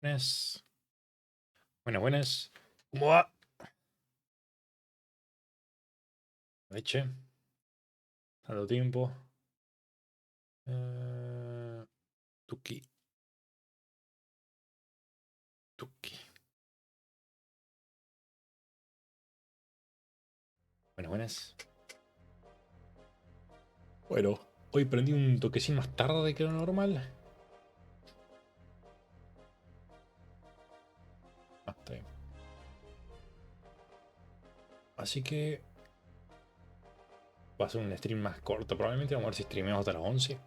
Buenas. Buenas, buenas. ¿Cómo va? Leche. Tanto tiempo. Tuki. Tuki. Buenas, buenas. Bueno, hoy prendí un toquecín más tarde que lo normal. Está bien. Así que va a ser un stream más corto. Probablemente vamos a ver si streameamos hasta las 11.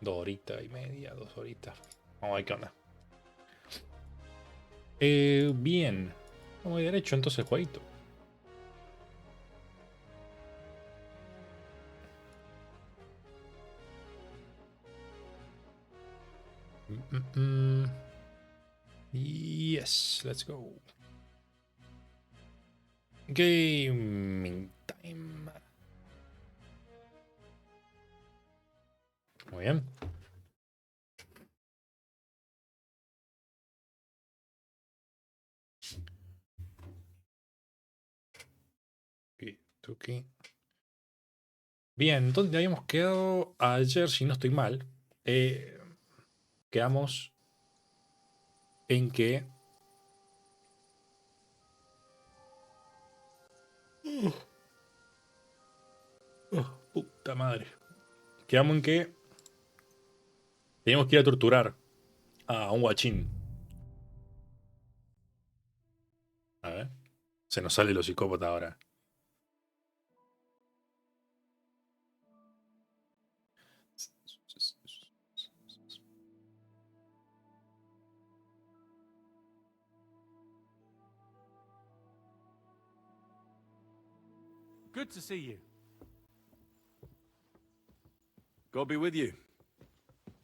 2 horitas y media, 2 horitas. Vamos a ver qué onda. Bien. Vamos a ir derecho entonces, jueguito. Yes, let's go. Gaming time. Muy bien. Tuki. Bien, ¿dónde habíamos quedado ayer? Si no estoy mal, quedamos en que... puta madre. Quedamos en que teníamos que ir a torturar a un guachín. A ver. Se nos sale los psicópatas ahora. Good to see you. God be with you.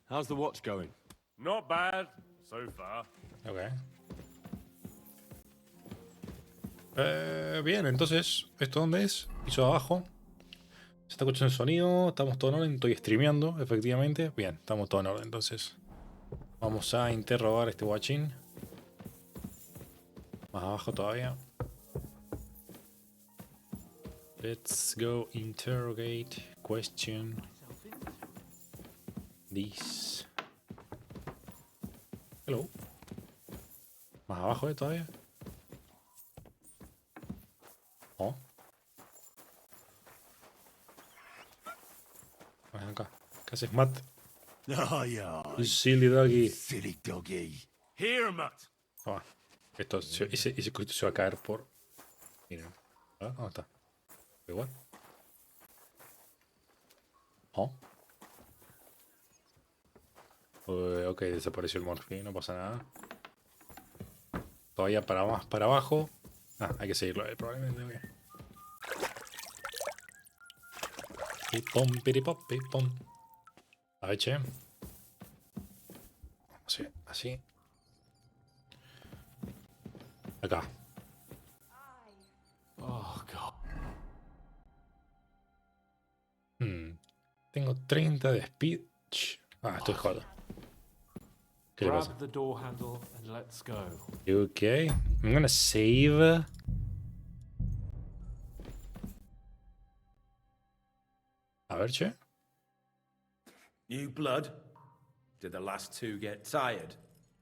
How's the watch going? Not bad, so far. Ok. Bien, entonces, ¿esto dónde es? Piso de abajo. Se está escuchando el sonido, estamos todo en orden, estoy streameando, efectivamente. Bien, estamos todo en orden, entonces. Vamos a interrogar a este guachín. Más abajo todavía. Let's go interrogate, question this. Hello. Más abajo todavía. Oh. Ven acá. ¿Qué haces, Matt? Oh, yeah. You silly doggy. Silly doggy. Here, Mutt. Toma. Esto, ese cosito se va a caer por... Miren. ¿Ah? ¿Dónde está? Igual. Oh. Ok, desapareció el morfín, no pasa nada. Todavía para más para abajo. Ah, hay que seguirlo probablemente. Okay. Pipom, piripop, pipom. A ver, che. Así, así. Acá. Oh, God. Tengo 30 de speed. Ah, estoy jodido. ¿Qué le pasa? Grab the door handle and let's go. Okay. I'm gonna save. A ver, che. New blood? Did the last two get tired?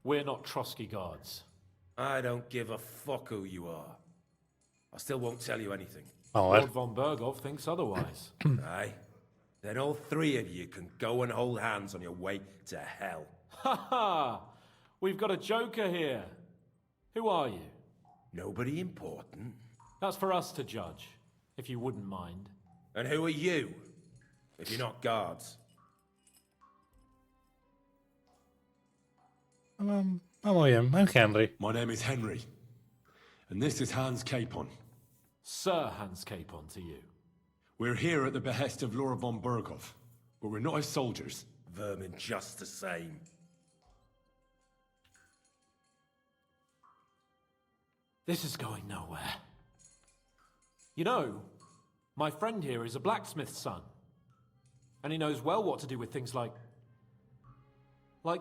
We're not Trotsky guards. I don't give a fuck who you are. I still won't tell you anything. Vamos a Lord ver. von Bergov thinks otherwise. Aye? Then all three of you can go and hold hands on your way to hell. Ha ha! We've got a joker here. Who are you? Nobody important. That's for us to judge, if you wouldn't mind. And who are you? If you're not guards. Vamos bien. I'm Henry. My name is Henry. And this is Hans Capon. Sir Hans Capon to you. We're here at the behest of Laura von Berghoff, but we're not his soldiers. Vermin just the same. This is going nowhere. You know, my friend here is a blacksmith's son. And he knows well what to do with things like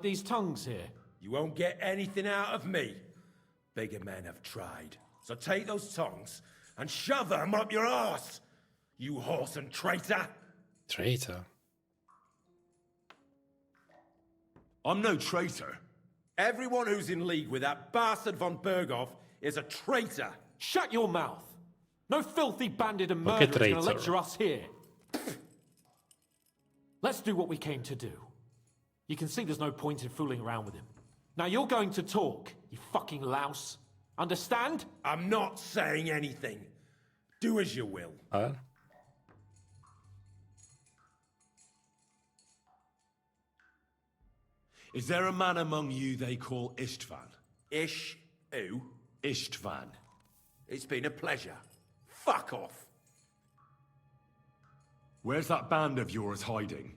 these tongues here. You won't get anything out of me. Bigger men have tried. So take those tongs and shove them up your arse, you horse and traitor. Traitor. I'm no traitor. Everyone who's in league with that bastard von Berghoff is a traitor. Shut your mouth. No filthy bandit and Okay, murderer is going to traitor. lecture us here. Let's do what we came to do. You can see there's no point in fooling around with him. Now you're going to talk, you fucking louse. Understand? I'm not saying anything. Do as you will. A ver. Is there a man among you they call Istvan? Ish, who? Istvan. It's been a pleasure. Fuck off. Where's that band of yours hiding?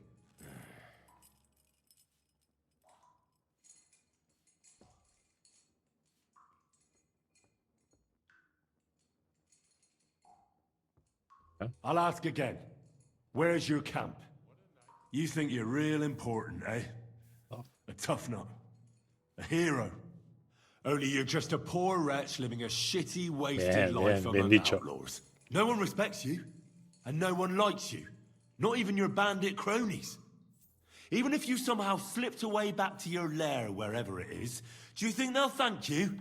I'll ask again. Where's your camp? You think you're real important, eh? A tough nut. A hero. Only you're just a poor wretch living a shitty, wasted Bien, life bien, bien among dicho. outlaws. No one respects you, and no one likes you. Not even your bandit cronies. Even if you somehow slipped away back to your lair, wherever it is, do you think they'll thank you?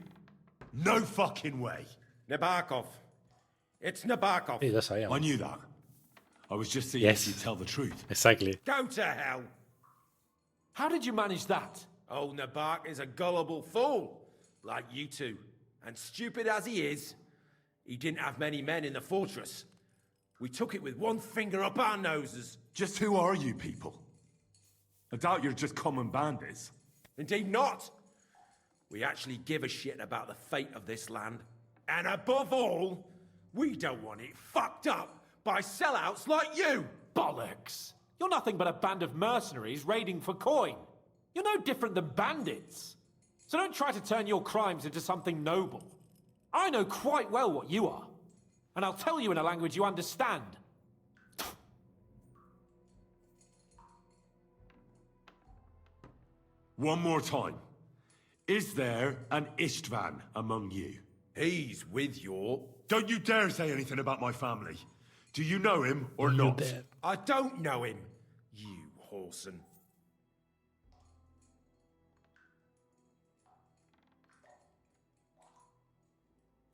No fucking way. Nabokov. It's Nabokov. Sí, ya sabíamos. I knew that. I was just seeing Yes. if you'd tell the truth. Exactly. Go to hell. How did you manage that? Old Nabok is a gullible fool, like you two. And stupid as he is, he didn't have many men in the fortress. We took it with one finger up our noses. Just who are you people? I doubt you're just common bandits. Indeed not. We actually give a shit about the fate of this land. And above all, we don't want it fucked up by sellouts like you. Bollocks! You're nothing but a band of mercenaries raiding for coin. You're no different than bandits. So don't try to turn your crimes into something noble. I know quite well what you are. And I'll tell you in a language you understand. One more time. Is there an Istvan among you? He's with your... Don't you dare say anything about my family. Do you know him or not? Dead. I don't know him, you whoreson.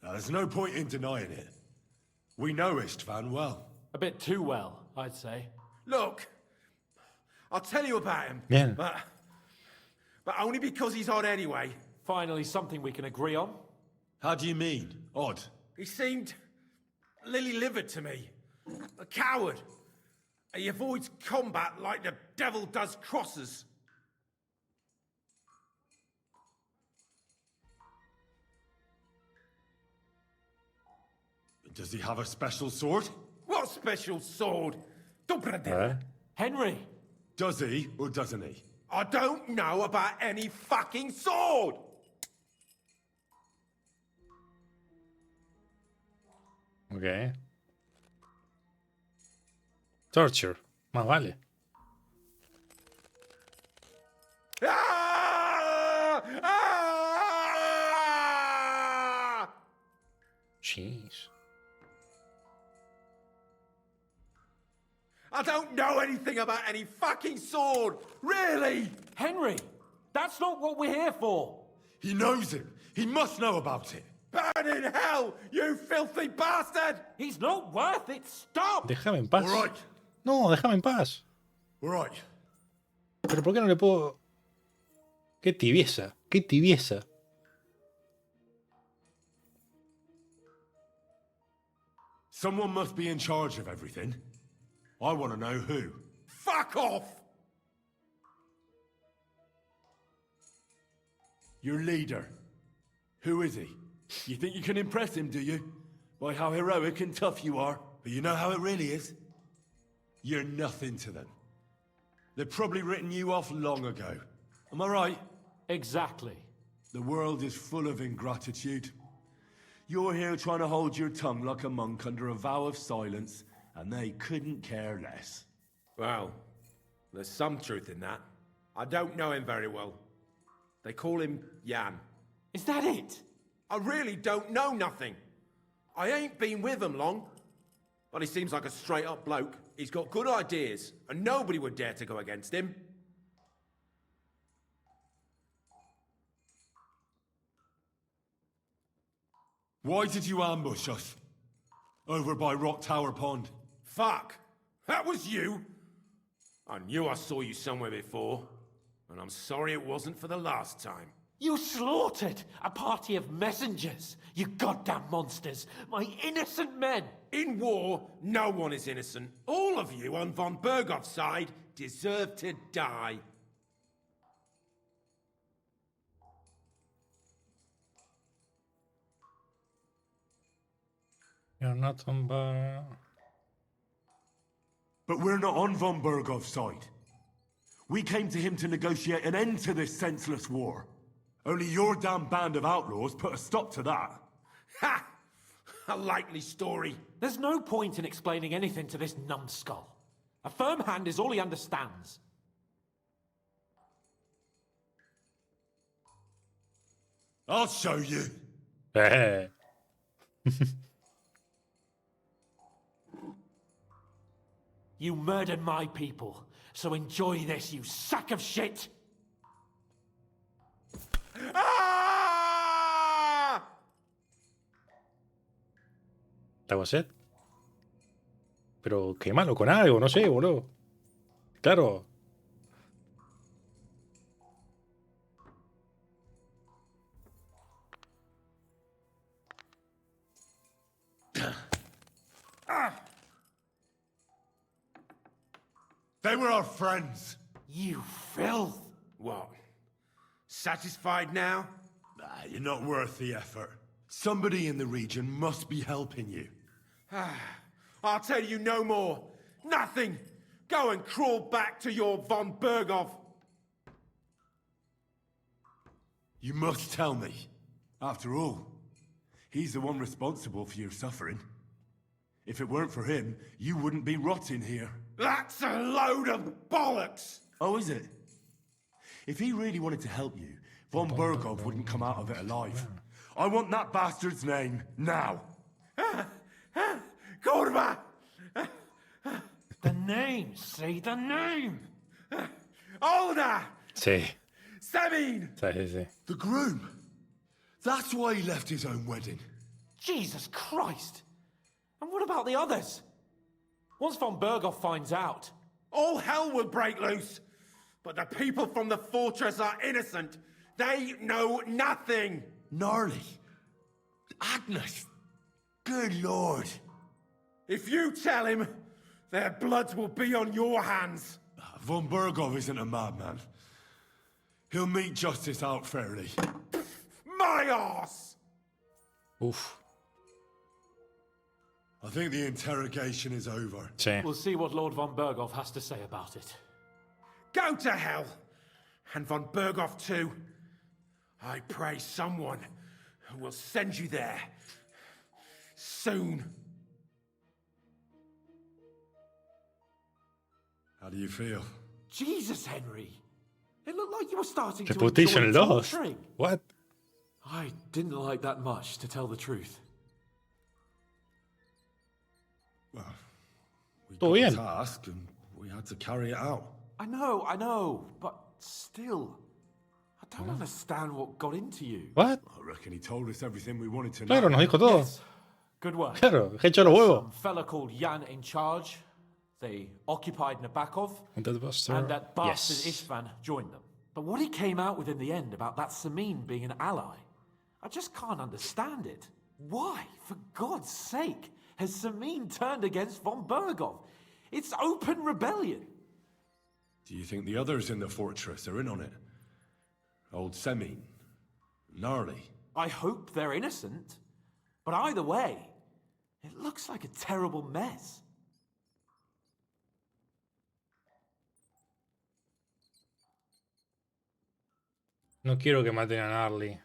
Now, there's no point in denying it. We know Istvan well. A bit too well, I'd say. Look, I'll tell you about him. Bien. But only because he's odd anyway. Finally, something we can agree on. How do you mean? Odd. He seemed lily-livered to me. A coward. He avoids combat like the devil does crosses. Does he have a special sword? What special sword? A ver. Henry! Does he or doesn't he? I don't know about any fucking sword! Ok. Torture. Más vale. Ah! Ah! Jeez. I don't know anything about any fucking sword! Really! Henry! That's not what we're here for! He knows him. He must know about it. Burn in hell, you filthy bastard! He's not worth it! Stop! Déjame en paz. All right. No, déjame en paz. All right. Pero ¿por qué no le puedo...? Qué tibieza. Qué tibieza. Someone must be in charge of everything. I want to know who. Fuck off! Your leader. Who is he? You think you can impress him, do you? By how heroic and tough you are. But you know how it really is? You're nothing to them. They've probably written you off long ago. Am I right? Exactly. The world is full of ingratitude. You're here trying to hold your tongue like a monk under a vow of silence, and they couldn't care less. Well, there's some truth in that. I don't know him very well. They call him Jan. Is that it? I really don't know nothing. I ain't been with him long. But he seems like a straight-up bloke. He's got good ideas, and nobody would dare to go against him. Why did you ambush us? Over by Rock Tower Pond. Fuck! That was you? I knew I saw you somewhere before, and I'm sorry it wasn't for the last time. You slaughtered a party of messengers, you goddamn monsters, my innocent men. In war, no one is innocent. All of you on von Bergov's side deserve to die. You're not on bar. But we're not on von Bergov's side. We came to him to negotiate an end to this senseless war. Only your damn band of outlaws put a stop to that. Ha! A likely story. There's no point in explaining anything to this numbskull. A firm hand is all he understands. I'll show you. Eh. You murdered my people, so enjoy this, you sack of shit! Ah! That was it. Pero quémalo con algo, no sé, boludo. Claro. They were our friends. You filth! What? Satisfied now? Nah, you're not worth the effort. Somebody in the region must be helping you. I'll tell you no more. Nothing. Go and crawl back to your von Bergov. You must tell me. After all, he's the one responsible for your suffering. If it weren't for him, you wouldn't be rotting here. That's a load of bollocks! Oh, is it? If he really wanted to help you, von Bergov wouldn't come out of it alive. I want that bastard's name, now. Kurva! The name! Say the name! Olda! Sí. Sabine! Sí, sí. The groom. That's why he left his own wedding. Jesus Christ! And what about the others? Once von Bergov finds out... All hell will break loose! But the people from the fortress are innocent. They know nothing! Gnarly. Agnes. Good lord. If you tell him, their blood will be on your hands. Von Bergov isn't a madman. He'll meet justice out fairly. My arse! Uf. I think the interrogation is over. Sí. We'll see what Lord von Bergov has to say about it. Go to hell! And von Bergov too. I pray someone will send you there. Soon. How do you feel? Jesus, Henry! It looked like you were starting to Reputation enjoy lost. torturing. What? I didn't like that much, to tell the truth. Well, we Todo got a bien. task and we had to carry it out. I know, but still... I don't understand what got into you. What? I reckon he told us everything we wanted to know. Claro, nos dijo todo. Yes. Good work. Claro, he hecho los huevos. Some fella called Jan in charge. They occupied Nabokov, And that was and that bastard yes. Istvan joined them. But what he came out with in the end about that Samin being an ally, I just can't understand it. Why, for God's sake, has Samin turned against von Bergov? It's open rebellion. Do you think the others in the fortress are in on it? Old Semin? Gnarly? I hope they're innocent. But either way, it looks like a terrible mess. No quiero que maten a Gnarly.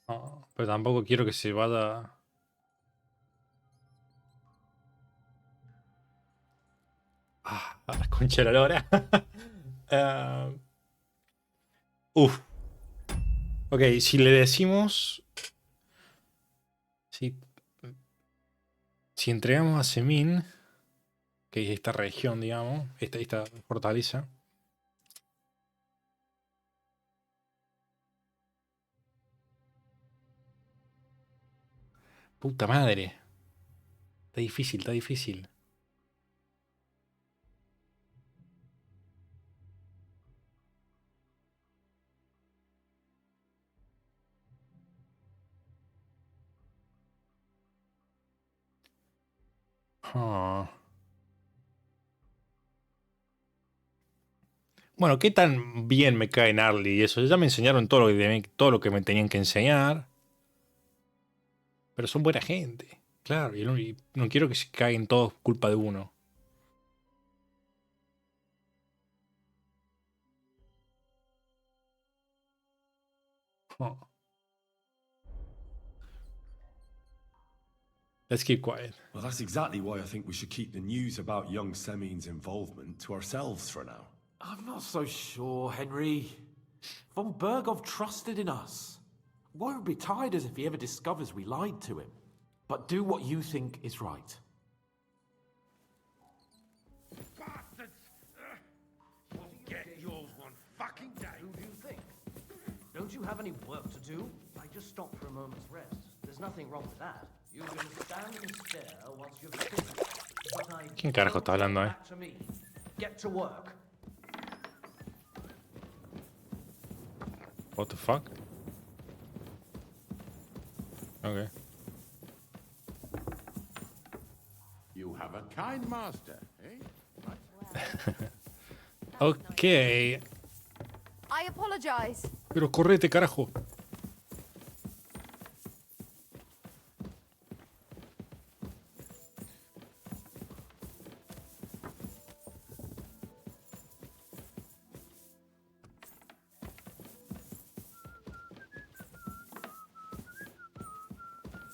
No, pero tampoco quiero que se vaya. A la concha de la lora. Uf. Ok, si le decimos... Si, si entregamos a Semin, que es esta región, digamos, esta fortaleza. Puta madre. Está difícil, está difícil. Ah. Bueno, ¿qué tan bien me cae Gnarly y eso? Ya me enseñaron todo lo que me tenían que enseñar. Pero son buena gente. Claro, y no quiero que se caigan todos culpa de uno. Oh. Let's keep quiet. Well, that's exactly why I think we should keep the news about young Semin's involvement to ourselves for now. I'm not so sure, Henry. Von Bergov trusted in us. Won't be tired as if he ever discovers we lied to him. But do what you think is right. Bastards! We'll get yours one fucking day. Who do you think? Don't you have any work to do? I just stopped for a moment's rest. There's nothing wrong with that. You can stand and stare once you've finished. But I ¿Quién carajo está hablando, back to me. Get to work. What the fuck? Okay. You have a kind master, eh? Ok. I apologize. Pero correte, carajo.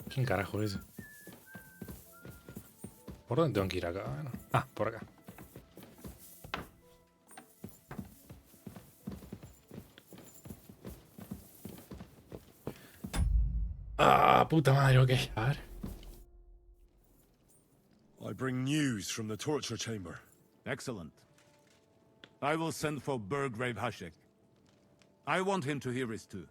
¿Quién carajo es? ¿Por dónde tengo que ir acá? Ah, por acá. Ah, puta madre, ok. A ver. I bring news from the torture chamber. Excellent. I will send for Burgrave Hashek. I want him to hear it too.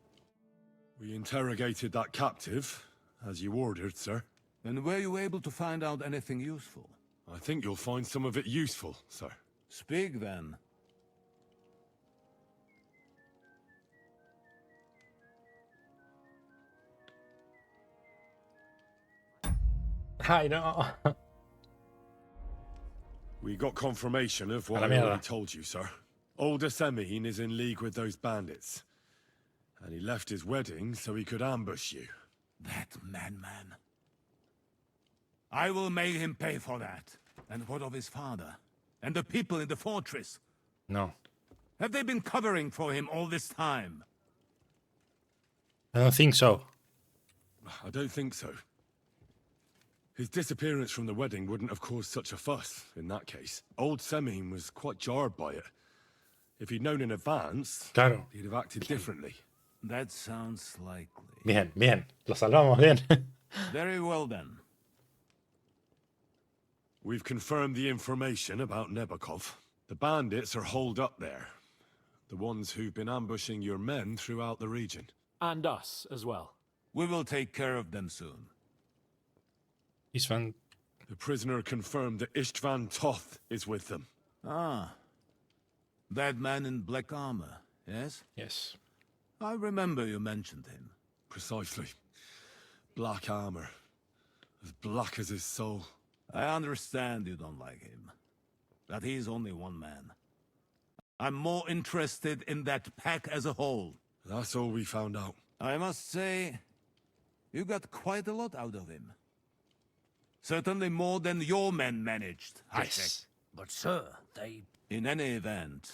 We interrogated that captive, as you ordered, sir. And were you able to find out anything useful? I think you'll find some of it useful, sir. Speak then. Ay, no. We got confirmation of what A la I mierda. already told you, sir. Older Semin is in league with those bandits. And he left his wedding so he could ambush you. That madman. I will make him pay for that. And what of his father? And the people in the fortress? No. Have they been covering for him all this time? I don't think so. I don't think so. His disappearance from the wedding wouldn't have caused such a fuss, in that case. Old Semin was quite jarred by it. If he'd known in advance, Claro. he'd have acted differently. That sounds likely. Bien, bien. Lo salvamos bien. Very well then. We've confirmed the information about Nebakov. The bandits are holed up there. The ones who've been ambushing your men throughout the region. And us as well. We will take care of them soon. He's fun. The prisoner confirmed that Istvan Toth is with them. Ah. That man in black armor, yes? Yes. I remember you mentioned him. Precisely. Black armor. As black as his soul. I understand you don't like him. But he's only one man. I'm more interested in that pack as a whole. That's all we found out. I must say, you got quite a lot out of him. Certainly more than your men managed, Yes. But sir, they... In any event,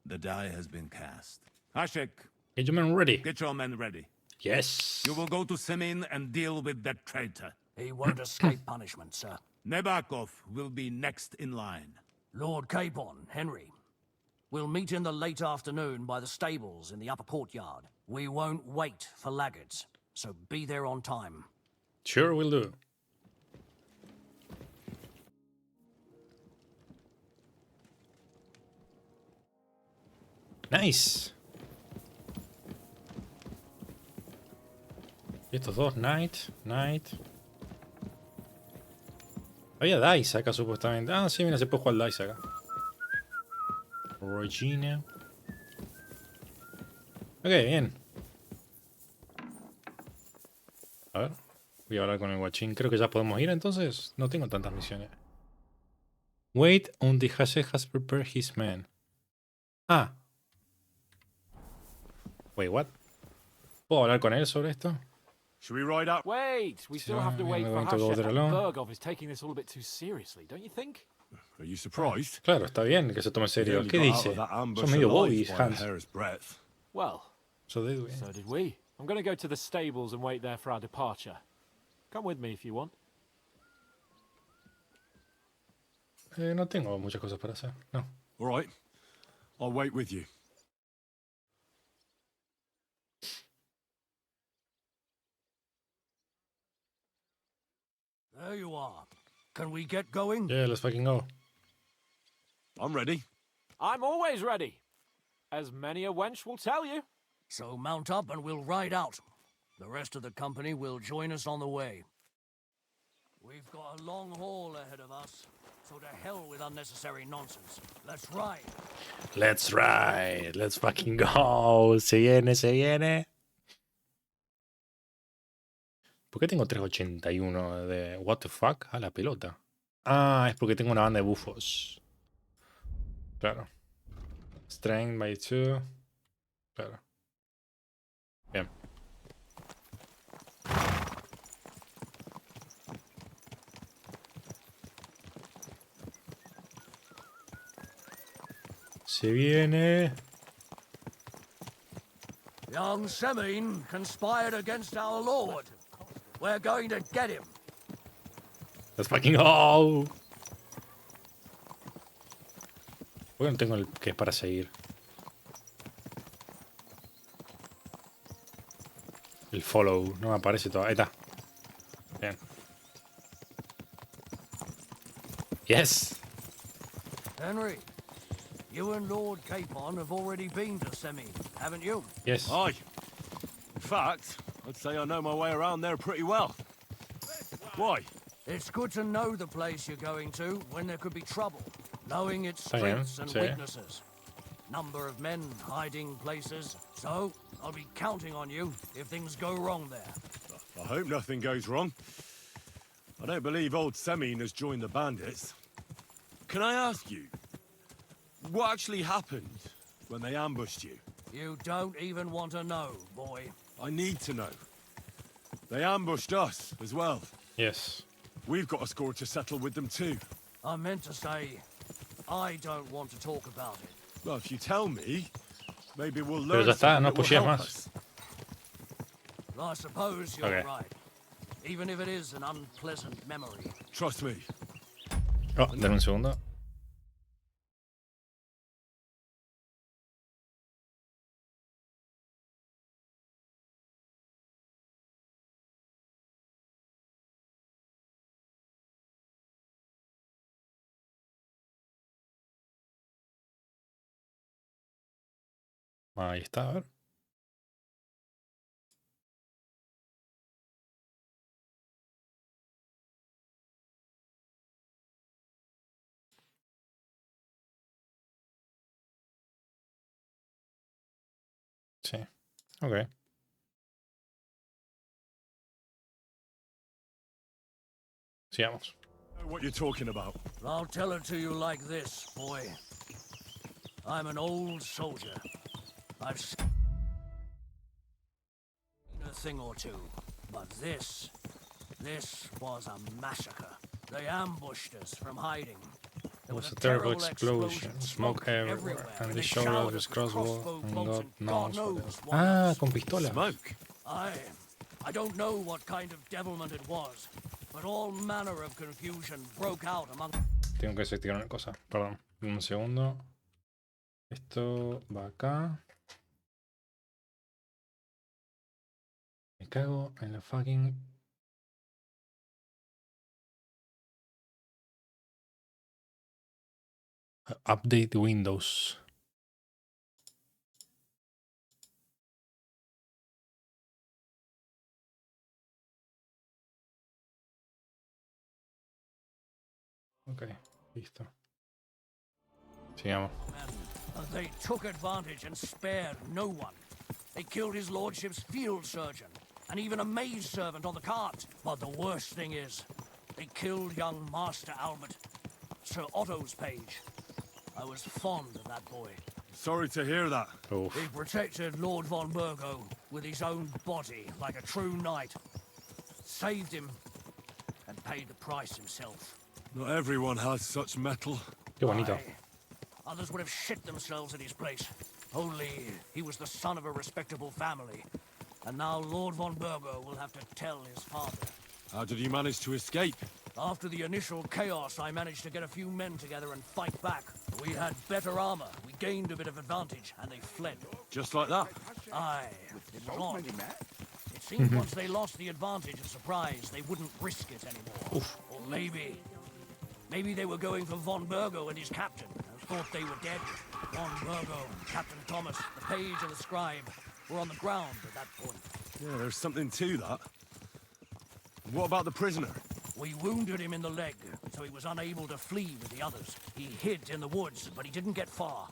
the die has been cast. Hashek, Get your man ready. get your men ready. Yes. You will go to Semin and deal with that traitor. He won't escape punishment, sir. Nebakov will be next in line. Lord Capon, Henry. We'll meet in the late afternoon by the stables in the upper courtyard. We won't wait for laggards, so be there on time. Sure will do. Nice. Y estos dos, Knight. Había Dice acá supuestamente. Ah, sí, mira, se puede jugar Dice acá. Regina. Ok, bien. A ver. Voy a hablar con el guachín. Creo que ya podemos ir entonces. No tengo tantas misiones. Wait until Hase has prepared his men. Ah. Wait, what? ¿Puedo hablar con él sobre esto? Should we ride up? Wait, we still have to wait for going to go Hashet. there alone. Bergov is taking this all a bit too seriously, don't you think? Are you surprised? Claro, está bien que se tome serio. Nearly ¿Qué got out dice? of that ambush Son medio alive bobbies, by a Hans. hair's breadth. Well, So did we. so did we. I'm going to go to the stables and wait there for our departure. Come with me if you want. No tengo muchas cosas para hacer. No. All right. I'll wait with you. There you are. Can we get going? Yeah, let's fucking go. I'm ready. I'm always ready, as many a wench will tell you. So mount up and we'll ride out. The rest of the company will join us on the way. We've got a long haul ahead of us, so to hell with unnecessary nonsense. Let's ride. Let's ride. Let's fucking go. Se viene, se viene. ¿Por qué tengo 381 de what the fuck? A la pelota. Ah, es porque tengo una banda de bufos. Claro. Strength by 2. Claro. Bien. Se viene. Young Semine conspired against our lord. We're going to get him. Let's fucking go. ¿Por qué no tengo el que es para seguir? El follow. No me aparece todavía. Ahí está. Bien. Yes. Henry, you and Lord Capon have already been to Semine, haven't you? Yes. Aye. In fact, I'd say I know my way around there pretty well. Why? It's good to know the place you're going to when there could be trouble, knowing its I am, strengths and sí. weaknesses. Number of men hiding places, so I'll be counting on you if things go wrong there. I hope nothing goes wrong. I don't believe old Semine has joined the bandits. Can I ask you, what actually happened when they ambushed you? You don't even want to know, boy. I need to know. They ambushed us as well. Yes. We've got a score to settle with them too. I meant to say, I don't want to talk about it. Well, if you tell me, maybe we'll Pero learn ya está, something no that will pushes help más. us. I suppose you're Okay. right. Even if it is an unpleasant memory. Trust me. Oh, dame un segundo. Ahí está, a ver. Sí. Ok. Sigamos. Know what you're talking about. I'll tell it to you like this, boy. I'm an old soldier. I've seen a thing or two, but this was a massacre. They ambushed us from hiding. It was a terrible explosion, smoke everywhere, and they showed us with crossbow, and God knows what else. Ah, con pistola. Smoke? I don't know what kind of devilment it was, but all manner of confusion broke out among Tengo que desactivar una cosa. Perdón. Un segundo. Esto va acá. Me cago en la fucking... Update Windows. Ok, listo. Sigamos. And they took advantage and spared no one. They killed his lordship's field surgeon, and even a maid servant on the cart. But the worst thing is, they killed young Master Albert, Sir Otto's page. I was fond of that boy. Sorry to hear that. Oof. He protected Lord von Burgo with his own body like a true knight. Saved him, and paid the price himself. Not everyone has such metal. Qué bonito. Aye. Others would have shit themselves at his place. Only he was the son of a respectable family. And now Lord von Burgo will have to tell his father. How did you manage to escape? After the initial chaos, I managed to get a few men together and fight back. We had better armor, we gained a bit of advantage, and they fled. Just like that? Aye, it was odd. It seemed once they lost the advantage of surprise, they wouldn't risk it anymore. Or maybe they were going for von Burgo and his captain, and thought they were dead. Von Burgo, Captain Thomas, the page and the scribe were on the ground at that point. Yeah, there's something to that. What about the prisoner? We wounded him in the leg, so he was unable to flee with the others. He hid in the woods, but he didn't get far.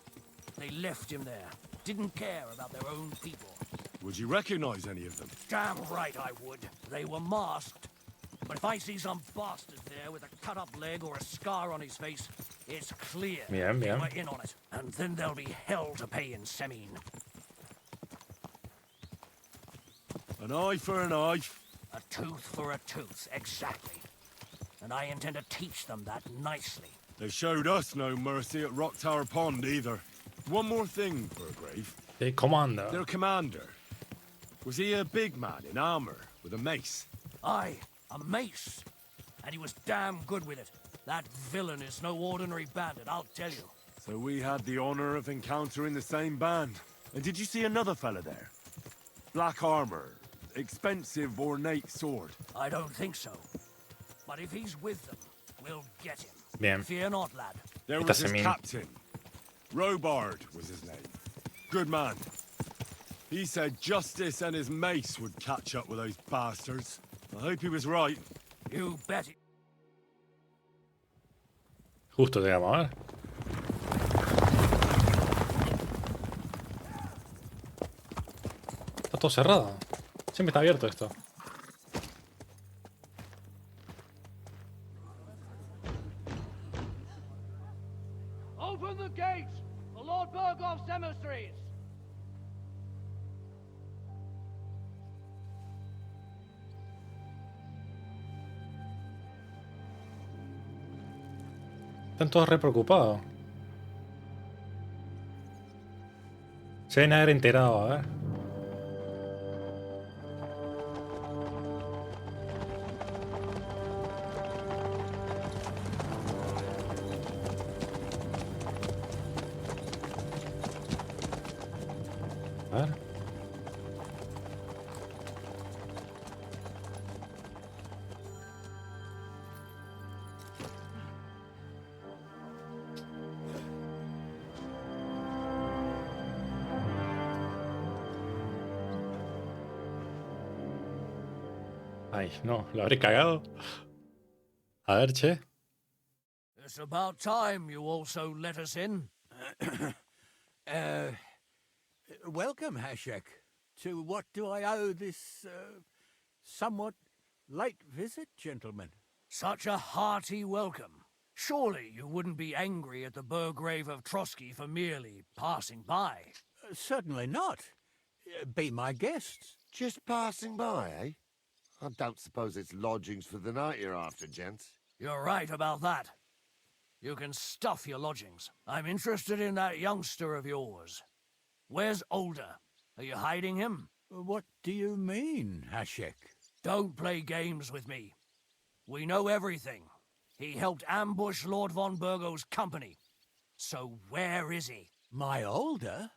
They left him there. Didn't care about their own people. Would you recognize any of them? Damn right I would. They were masked. But if I see some bastard there with a cut-up leg or a scar on his face, it's clear Bien, they bien. were in on it. And then there'll be hell to pay in Semine. An eye for an eye. A tooth for a tooth, exactly. And I intend to teach them that nicely. They showed us no mercy at Rock Tower Pond either. One more thing, Burgrave. El comando. Their commander. Was he a big man in armor with a mace? Aye, a mace. And he was damn good with it. That villain is no ordinary bandit, I'll tell you. So we had the honor of encountering the same band. And did you see another fella there? Black armor, expensive ornate sword. I don't think so. But if he's with them, we'll get him. Bien. Fear not, lad. There Esta was his semina. captain. Robard was his name. Good man. He said justice and his mace would catch up with those bastards. I hope he was right. You bet it. Justo llegamos, a ver. Está todo cerrado. Siempre está abierto esto. Open the gates for Lord Burgoff's emissaries. Están todos re preocupados. Se deben haber enterado, a ver. A ver. Ay, no, lo habré cagado. A ver, che. It's about time you also let us in. Welcome, Hashek. To what do I owe this, somewhat late visit, gentlemen? Such a hearty welcome. Surely you wouldn't be angry at the Burgrave of Trotsky for merely passing by. Certainly not. Be my guests. Just passing by, eh? I don't suppose it's lodgings for the night you're after, gents. You're right about that. You can stuff your lodgings. I'm interested in that youngster of yours. Where's Older? Are you hiding him? What do you mean, Hashek? Don't play games with me. We know everything. He helped ambush Lord von Burgo's company. So where is he? My older?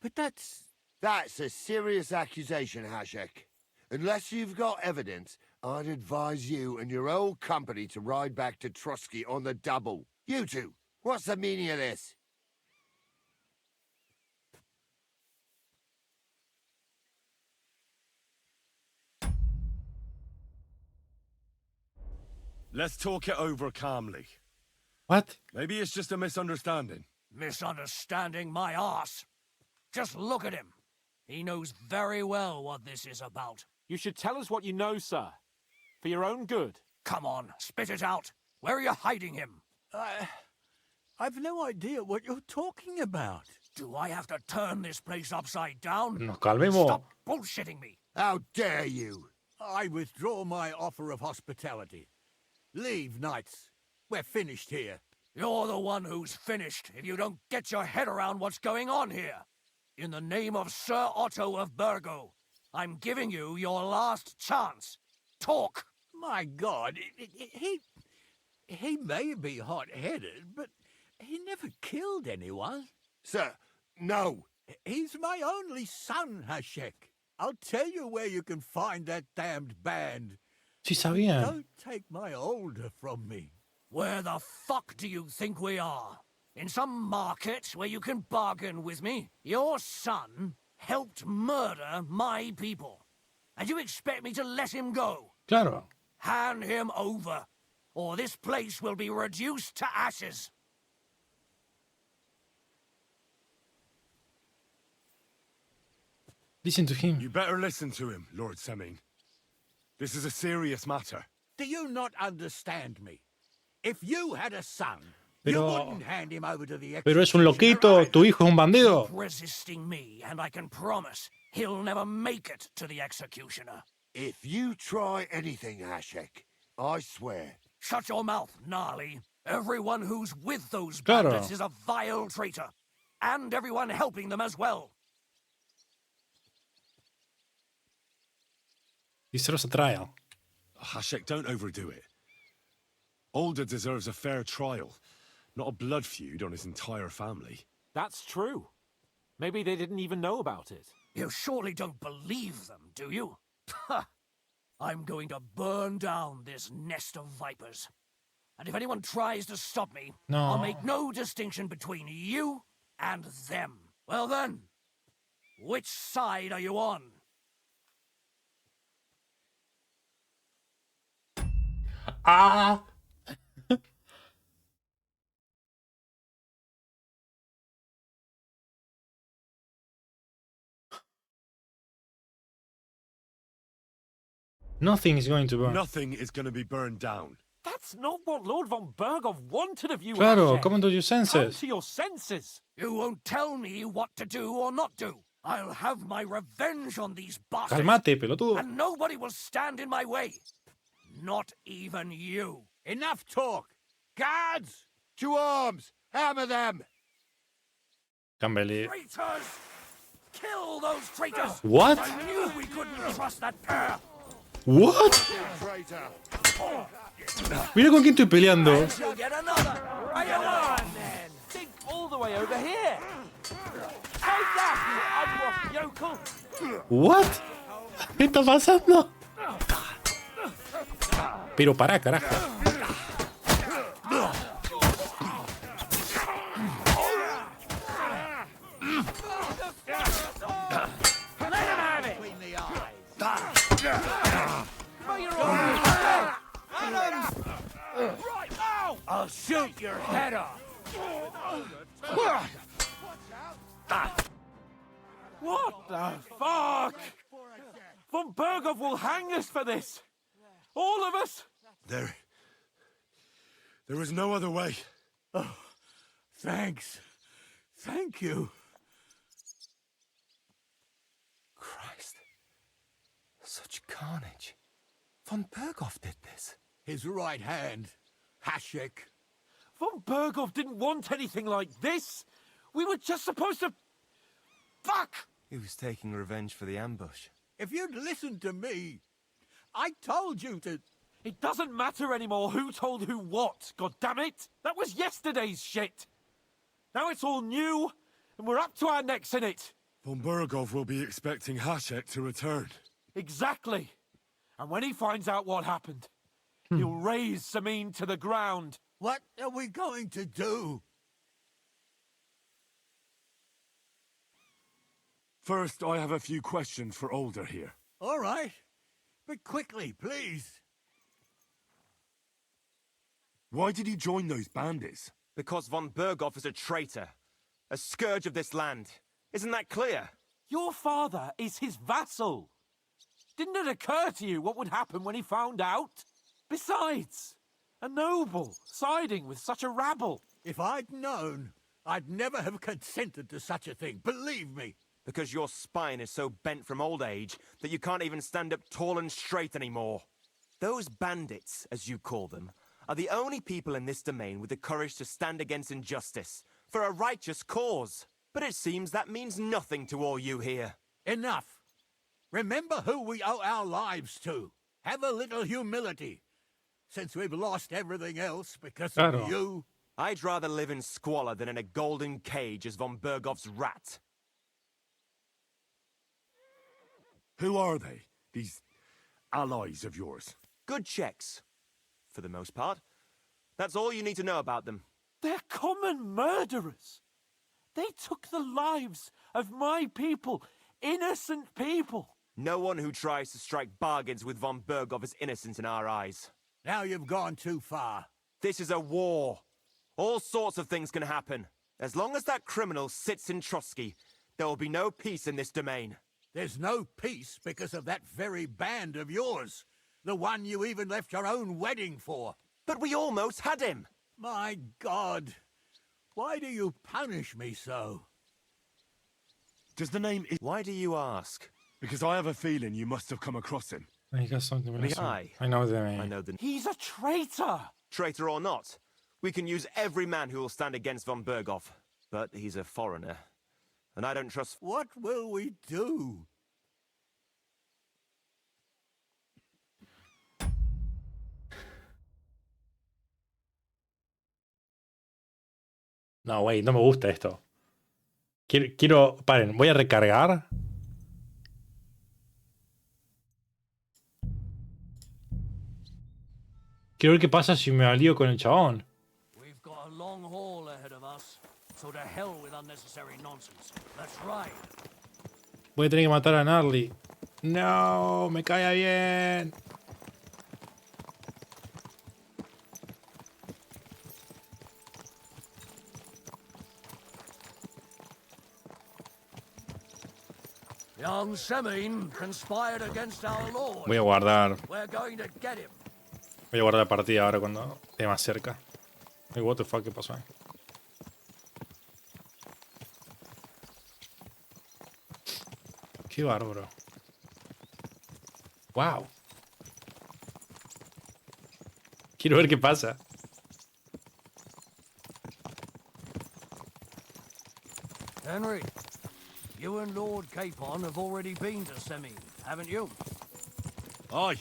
But that's... That's a serious accusation, Hashek. Unless you've got evidence, I'd advise you and your whole company to ride back to Trotsky on the double. You two, what's the meaning of this? Let's talk it over calmly. What? Maybe it's just a misunderstanding. Misunderstanding my arse. Just look at him. He knows very well what this is about. You should tell us what you know, sir. For your own good. Come on, spit it out. Where are you hiding him? I've no idea what you're talking about. Do I have to turn this place upside down? Nos calmemos. Stop bullshitting me. How dare you? I withdraw my offer of hospitality. Leave, knights. We're finished here. You're the one who's finished if you don't get your head around what's going on here. In the name of Sir Otto of Burgo, I'm giving you your last chance. Talk! My God, he may be hot-headed, but he never killed anyone. Sir, no. He's my only son, Hashek. I'll tell you where you can find that damned band. Sí sabían. Don't take my older from me. Where the fuck do you think we are? In some market where you can bargain with me? Your son helped murder my people. And you expect me to let him go? Claro. Hand him over, or this place will be reduced to ashes. Listen to him. You better listen to him, Lord Seming. This is a serious matter. Do you not understand me? If you had a son, Pero- you wouldn't hand him over to the Pero es un executioner loquito, either. tu hijo es un bandido. Keep resisting me, and I can promise he'll never make it to the executioner. If you try anything, Hashek, I swear. Shut your mouth, Gnarly. Everyone who's with those Claro. bandits is a vile traitor. And everyone helping them as well. Hicieron a trial. Hashek, don't overdo it. Older deserves a fair trial, not a blood feud on his entire family. That's true. Maybe they didn't even know about it. You surely don't believe them, do you? I'm going to burn down this nest of vipers. And if anyone tries to stop me, No. I'll make no distinction between you and them. Well then, which side are you on? Ah. Nothing is going to burn. Nothing is going to be burned down. That's not what Lord von Burgov wanted of you, Claro, Hashek. come to your Come senses. to your senses. You won't tell me what to do or not do. I'll have my revenge on these bastards. Cálmate, pelotudo. And nobody will stand in my way. Not even you. Enough talk. Guards! To arms! Hammer them! Cámbiale. Traitors! Kill those traitors! What? I knew we couldn't trust that pair. What? Traitor! Mira con quién estoy peleando. You'll get another. Right on, then. Think all the way over here. Take that, you unwashed yokel. What? ¿Qué está pasando? Pero pará, carajo. Let him have it. Between the eyes. Right now. I'll shoot your head off. What the fuck? Von Burgov will hang us for this. All of us. There was no other way. Thanks. Thank you. Christ. Such carnage. Von Burgov did this. His right hand, Hashek. Von Burgov didn't want anything like this. We were just supposed to... Fuck! He was taking revenge for the ambush. If you'd listened to me, I told you to... It doesn't matter anymore who told who what, god damn it! That was yesterday's shit! Now it's all new, and we're up to our necks in it! Von Burgov will be expecting Hashek to return. Exactly! And when he finds out what happened, he'll raze Samin to the ground. What are we going to do? First, I have a few questions for Older here. All right. But quickly, please. Why did you join those bandits? Because von Burgov is a traitor. A scourge of this land. Isn't that clear? Your father is his vassal. Didn't it occur to you what would happen when he found out? Besides, a noble siding with such a rabble. If I'd known, I'd never have consented to such a thing, believe me. Because your spine is so bent from old age that you can't even stand up tall and straight anymore. Those bandits, as you call them, are the only people in this domain with the courage to stand against injustice, for a righteous cause. But it seems that means nothing to all you here. Enough. Remember who we owe our lives to. Have a little humility. Since we've lost everything else because of you. I'd rather live in squalor than in a golden cage as von Burgov's rat. Who are they, these allies of yours? Good checks, for the most part. That's all you need to know about them. They're common murderers. They took the lives of my people, innocent people. No one who tries to strike bargains with von Burgov is innocent in our eyes. Now you've gone too far. This is a war. All sorts of things can happen. As long as that criminal sits in Trotsky, there will be no peace in this domain. There's no peace because of that very band of yours. The one you even left your own wedding for. But we almost had him. My God. Why do you punish me so? Does the name... Why do you ask? Because I have a feeling you must have come across him. I got something. I know the name. I know the... He's a traitor! Traitor or not, we can use every man who will stand against von Burgov. But he's a foreigner. And I don't trust... What will we do? No, güey, no me gusta esto. Paren, voy a recargar. Quiero ver qué pasa si me alío con el chabón. We've got a long haul ahead of us, so to hell with unnecessary nonsense. Let's ride. Voy a tener que matar a Gnarly. No, me cae bien. Young Semin conspired against our lord. Voy a guardar. We're going to get him. Voy a guardar la partida ahora cuando esté más cerca. Hey, what the fuck, ¿qué pasó ahí? Qué bárbaro. Wow. Quiero ver qué pasa. Henry, you and Lord Capon have already been to Semin, haven't you? Aye.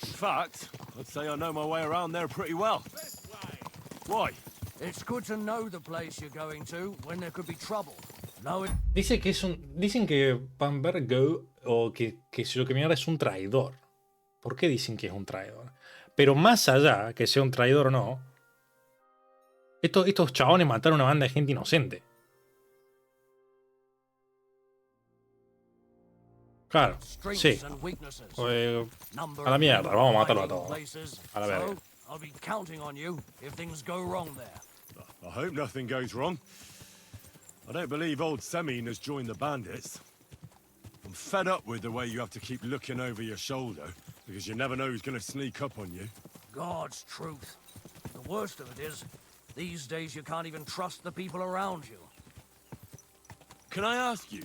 In fact, I'd say I know my way around there pretty well. Why? It's good to know the place you're going to when there could be trouble. Know it. Dice que dicen que Van Bergo o que lo que mierda es un traidor. ¿Por qué dicen que es un traidor? Pero más allá que sea un traidor o no, estos chabones mataron a una banda de gente inocente. Claro, sí. A la mierda, vamos a matarlo a todos. A la verga. I'll be counting on you if things go wrong there. I hope nothing goes wrong. I don't believe old Semin has joined the bandits. I'm fed up with the way you have to keep looking over your shoulder, because you never know who's going to sneak up on you. God's truth. The worst of it is, these days you can't even trust the people around you. Can I ask you,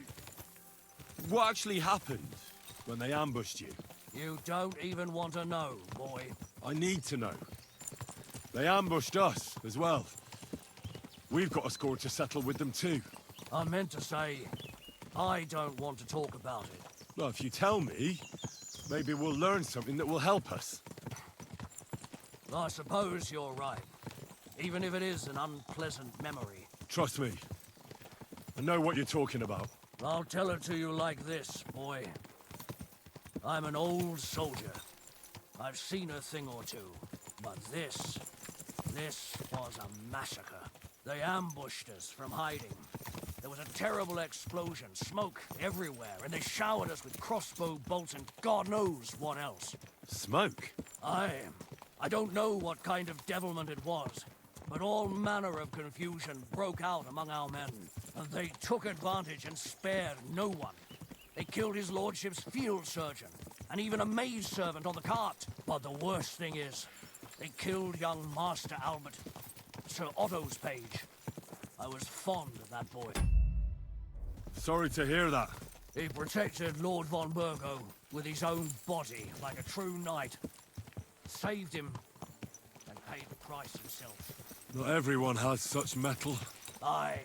what actually happened when they ambushed you? You don't even want to know, boy. I need to know. They ambushed us as well. We've got a score to settle with them too. I meant to say, I don't want to talk about it. Well, if you tell me, maybe we'll learn something that will help us. I suppose you're right. Even if it is an unpleasant memory. Trust me. I know what you're talking about. I'll tell it to you like this, boy. I'm an old soldier. I've seen a thing or two. But this was a massacre. They ambushed us from hiding. There was a terrible explosion, smoke everywhere, and they showered us with crossbow bolts and God knows what else. Smoke? I don't know what kind of devilment it was, but all manner of confusion broke out among our men, and they took advantage and spared no one. They killed his lordship's field surgeon, and even a maid servant on the cart. But the worst thing is, they killed young Master Albert, Sir Otto's page. I was fond of that boy. Sorry to hear that. He protected Lord von Burgo with his own body like a true knight. Saved him and paid the price himself. Not everyone has such metal. Aye.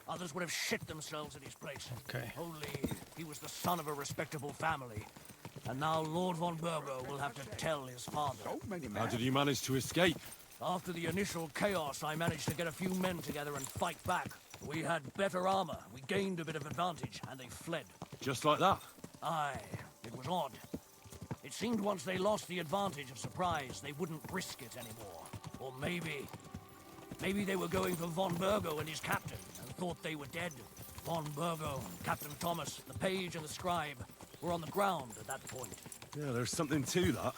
Others would have shit themselves at his place. Okay. Only he was the son of a respectable family. And now Lord von Burgo will have to tell his father. How did you manage to escape? After the initial chaos, I managed to get a few men together and fight back. We had better armor, we gained a bit of advantage, and they fled. Just like that? Aye, it was odd. It seemed once they lost the advantage of surprise, they wouldn't risk it anymore. Or maybe they were going for von Burgo and his captain, and thought they were dead. Von Burgo, Captain Thomas, the page and the scribe were on the ground at that point. Yeah, there's something to that.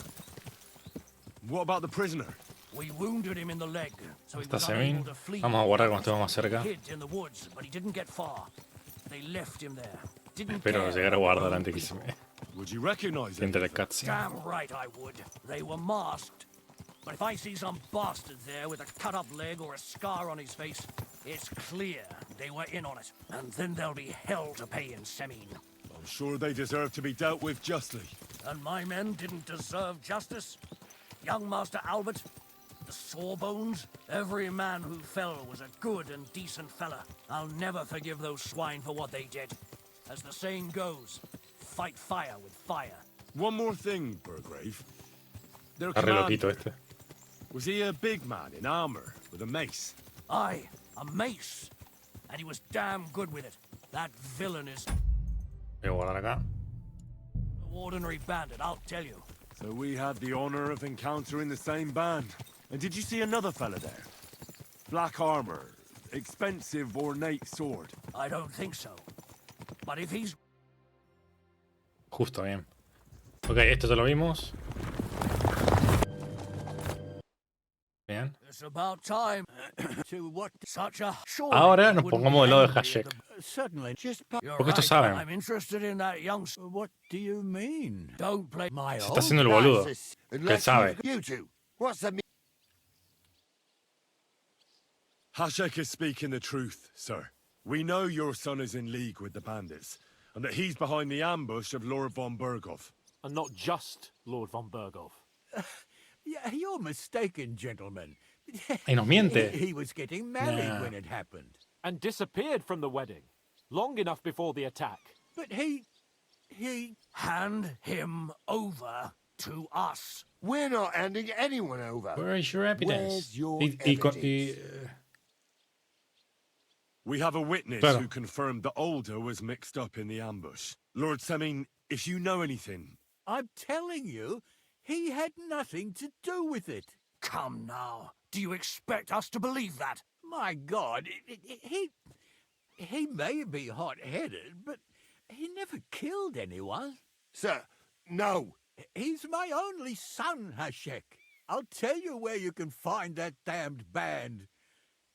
What about the prisoner? We wounded him in the leg, so he Está was Semin. unable to flee. Vamos a guardar cuando estemos más cerca. Hid in the woods, but he didn't get far. They left him there. Didn't Espero care llegar a guardar about antes que se me Would you recognize entre him? el cutscene. Damn right I would. They were masked. But if I see some bastard there with a cut-up leg or a scar on his face, it's clear they were in on it. And then there'll be hell to pay in Semin. I'm sure they deserve to be dealt with justly. And my men didn't deserve justice? Young Master Albert, the Sawbones, every man who fell was a good and decent fella. I'll never forgive those swine for what they did. As the saying goes, fight fire with fire. One more thing, Burgrave. Their Está re loquito commander, este. was he a big man in armor with a mace? Aye, a mace. And he was damn good with it. That villain is Voy a guardar acá. no ordinary bandit, I'll tell you. So we had the honor of encountering the same band. And did you see another fella there? Black armor, expensive ornate sword. I don't think so. But if he's... Justo, bien. Ok, esto ya lo vimos. Bien. It's about time. To what? Such a short... Ahora nos pongamos del lado de Hashek. Certainly. Just You're Porque estos right. saben. I'm interested in that young... what do you mean? Don't play my Se own... está haciendo el boludo. Que él Unless sabe. you two, what's the Hashek is speaking the truth, sir. We know your son is in league with the bandits, and that he's behind the ambush of Lord von Burgov. And not just Lord von Burgov. Yeah, you're mistaken, gentlemen. Y nos miente. He was getting married Nah. when it happened. And disappeared from the wedding. Long enough before the attack. But he... Hand him over to us. We're not handing anyone over. Where is your evidence? Where's your Y, We have a witness Claro. who confirmed that Older was mixed up in the ambush. Lord Semin, if you know anything... I'm telling you, he had nothing to do with it. Come now. Do you expect us to believe that? My God, he may be hot-headed, but he never killed anyone. Sir, no. He's my only son, Hashek. I'll tell you where you can find that damned band.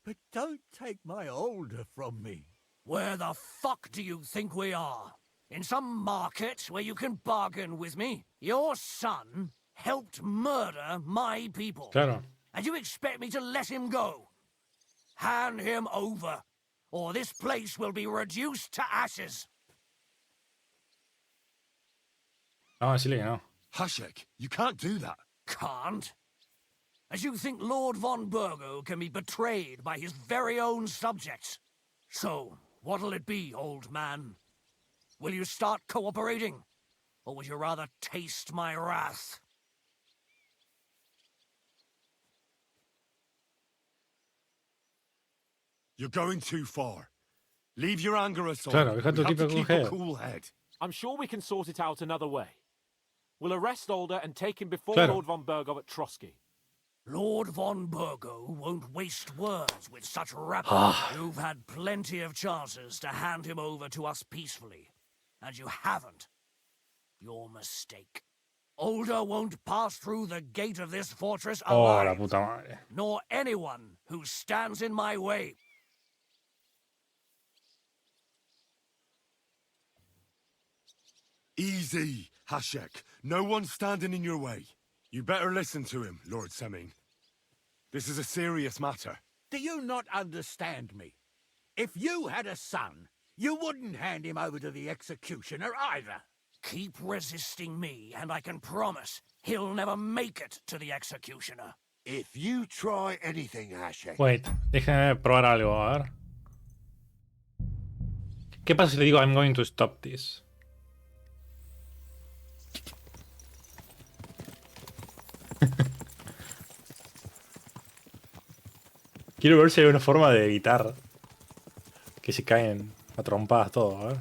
But don't take my Older from me. Where the fuck do you think we are? In some market where you can bargain with me? Your son helped murder my people. Claro. And you expect me to let him go? Hand him over, or this place will be reduced to ashes. Vamos a decirle que no. Hashek, you can't do that. Can't? As you think Lord von Burgo can be betrayed by his very own subjects. So, what'll it be, old man? Will you start cooperating? Or would you rather taste my wrath? You're going too far. Leave your anger aside. Claro, deja tu We have to tipo keep cool a head. cool head. I'm sure we can sort it out another way. We'll arrest Alder and take him before Claro. Lord von Burgov at Trotsky. Lord von Burgo won't waste words with such rabble. You've had plenty of chances to hand him over to us peacefully, and you haven't. Your mistake. Alder won't pass through the gate of this fortress Oh, la alive, puta madre. nor anyone who stands in my way. Easy, Hashek. No one's standing in your way. You better listen to him, Lord Seming. This is a serious matter. Do you not understand me? If you had a son, you wouldn't hand him over to the executioner either. Keep resisting me, and I can promise he'll never make it to the executioner. If you try anything, Hashek, Wait, déjame probar algo, a ver. ¿Qué pasa si le digo I'm going to stop this? Quiero ver si hay una forma de evitar que se caen a trompadas todo, a ver.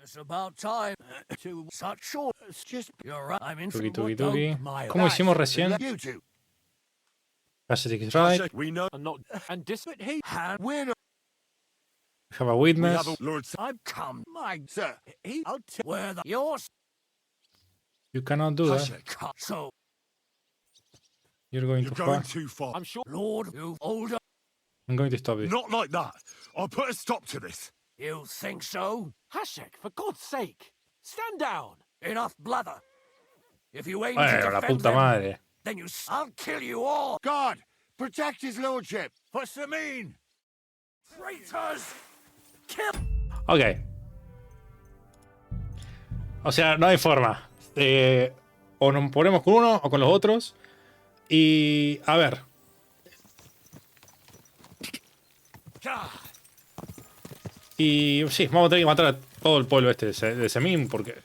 It's about time to such short. Just You're right. I'm in Tuki, trouble. tuki, tuki. Don't mind. ¿Cómo hicimos recién? you two, Pacific is right. Hashek, we know. And not and dis but he Hand we're not, Have a We witness. have a Lord Seming. I've come. my sir. I'll tell Where the yours You cannot do that. Hashek, come. So, You're going you're too going far. too far. I'm sure Lord, you older. I'm going to stop this. Not like that. I'll put a stop to this. You think so? Hashek, for God's sake. Stand down. Enough blather. If you aim to Bueno, la defend puta them, madre. then I'll kill you all. God, protect his lordship. for Samin. Traitors! Kill! Ok. O sea, no hay forma. O nos ponemos con uno o con los otros. Y... A ver. Y sí, vamos a tener que matar a todo el pueblo este de Semín. Porque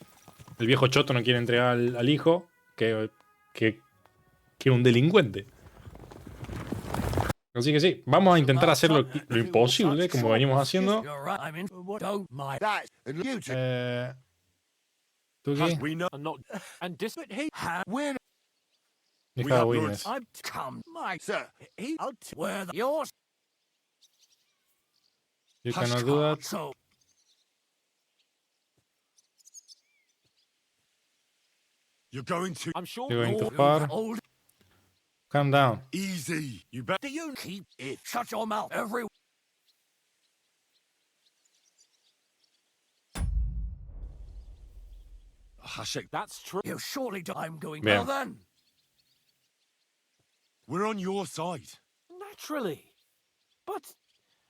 el viejo choto no quiere entregar al hijo. Que es un delincuente. Así que sí, vamos a intentar hacer lo imposible, como venimos haciendo. You're right. I'm in. Don't mind. That and you two, ¿Tú qué? We know. And not and dis But he we're not, Deja We have witness. I've come. My sir. he I'll Where the yours You cannot do that. so You're going too I'm sure You're going too Lord, far. old. Calm down. easy. You better. Do you keep it? Shut your mouth, every. Hashek, that's true. You surely do. I'm going. Bien. Well then, we're on your side. Naturally. But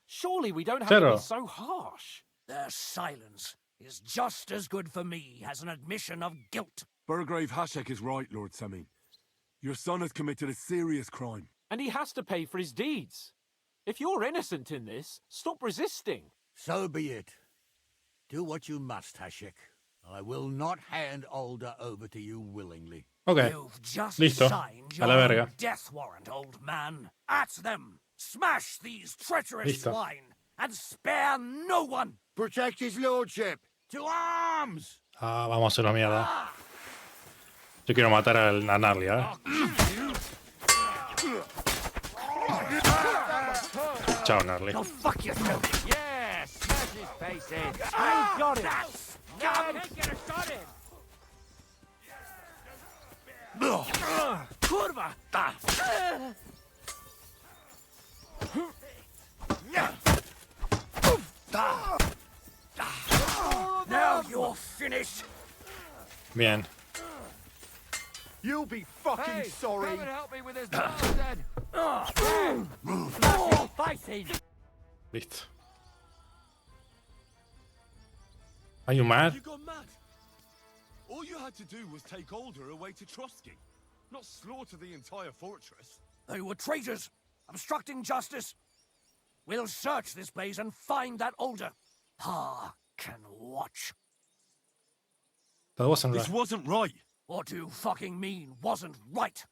surely we don't have Claro. to be so harsh. their silence is just as good for me as an admission of guilt. Burgrave Hashek is right, Lord Seming. Your son has committed a serious crime. And he has to pay for his deeds. If you're innocent in this, stop resisting. So be it. Do what you must, Hashek. I will not hand Alder over to you willingly. Ok. You've just Listo. signed A your la own verga. death warrant, old man. At them! Smash these treacherous Listo. swine, and spare no one! Protect his lordship. To arms! Ah, vamos a hacerlo mierda. Yo quiero matar a Narly, ¿eh? Chao, Narly. Go fuck yourself! Yeah, smash his face in. I got it. I can't get a shot in. Kurva! Now you're finished! Bien. You'll be fucking Hey, sorry. come and help me with this bastard. Fighting! Listo. Are you mad? You gone mad? All you had to do was take Alder away to Trotsky, not slaughter the entire fortress. They were traitors, obstructing justice. We'll search this place and find that Alder. Pa can watch. That wasn't This right. wasn't right. What do you fucking mean wasn't right?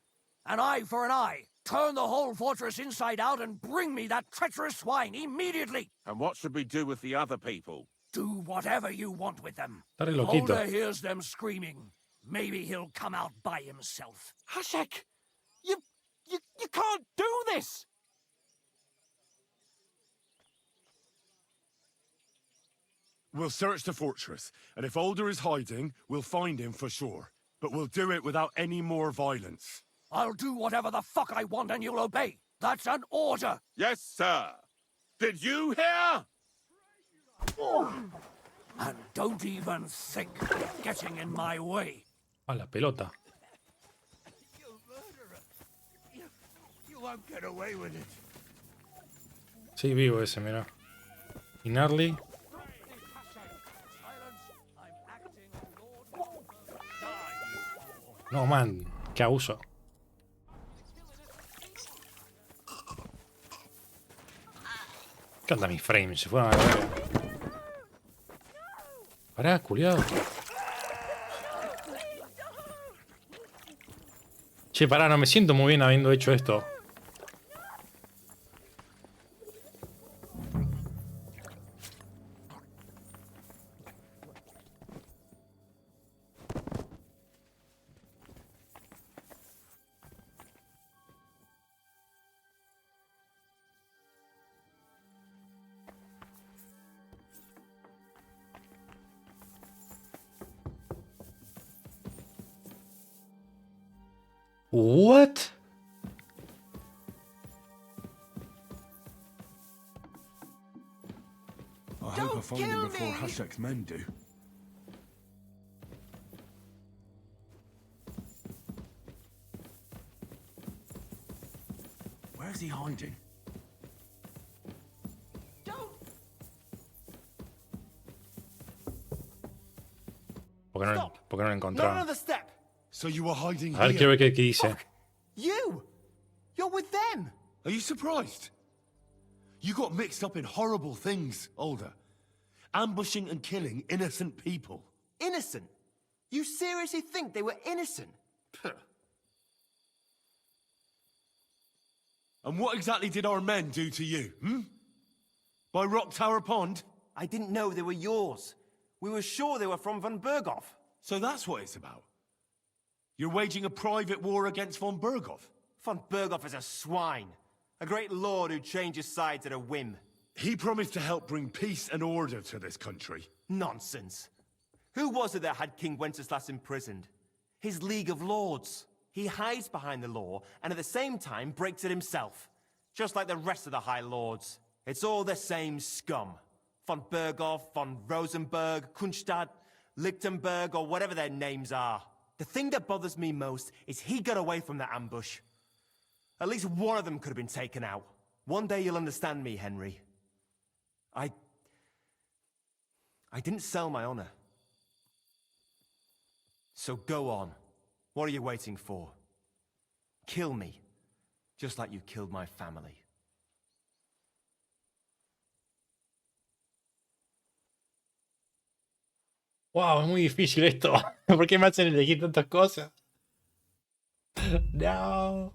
An eye for an eye, Turn the whole fortress inside out and bring me that treacherous swine immediately! And what should we do with the other people? Do whatever you want with them. Está re If loquito. Older hears them screaming, maybe he'll come out by himself. Hashek! You can't do this! We'll search the fortress, and if Alder is hiding, we'll find him for sure. But we'll do it without any more violence. I'll do whatever the fuck I want and you'll obey. That's an order. Yes, sir. Did you hear? And don't even think of getting in my way. A la pelota. You murderer! You won't get away with it. Sí, vivo ese, mira. Y Gnarly. No, man. Qué abuso. ¿Qué onda mi frame? Se fue a la verga. Pará, culiado. Che, pará, no me siento muy bien habiendo hecho esto. What? I hope I find him before Hashek's men do. Where's he hiding? ¿Por qué no lo Not encontraron? another step! So you were hiding A ver, quiero here? ver qué dice. You! You're with them! Are you surprised? You got mixed up in horrible things, Alder. Ambushing and killing innocent people. Innocent? You seriously think they were innocent? Puh. And what exactly did our men do to you, hmm? By Rock Tower Pond? I didn't know they were yours. We were sure they were from von Berghoff. So that's what it's about. You're waging a private war against von Berghoff. Von Berghoff is a swine. A great lord who changes sides at a whim. He promised to help bring peace and order to this country. Nonsense. Who was it that had King Wenceslas imprisoned? His League of Lords. He hides behind the law, and at the same time breaks it himself. Just like the rest of the High Lords. It's all the same scum. Von Berghoff, von Rosenberg, Kunstadt, Lichtenberg, or whatever their names are. The thing that bothers me most is he got away from the ambush. At least one of them could have been taken out. One day you'll understand me, Henry. I didn't sell my honor. So go on. What are you waiting for? Kill me, just like you killed my family. Wow, es muy difícil esto. ¿Por qué me hacen elegir tantas cosas? No.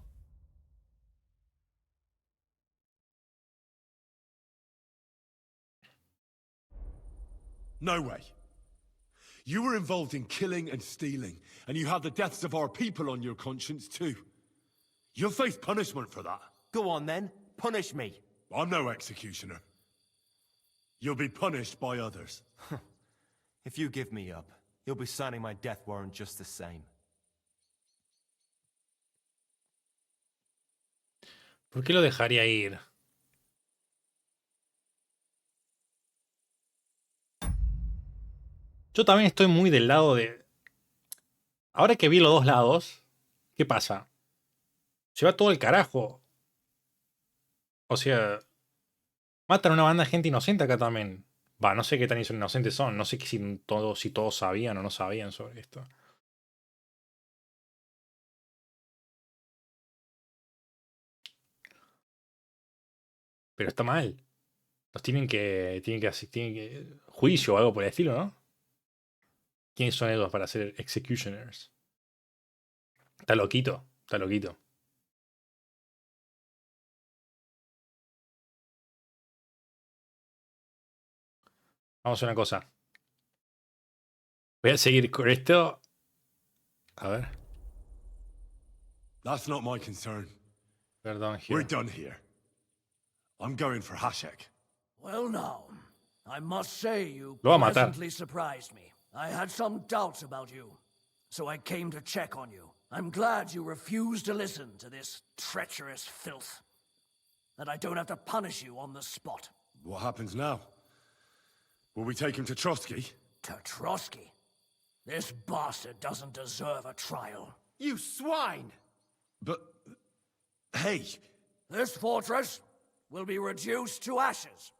No way. You were involved in killing and stealing, and you have the deaths of our people on your conscience too. You'll face punishment for that. Go on then, punish me. I'm no executioner. You'll be punished by others. If you give me up, you'll be signing my death warrant just the same. ¿Por qué lo dejaría ir? Yo también estoy muy del lado de... Ahora que vi los dos lados, ¿qué pasa? Se va todo el carajo. O sea, matan a una banda de gente inocente acá también. Va, no sé qué tan inocentes son. No sé si todos sabían o no sabían sobre esto. Pero está mal. Los tienen que hacer juicio o algo por el estilo, ¿no? ¿Quiénes son ellos para ser executioners? Está loquito, está loquito. Vamos a una cosa. Voy a seguir con esto. A ver. That's not my concern. Perdón, We're here. done here. I'm going for Hashek. Well now, I must say you Lo va a matar. pleasantly surprised me. I had some doubts about you, so I came to check on you. I'm glad you refused to listen to this treacherous filth. That I don't have to punish you on the spot. What happens now? Will we take him to Trotsky? To Trotsky? This bastard doesn't deserve a trial. You swine! But... Hey! This fortress will be reduced to ashes,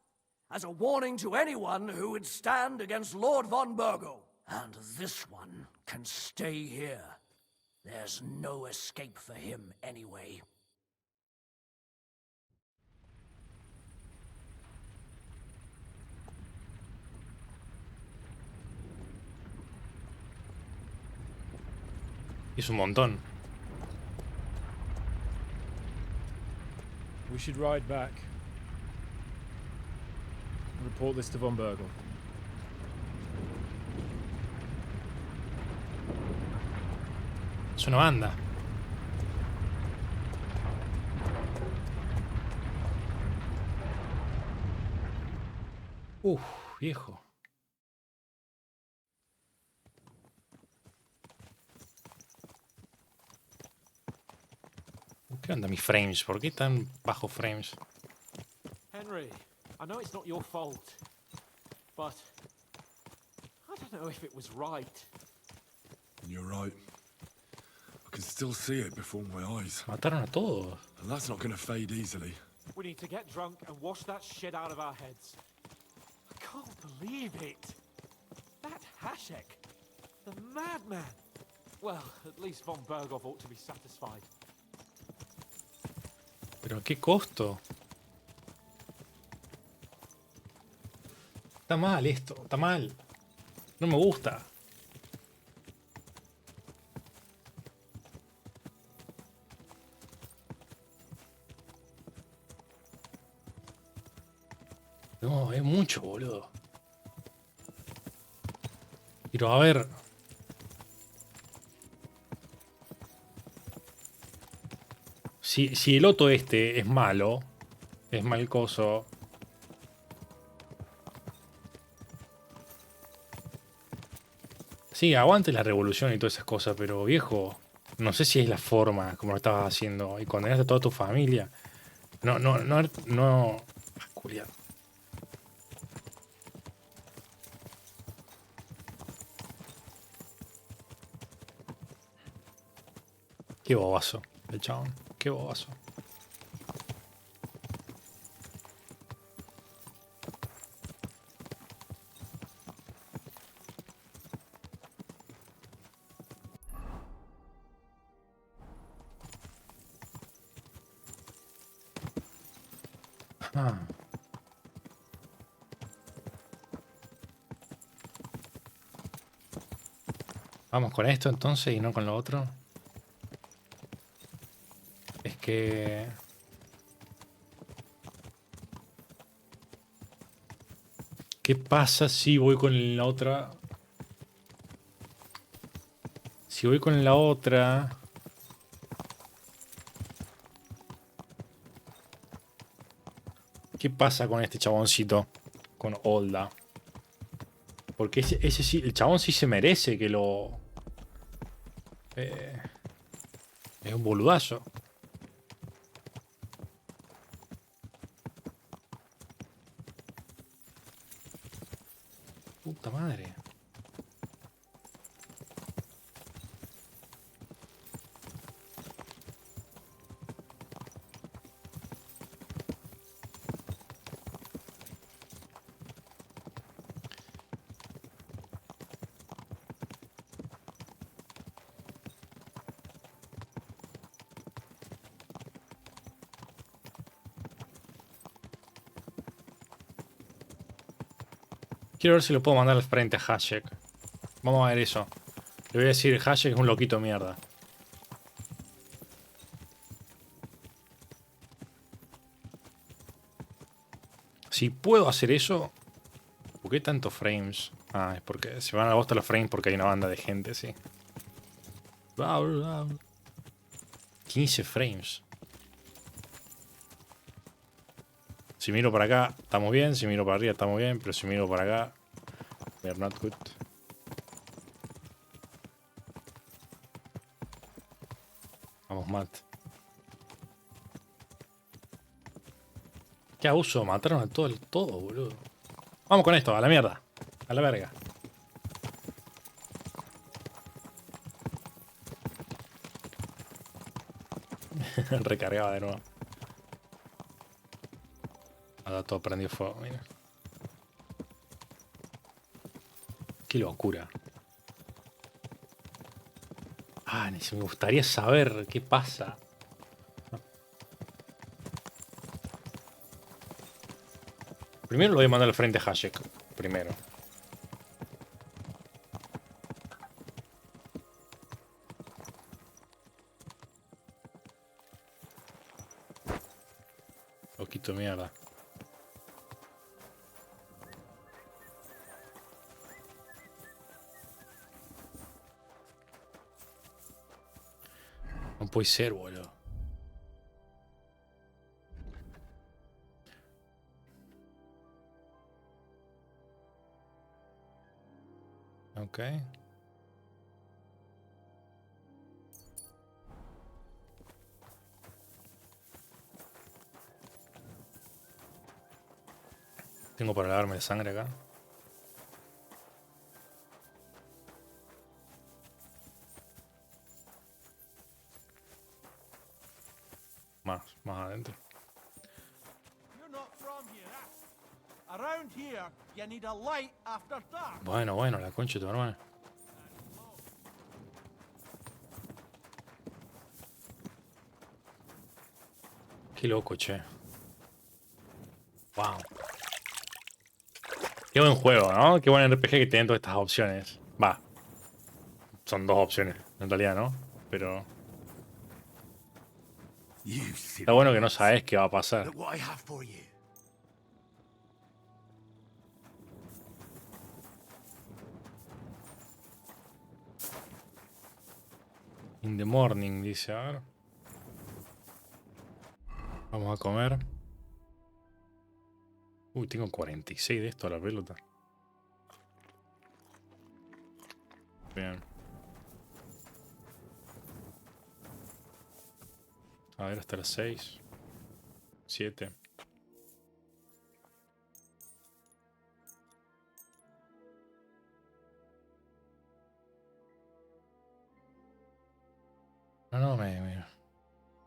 as a warning to anyone who would stand against Lord von Burgo. And this one can stay here. There's no escape for him anyway. Es un montón. We should ride back. Report this to von Burgle. Es una banda. Viejo. ¿Qué onda mis frames? ¿Por qué tan bajo frames? Henry, I know it's not your fault, but I don't know if it was right. You're right. I can still see it before my eyes. Mataron a todos. And that's not gonna fade easily. We need to get drunk and wash that shit out of our heads. I can't believe it. That Hashek, the madman. Well, at least von Burgov ought to be satisfied. ¿Pero a qué costo? Está mal esto, está mal. No me gusta. No, es mucho, boludo. Pero a ver. Si el loto este es malo, es mal coso. Sí, aguante la revolución y todas esas cosas, pero viejo, no sé si es la forma como lo estabas haciendo. Y condenaste a toda tu familia. No. Julián. Qué bobazo, el chabón. Qué bobazo. Ah. Vamos con esto entonces y no con lo otro. Es que... ¿Qué pasa si voy con la otra? Si voy con la otra... ¿Qué pasa con este chaboncito? Con Olda. Porque ese sí, el chabón sí se merece que lo... es un boludazo. Puta madre. Quiero ver si lo puedo mandar al frente a Hashek. Vamos a ver eso. Le voy a decir, Hashek es un loquito de mierda. Si puedo hacer eso, ¿Por qué tantos frames? Ah, es porque se van a la bosta los frames porque hay una banda de gente, sí. 15 frames. Si miro para acá, estamos bien. Si miro para arriba, estamos bien. Pero si miro para acá, we're not good. Vamos, Matt. Qué abuso, mataron a todo, boludo. Vamos con esto, a la mierda. A la verga. Recargaba de nuevo. Ahora todo prendió fuego, mira. Qué locura. Ah, ni se me gustaría saber qué pasa. Primero lo voy a mandar al frente a Hashek. Primero. Loquito de mierda. No puede ser, boludo. Ok. Tengo para lavarme de sangre acá. Más adentro. Bueno, la concha de tu hermana. Qué loco, che. Wow. Qué buen juego, ¿no? Qué buen RPG que tienen todas estas opciones. Va. Son dos opciones, en realidad, ¿no? Pero... está bueno que no sabes qué va a pasar. In the morning, dice. A ver. Vamos a comer. Uy, tengo 46 de esto a la pelota. Bien. A ver, hasta las 6. 7. No, me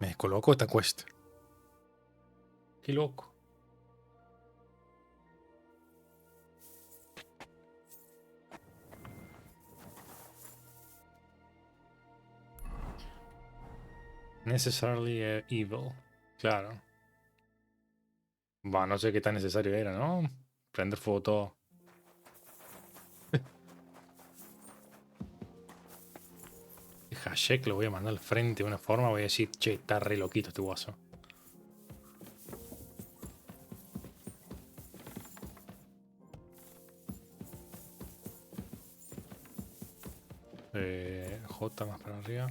descolocó esta quest. Qué loco. Necessarily evil. Claro. Va, no sé qué tan necesario era, ¿no? Prender fuego todo. Hashek lo voy a mandar al frente de una forma. Voy a decir, che, está re loquito este guaso. J más para arriba.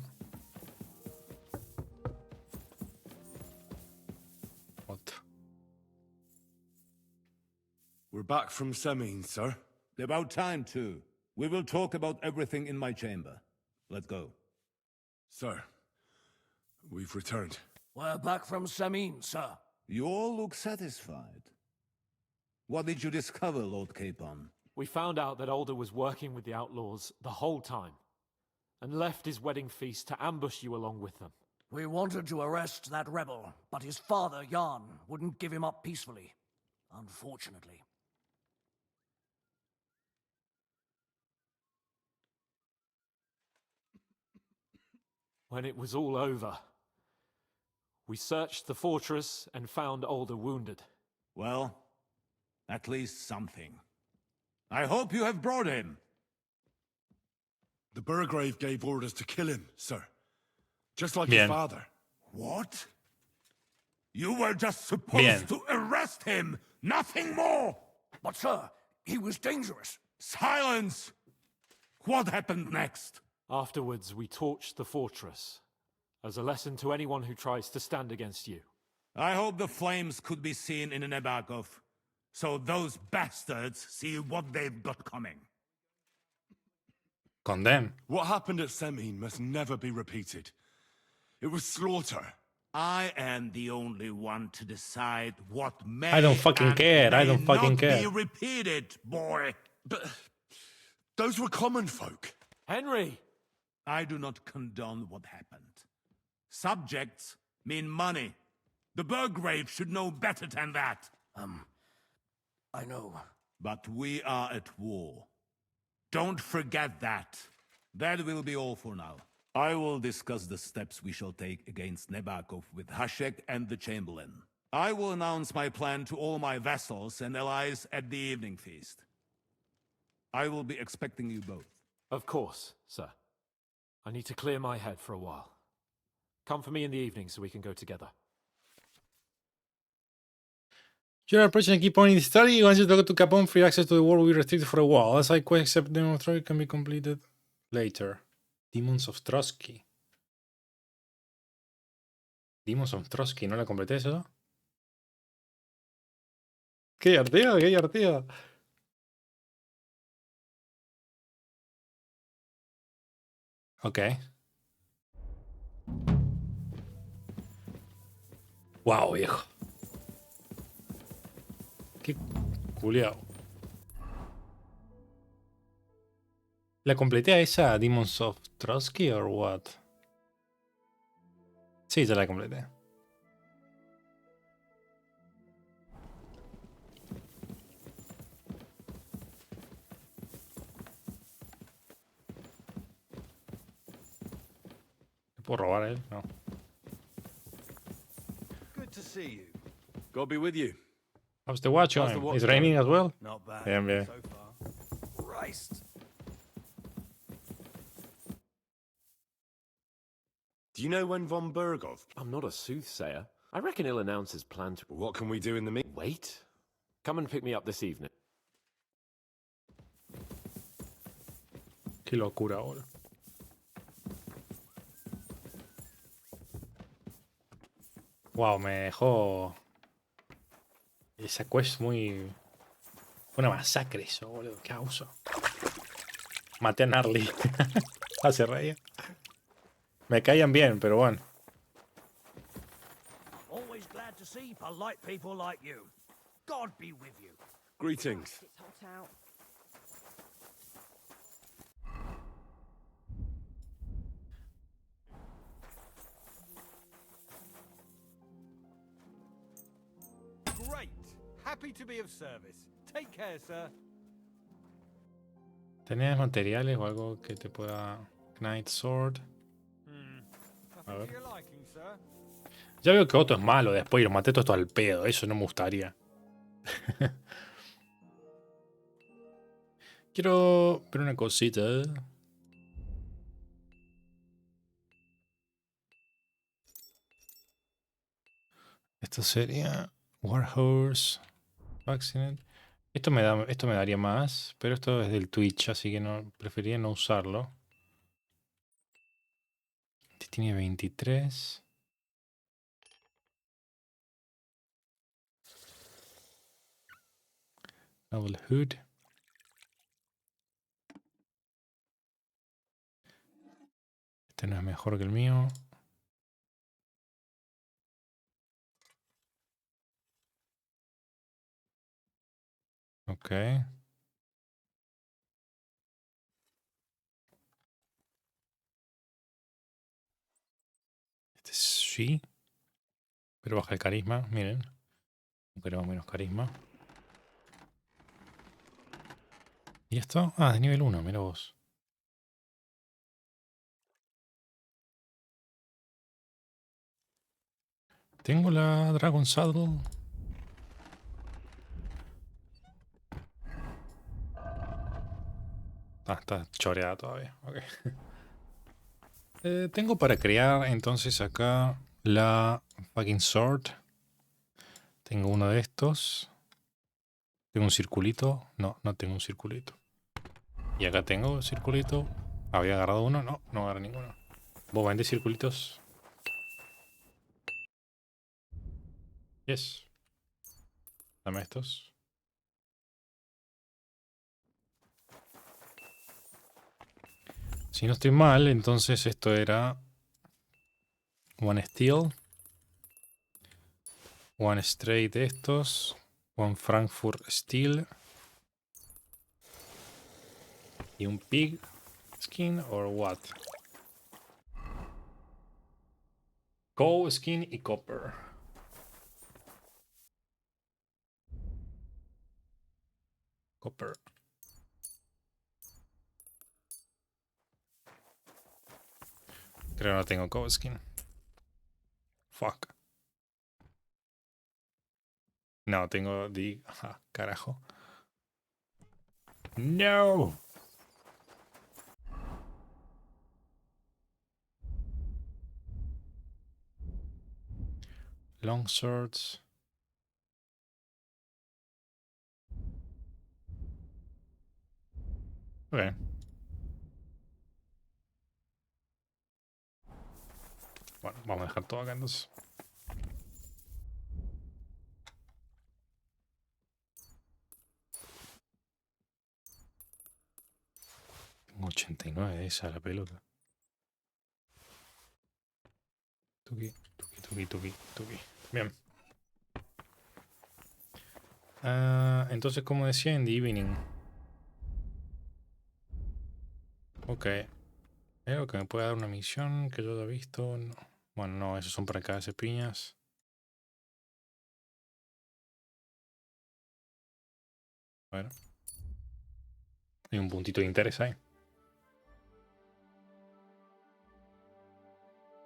Otro. We're back from Semin, sir. About time, too. We will talk about everything in my chamber. Let's go. Sir, we've returned. We're back from Samin, sir. You all look satisfied. What did you discover, Lord Capon? We found out that Alder was working with the outlaws the whole time, and left his wedding feast to ambush you along with them. We wanted to arrest that rebel, but his father, Jan, wouldn't give him up peacefully. Unfortunately. When it was all over, we searched the fortress and found Alder wounded. Well, at least something. I hope you have brought him. The Burgrave gave orders to kill him, sir. Just like Bien. his father. What? You were just supposed Bien. to arrest him, nothing more! But sir, He was dangerous. Silence! What happened next? Afterwards, we torched the fortress as a lesson to anyone who tries to stand against you. I hope the flames could be seen in Nebakov, so those bastards see what they've got coming. Condemn. What happened at Semin must never be repeated. It was slaughter. I am the only one to decide what may I don't fucking and care. I may don't fucking not care. be repeated, boy. But those were common folk. Henry! I do not condone what happened. Subjects mean money. The Burgrave should know better than that. I know. But we are at war. Don't forget that. That will be all for now. I will discuss the steps we shall take against Nebakov with Hashek and the Chamberlain. I will announce my plan to all my vassals and allies at the evening feast. I will be expecting you both. Of course, sir. I need to clear my head for a while. Come for me in the evening so we can go together. You're approaching a key point in the study. Once you talk to Capone, free access to the world will be restricted for a while. As I quest except Demon of Troy can be completed later. Demons of Trotsky. Demons of Trotsky, ¿no la completé eso? ¡Qué divertido, qué divertido! Ok. Wow, viejo. Qué culiao. ¿La completé a esa Demons of Trotsky or what? Sí, ya la completé. ¿Le puedo robar a él? No. Good to see you. God be with you. How's the watch How's the going? watch It's raining going? as well? Not bad Bien, bien. so far. Christ. Do you know when von Burgov? I'm not a soothsayer. I reckon he'll announce his plan to... What can we do in the meantime? Wait. Come and pick me up this evening. Qué locura ahora. Wow, me dejó... Esa quest muy... Fue una masacre eso, boludo. Qué abuso. Maté a Gnarly. Hace reír. Me caían bien, pero bueno. Always glad to see polite people like you. God be with you. Greetings. It's hot out. Great. Happy to be of service. Take care, sir. ¿Tenés materiales o algo que te pueda... Knight Sword? A Nothing ver. to your liking, sir. Ya veo que Otto es malo después y lo maté todo al pedo. Eso no me gustaría. Quiero ver una cosita. Esto sería Warhorse Vaccinate. Esto me daría más, pero esto es del Twitch, así que no preferiría no usarlo. Este tiene 23. Double Hood. Este no es mejor que el mío. Ok. Este sí. Pero baja el carisma, miren. No queremos menos carisma. ¿Y esto? Ah, de nivel 1, mira vos. Tengo la Dragon Saddle. Ah, está choreada todavía. Ok. Tengo para crear entonces acá la fucking sword. Tengo uno de estos. ¿Tengo un circulito? No, no tengo un circulito. Y acá tengo un circulito. ¿Había agarrado uno? No, no agarré ninguno. ¿Vos vendés circulitos? Yes. Dame estos. Si no estoy mal, entonces esto era... One Steel. One Straight de estos. One Frankfurt Steel. Y un Pig Skin or what? Cow Skin y Copper. Copper. Creo que no tengo Cow Skin. Fuck. No, tengo Dig. Ajá, carajo. No. Long swords. Ok. Bueno, vamos a dejar todo acá entonces. Tengo 89 de esa la pelota. Tuki, tuki, tuki, tuki, tuki. Bien. Entonces, como decía, en the evening. Ok. ¿Hay algo que me pueda dar una misión que yo haya visto? No. Bueno, no, esos son para cagarse piñas. Bueno. Hay un puntito de interés ahí.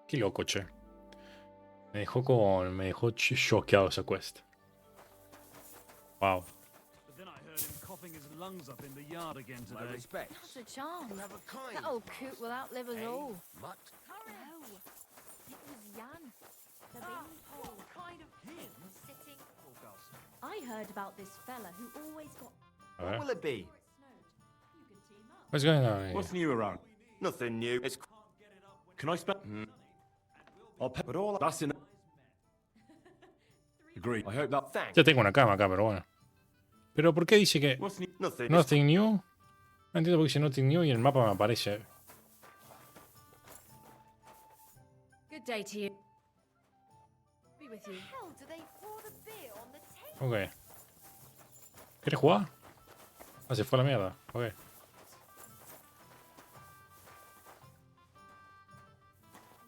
Qué loco, che. Me dejó choqueado esa quest. Wow. My respect. That's a charm. Have a kind. That old coot will outlive us all. Mutt. No. It was Jan. The beanpole. What kind of him? Sitting. I heard about this fella who always got... What will it be? What's going on here? What's new around? Nothing new. It's Can I spend? I'll pay. But all that's in. Agree. I hope that. thanks. Ya tengo una cama acá, pero bueno. ¿Pero por qué dice que What's new? Nothing. nothing new? No entiendo por qué dice nothing new y en el mapa me aparece. Good day to you. Be with you. How do they pour the beer on the table? Ok. ¿Quieres jugar? Ah, se fue a la mierda. Ok.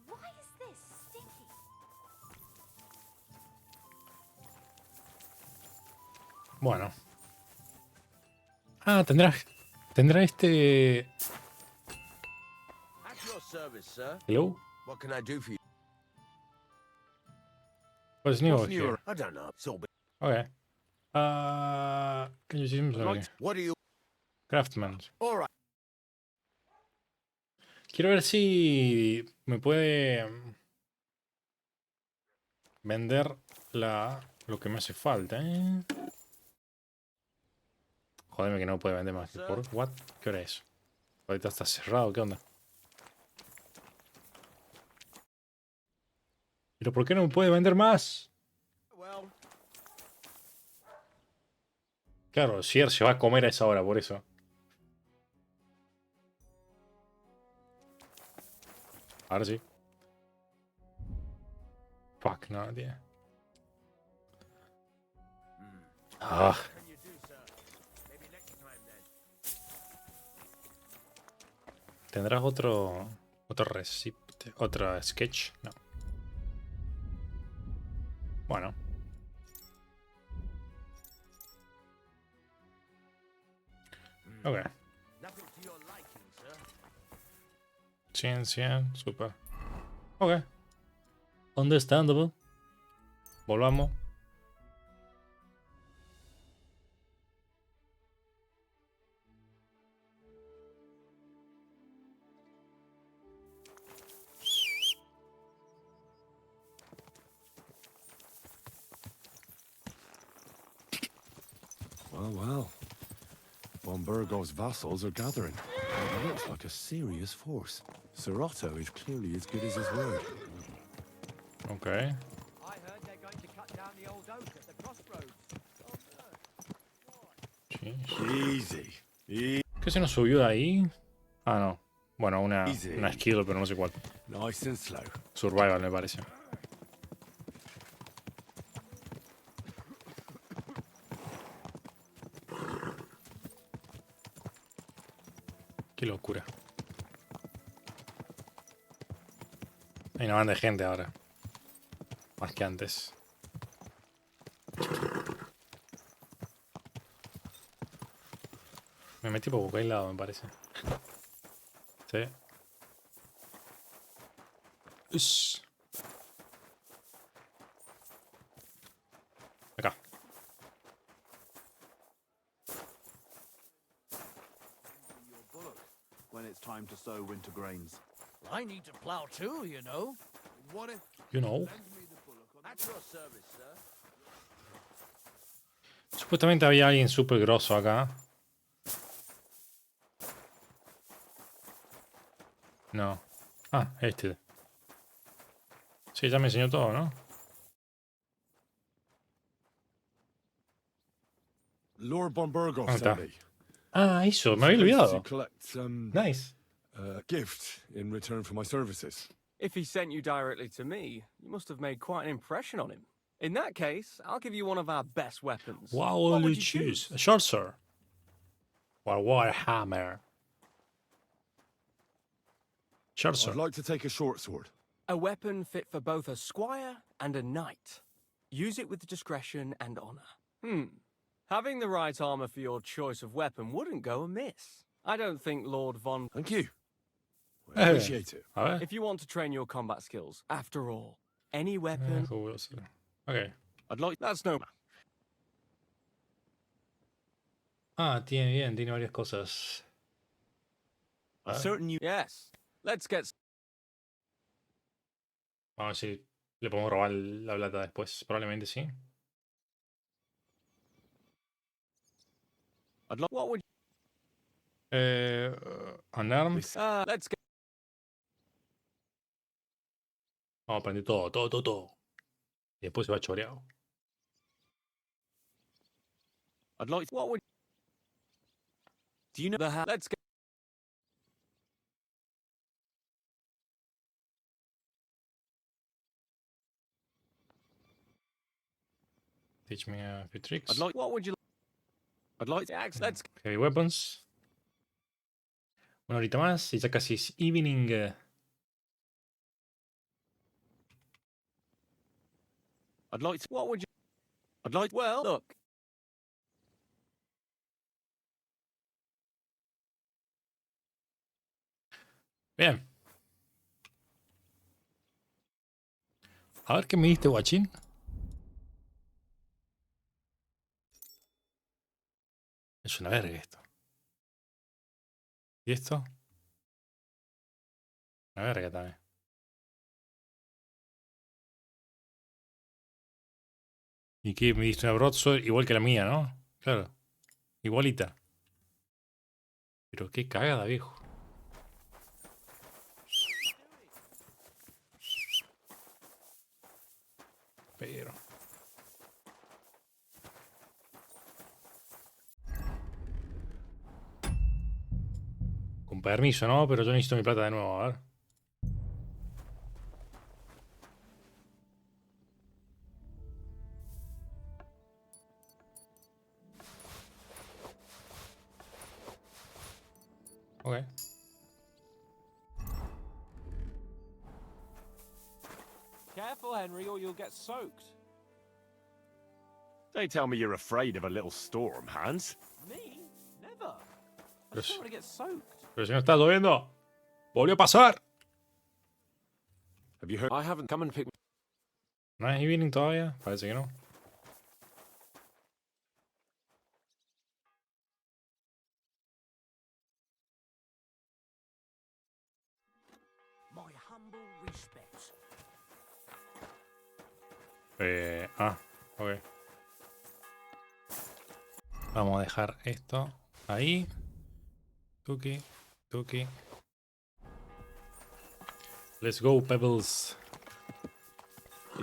Why is this sticky? Bueno. Ah, tendrá este... At your service, sir. Hello? What can I do for you? What's new What's new here? I don't know. It's all been... Ok. Can you see me? What do you... Craftsman. All right. Quiero ver si me puede vender lo que me hace falta, ¿eh? Jodeme que no puede vender más. ¿Por what? ¿Qué hora es? Ahorita está cerrado, ¿qué onda? ¿Pero por qué no me puede vender más? Well, Claro, Sier se va a comer a esa hora, por eso. Ahora sí. Fuck, no, tío. Ah. can you do, sir? Maybe next time then. ¿Tendrás otro receipt? ¿Otro sketch? No. Bueno. Ok. Nothing to your liking, sir. 100, 100, super. Ok. Understandable. Volvamos. Well, von Burgos vassals are gathering. It looks like a serious force. Sir Otto is clearly as good as his word. Ok. I heard they're going to cut down the old oak at the crossroads. Easy. ¿Qué se nos subió de ahí? Ah, no. Bueno, una Easy. skill, pero no sé cuál. Nice and slow. Survival, me parece. Qué locura. Hay una banda de gente ahora. Más que antes. Me metí por cualquier lado, me parece. Sí. Ush. Acá. When it's time to sow winter grains. I need to plow too, you know. What if You know. at your service, sir? Supuestamente había alguien súper grosso acá. No. Ah, este. Sí, ya me enseñó todo, ¿no? Lord von Burgos ¿Dónde está? sent me. Ah, eso, me había Supposed to olvidado. collect Nice. a gift in return for my services. If he sent you directly to me, you must have made quite an impression on him. In that case, I'll give you one of our best weapons. What What will would you choose? A short sword? Or a warhammer? Short I'd sword. like to take a short sword. A weapon fit for both a squire and a knight. Use it with discretion and honor. Having the right armor for your choice of weapon wouldn't go amiss. I don't think Lord Von... Thank you. I appreciate it. A ver. If you want to train your combat skills, after all, any weapon... Jugoso. Ok. I'd like... That's no... Ah, tiene varias cosas. A ver. certain you... Yes. Let's get... Vamos a ver si le podemos robar la plata después. Probablemente sí. I'd like... What would... Unarmed. let's get... Vamos a aprender todo. Y después se va choreado. I'd like... What would... Do you know the... Let's get... Teach me a few tricks. I'd like... What would you... I'd like to ask... Let's... Heavy weapons. Una horita más y ya casi es evening. I'd like to... What would you... I'd like... Well, look. Bien. A ver qué me diste, guachín. Es una verga esto. ¿Y esto? Una verga también. ¿Y qué? Me diste una broadsword igual que la mía, ¿no? Claro. Igualita. Pero qué cagada, viejo. Pero... Con permiso, ¿no? Pero yo necesito mi plata de nuevo, a ver. Ok. Careful, Henry, or you'll get soaked. Don't tell me you're afraid of a little storm, Hans. Me? Never. I Yes. just don't want to get soaked. Pero si no está lloviendo. Volvió a pasar. Have you heard? I haven't come and picked... ¿No es evening todavía? Parece que no. My humble respects. Ok. Vamos a dejar esto. Ahí. Tuki. Tuki. Let's go, Pebbles.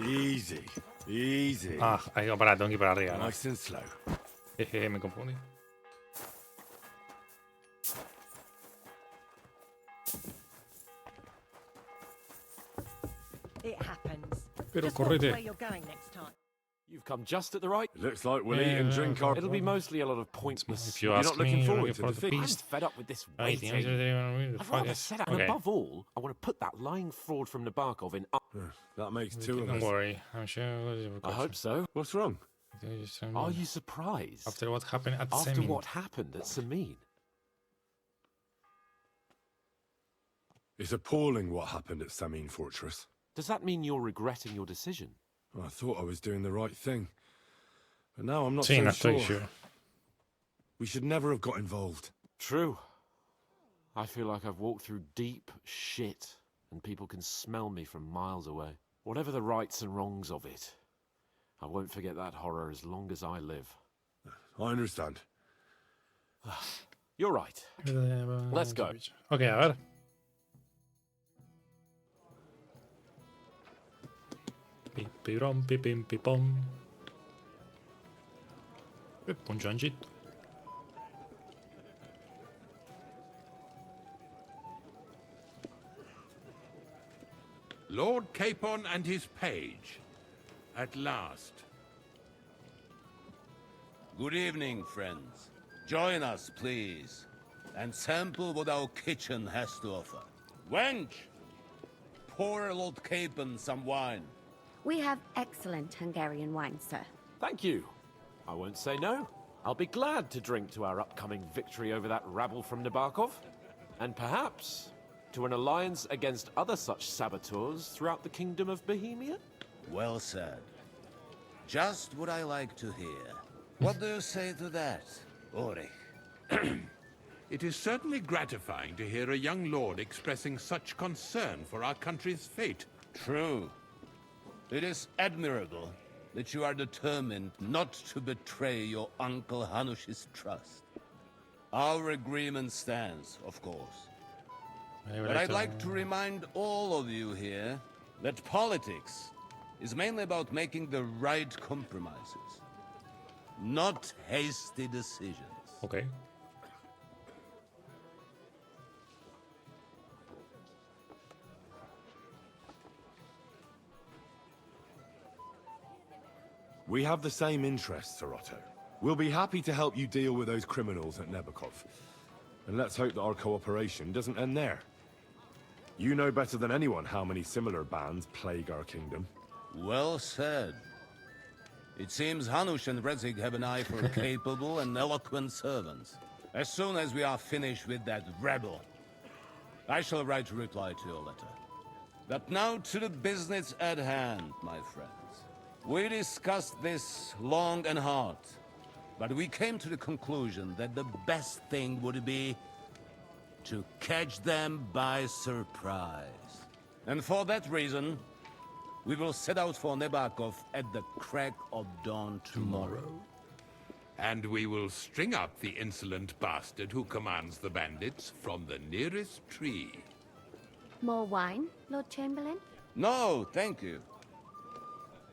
Easy. Easy. Ah, ahí va para, tengo que ir para arriba. ¿no? Nice and slow. Jeje, me confundí. It happens. Pero Just watch where correte. you're going next time. You've come just at the right. Looks like we'll eat and drink our... It'll be mostly a lot of pointless. If you You're ask not looking me, you're forward looking to forward the to the feast. I'm feast. fed up with this Ahí tienes waiting. que I'd rather set out, and Okay. above all, I want to put that lying fraud from Nabokov in. That makes two of Don't us. worry, I'm sure. I hope so. What's wrong? Are you surprised? After what happened at After Semin. what happened at Samin? It's appalling what happened at Samin Fortress. Does that mean you're regretting your decision? I thought I was doing the right thing. But now I'm not Sí, no so estoy sure. sure. We should never have got involved. True. I feel like I've walked through deep shit, and people can smell me from miles away. Whatever the rights and wrongs of it, I won't forget that horror as long as I live. I understand. You're right. Let's go. Ok, a ver. Pipirón, pipim, pipom. Un chanchito. Lord Capon and his page. At last. Good evening, friends. Join us, please, and sample what our kitchen has to offer. Wench, pour Lord Capon some wine. We have excellent Hungarian wine, sir. Thank you. I won't say no. I'll be glad to drink to our upcoming victory over that rabble from Nabokov. And perhaps to an alliance against other such saboteurs throughout the kingdom of Bohemia? Well said. Just what I like to hear. What do you say to that, Ulrich? It is certainly gratifying to hear a young lord expressing such concern for our country's fate. True. It is admirable that you are determined not to betray your Uncle Hanush's trust. Our agreement stands, of course. But I'd like to remind all of you here that politics is mainly about making the right compromises, not hasty decisions. Ok. We have the same interests, Sir Otto. We'll be happy to help you deal with those criminals at Nebokov. And let's hope that our cooperation doesn't end there. You know better than anyone how many similar bands plague our kingdom. Well said. It seems Hanush and Rezig have an eye for capable and eloquent servants. As soon as we are finished with that rebel, I shall write a reply to your letter. But now to the business at hand, my friends. We discussed this long and hard, but we came to the conclusion that the best thing would be to catch them by surprise. And for that reason, we will set out for Nebakov at the crack of dawn tomorrow. And we will string up the insolent bastard who commands the bandits from the nearest tree. More wine, Lord Chamberlain? No, thank you.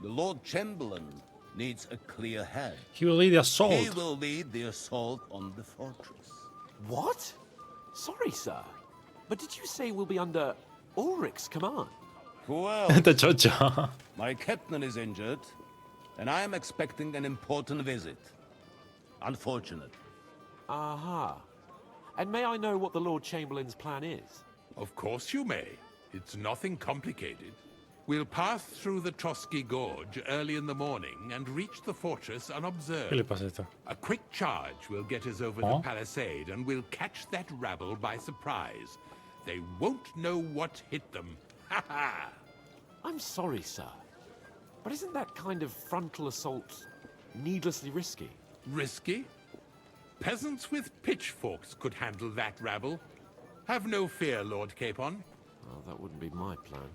The Lord Chamberlain needs a clear head. He will lead the assault. He will lead the assault on the fortress. What? Sorry, sir. But did you say we'll be under Ulrich's command? Well, The chocha. my captain is injured, and I am expecting an important visit. Unfortunate. Aha. And may I know what the Lord Chamberlain's plan is? Of course you may. It's nothing complicated. We'll pass through the Trotsky Gorge early in the morning and reach the fortress ¿Qué le unobserved. pasa a esto? A quick charge will get us over the palisade and we'll catch that rabble by surprise. They won't know what hit them. Ha ha! I'm sorry, sir. But isn't that kind of frontal assault needlessly risky? Risky? Peasants with pitchforks could handle that rabble. Have no fear, Lord Capon. Well, that wouldn't be my plan.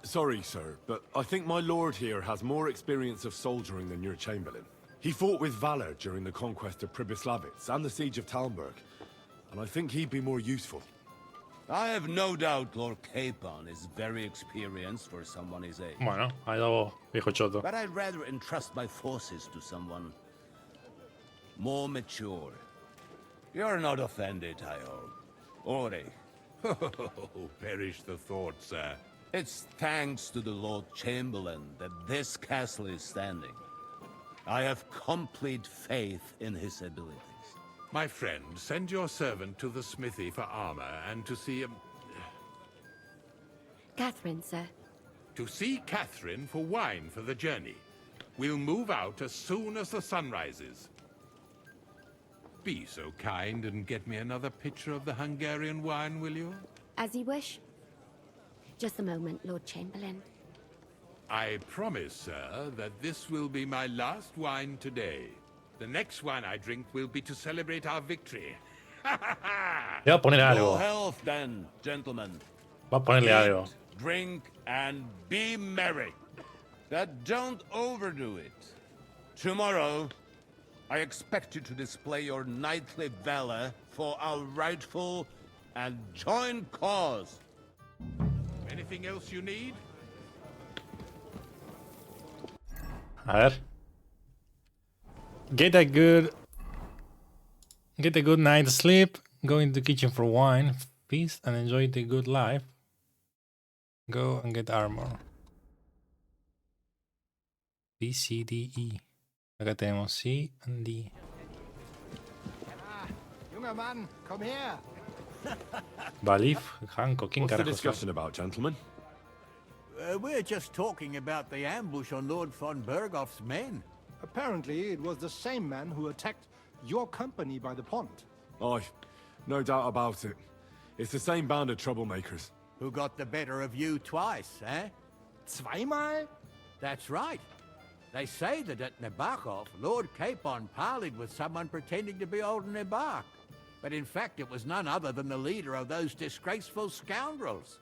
Sorry, sir, but I think my lord here has more experience of soldiering than your Chamberlain. He fought with valor during the conquest of Pribyslavitz and the siege of Talmberg, and I think he'd be more useful. I have no doubt Lord Capon is very experienced for someone his age. Bueno, ahí va viejo choto. But I'd rather entrust my forces to someone more mature. You're not offended, I hope. Ori. Perish the thought, sir. It's thanks to the Lord Chamberlain that this castle is standing. I have complete faith in his abilities. My friend, send your servant to the smithy for armor and to see Catherine, sir. To see Catherine for wine for the journey. We'll move out as soon as the sun rises. Be so kind and get me another pitcher of the Hungarian wine, will you? As you wish. Just a moment, Lord Chamberlain. I promise, sir, that this will be my last wine today. The next wine I drink will be to celebrate our victory. Le va a poner algo. Your health, then, gentlemen. Va a ponerle algo. Drink and be merry. But don't overdo it. Tomorrow, I expect you to display your knightly valor for our rightful and joint cause. Anything else you need? A ver. Get a good night's sleep. Go into the kitchen for wine. Feast and enjoy the good life. Go and get armor. B, C, D, E. Acá tenemos C and D. Junger Mann, komm her. Balif, Hanko, ¿quién What's the carajo es? discussion about, gentlemen? We're just talking about the ambush on Lord von Bergoff's men. Apparently, it was the same man who attacked your company by the pond. Aye, no doubt about it. It's the same band of troublemakers. Who got the better of you twice, eh? Zweimal? That's right. They say that at Nebachov, Lord Capon parleyed with someone pretending to be old Nebach. But in fact, it was none other than the leader of those disgraceful scoundrels.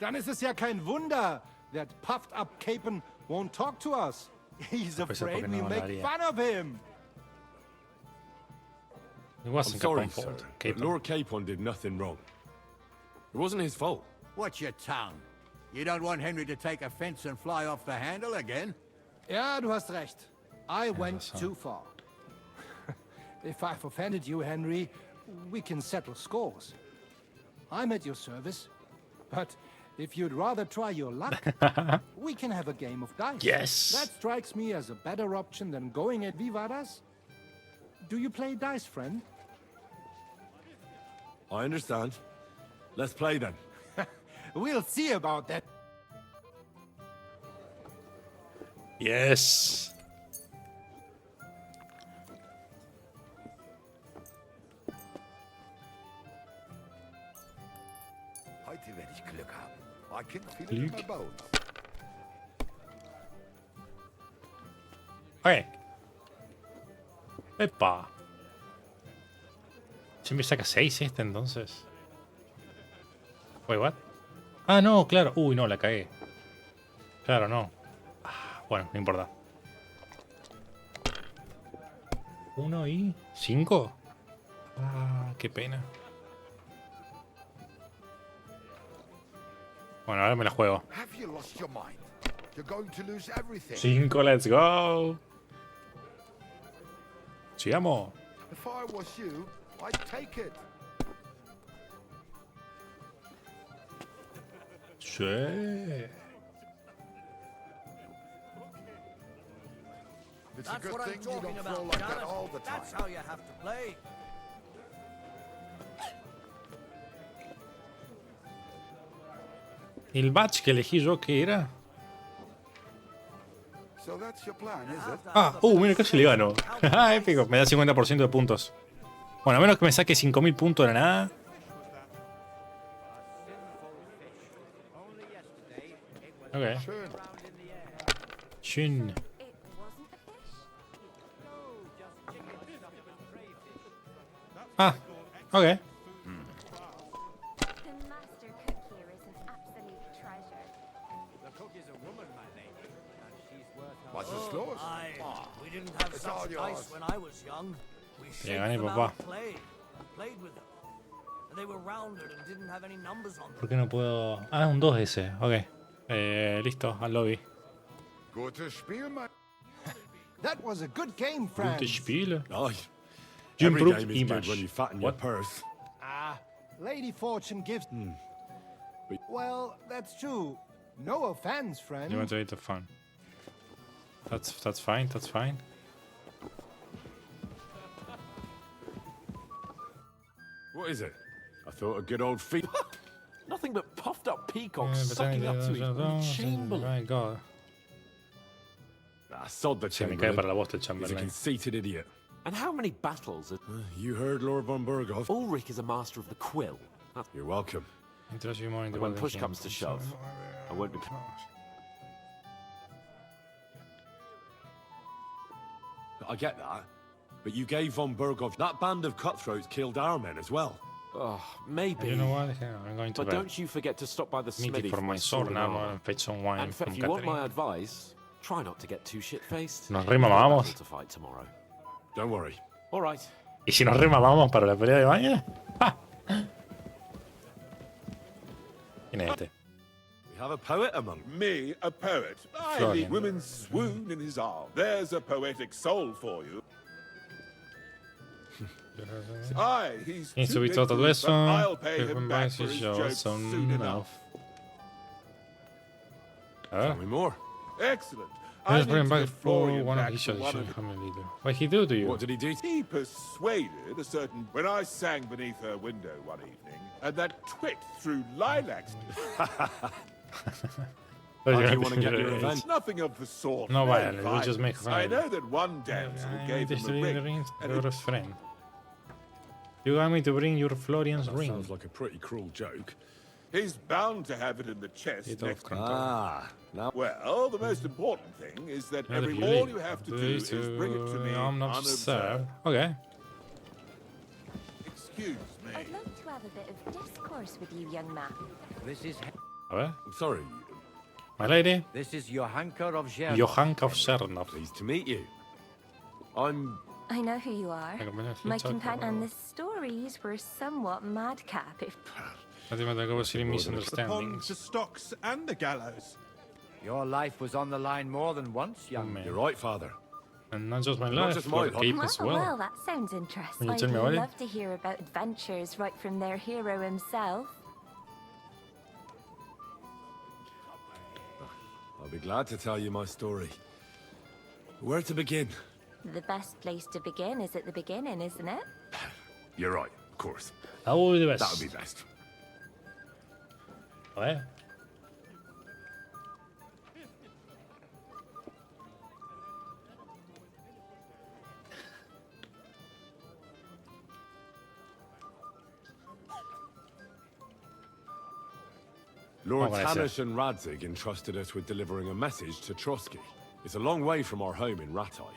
Dann ist es ja kein Wunder that puffed-up Capon won't talk to us. He's afraid we make fun of him. It I'm wasn't sorry, Capon's sir, fault. but Capon. Lord Capon did nothing wrong. It wasn't his fault. Watch your tongue. You don't want Henry to take offense and fly off the handle again? Ja, du hast recht. I went too far. If I've offended you, Henry, we can settle scores. I'm at your service. But if you'd rather try your luck, we can have a game of dice. Yes. That strikes me as a better option than going at Vivadas. Do you play dice, friend? I understand. Let's play then. We'll see about that. Yes. Heute werde ich Glück haben. I can feel it in my bones. Ok. Epa. Siempre saca 6 este entonces. Wait, what? Ah, no, claro. Uy, no, la cagué. Claro, no. Ah, bueno, no importa. 1 y 5. Ah, qué pena. Bueno, ahora me la juego. Have you lost your mind? You're going to lose everything. 5, let's go. Sigamos. If I was you, I'd take it. Sí. It's a That's good what I'm thing you talking don't throw about, like that Janet. all the time. That's how you have to play. ¿El batch que elegí yo qué era? So that's your plan, is it? Ah, mira, casi le gano. Épico, me da 50% de puntos. Bueno, a menos que me saque 5000 puntos de la nada. Ok. Schön. Ah, ok. The master cook here is an absolute treasure. The cook is a woman, my lady, and she's worth her What's the scores? We didn't have It's all such yours. dice when I was young. We shaped gané, them papá. out of clay and played with them. And they were rounded and didn't have any numbers on them. ¿Por qué no puedo...? Ah, un 2 ese. Ok. Listo, al lobby. Gutes Spiel, man. That was a good game, Gute friends. Spiele. Aye. You Every improved game is good image. when you fatten What? your purse. Lady Fortune gives... Well, that's true. No offense, friend. You want to eat the fun. That's fine, that's fine. What is it? I thought a good old feet. Nothing but puffed up peacocks But sucking up to his own chamberlain. My God. Sod the Se me cae para Chamberlain. la voz del He's a Chamberlain. conceited idiot. And how many battles? You heard Lord von Burghoff. Ulrich is a master of the quill. You're welcome. Interest you more in the When world push than comes to him. shove, I won't be. I get that. But you gave von Burghoff... That band of cutthroats killed our men as well. Oh, maybe. You know what? I'm going to But bed. don't you forget to stop by the Meeting smithy for my sword and armor and fetch some wine And from if you want Catherine. my advice, try not to get too shit-faced. Nos We've got a remamamos. battle to fight tomorrow. Don't worry. All right. ¿Y si nos remamamos para la pelea de mañana? ¡Ah! ¿Quién es este? We have a poet among Me, a poet. I Florian. leave women swoon in his arms. There's a poetic soul for you. Aye, he's Inso too big visto for todo it, eso. but I'll pay Que him me back parece for his yo jokes son soon enough. enough. Tell me more. Excellent. Let's I bring need to back get for Florian one of back his from one shows. of How many leader? What he do to you? What did he do? He persuaded a certain... When I sang beneath her window one evening, and that twit threw lilacs... How do you want to get your revenge? Nothing of the sort. No no violence, we'll just violence. make I fun. know that one damsel gave him a ring, and Your friend. You want me to bring your Florian's That ring? sounds like a pretty cruel joke. he's bound to have it in the chest It next of to Ah, now... Well, the most important thing is that Yeah, if you all leave. you have to do Please, is bring it to me I'm not unobserved. Okay. Excuse me. I'd love to have a bit of discourse with you, young man. This is A ver. Sorry. My lady. this is Johanka of Zhernov. Johanka of Cernov. Pleased to meet you. I'm... I know who you are. My companion, My Hitchhiker. companion and the stories were somewhat madcap, if... I think I go silly The misunderstandings. the stocks, and the gallows. Your life was on the line more than once, young man. You're right, father. And not just my Not life, just but mine. Cape as well. Well, that sounds interesting. Can you tell I'd me about it? love to hear about adventures right from their hero himself. I'll be glad to tell you my story. Where to begin? The best place to begin is at the beginning, isn't it? You're right, of course. That would be the best. That would be best. A ver. Lord What can I say? Tanish and Radzig entrusted us with delivering a message to Trotsky. It's a long way from our home in Ratai.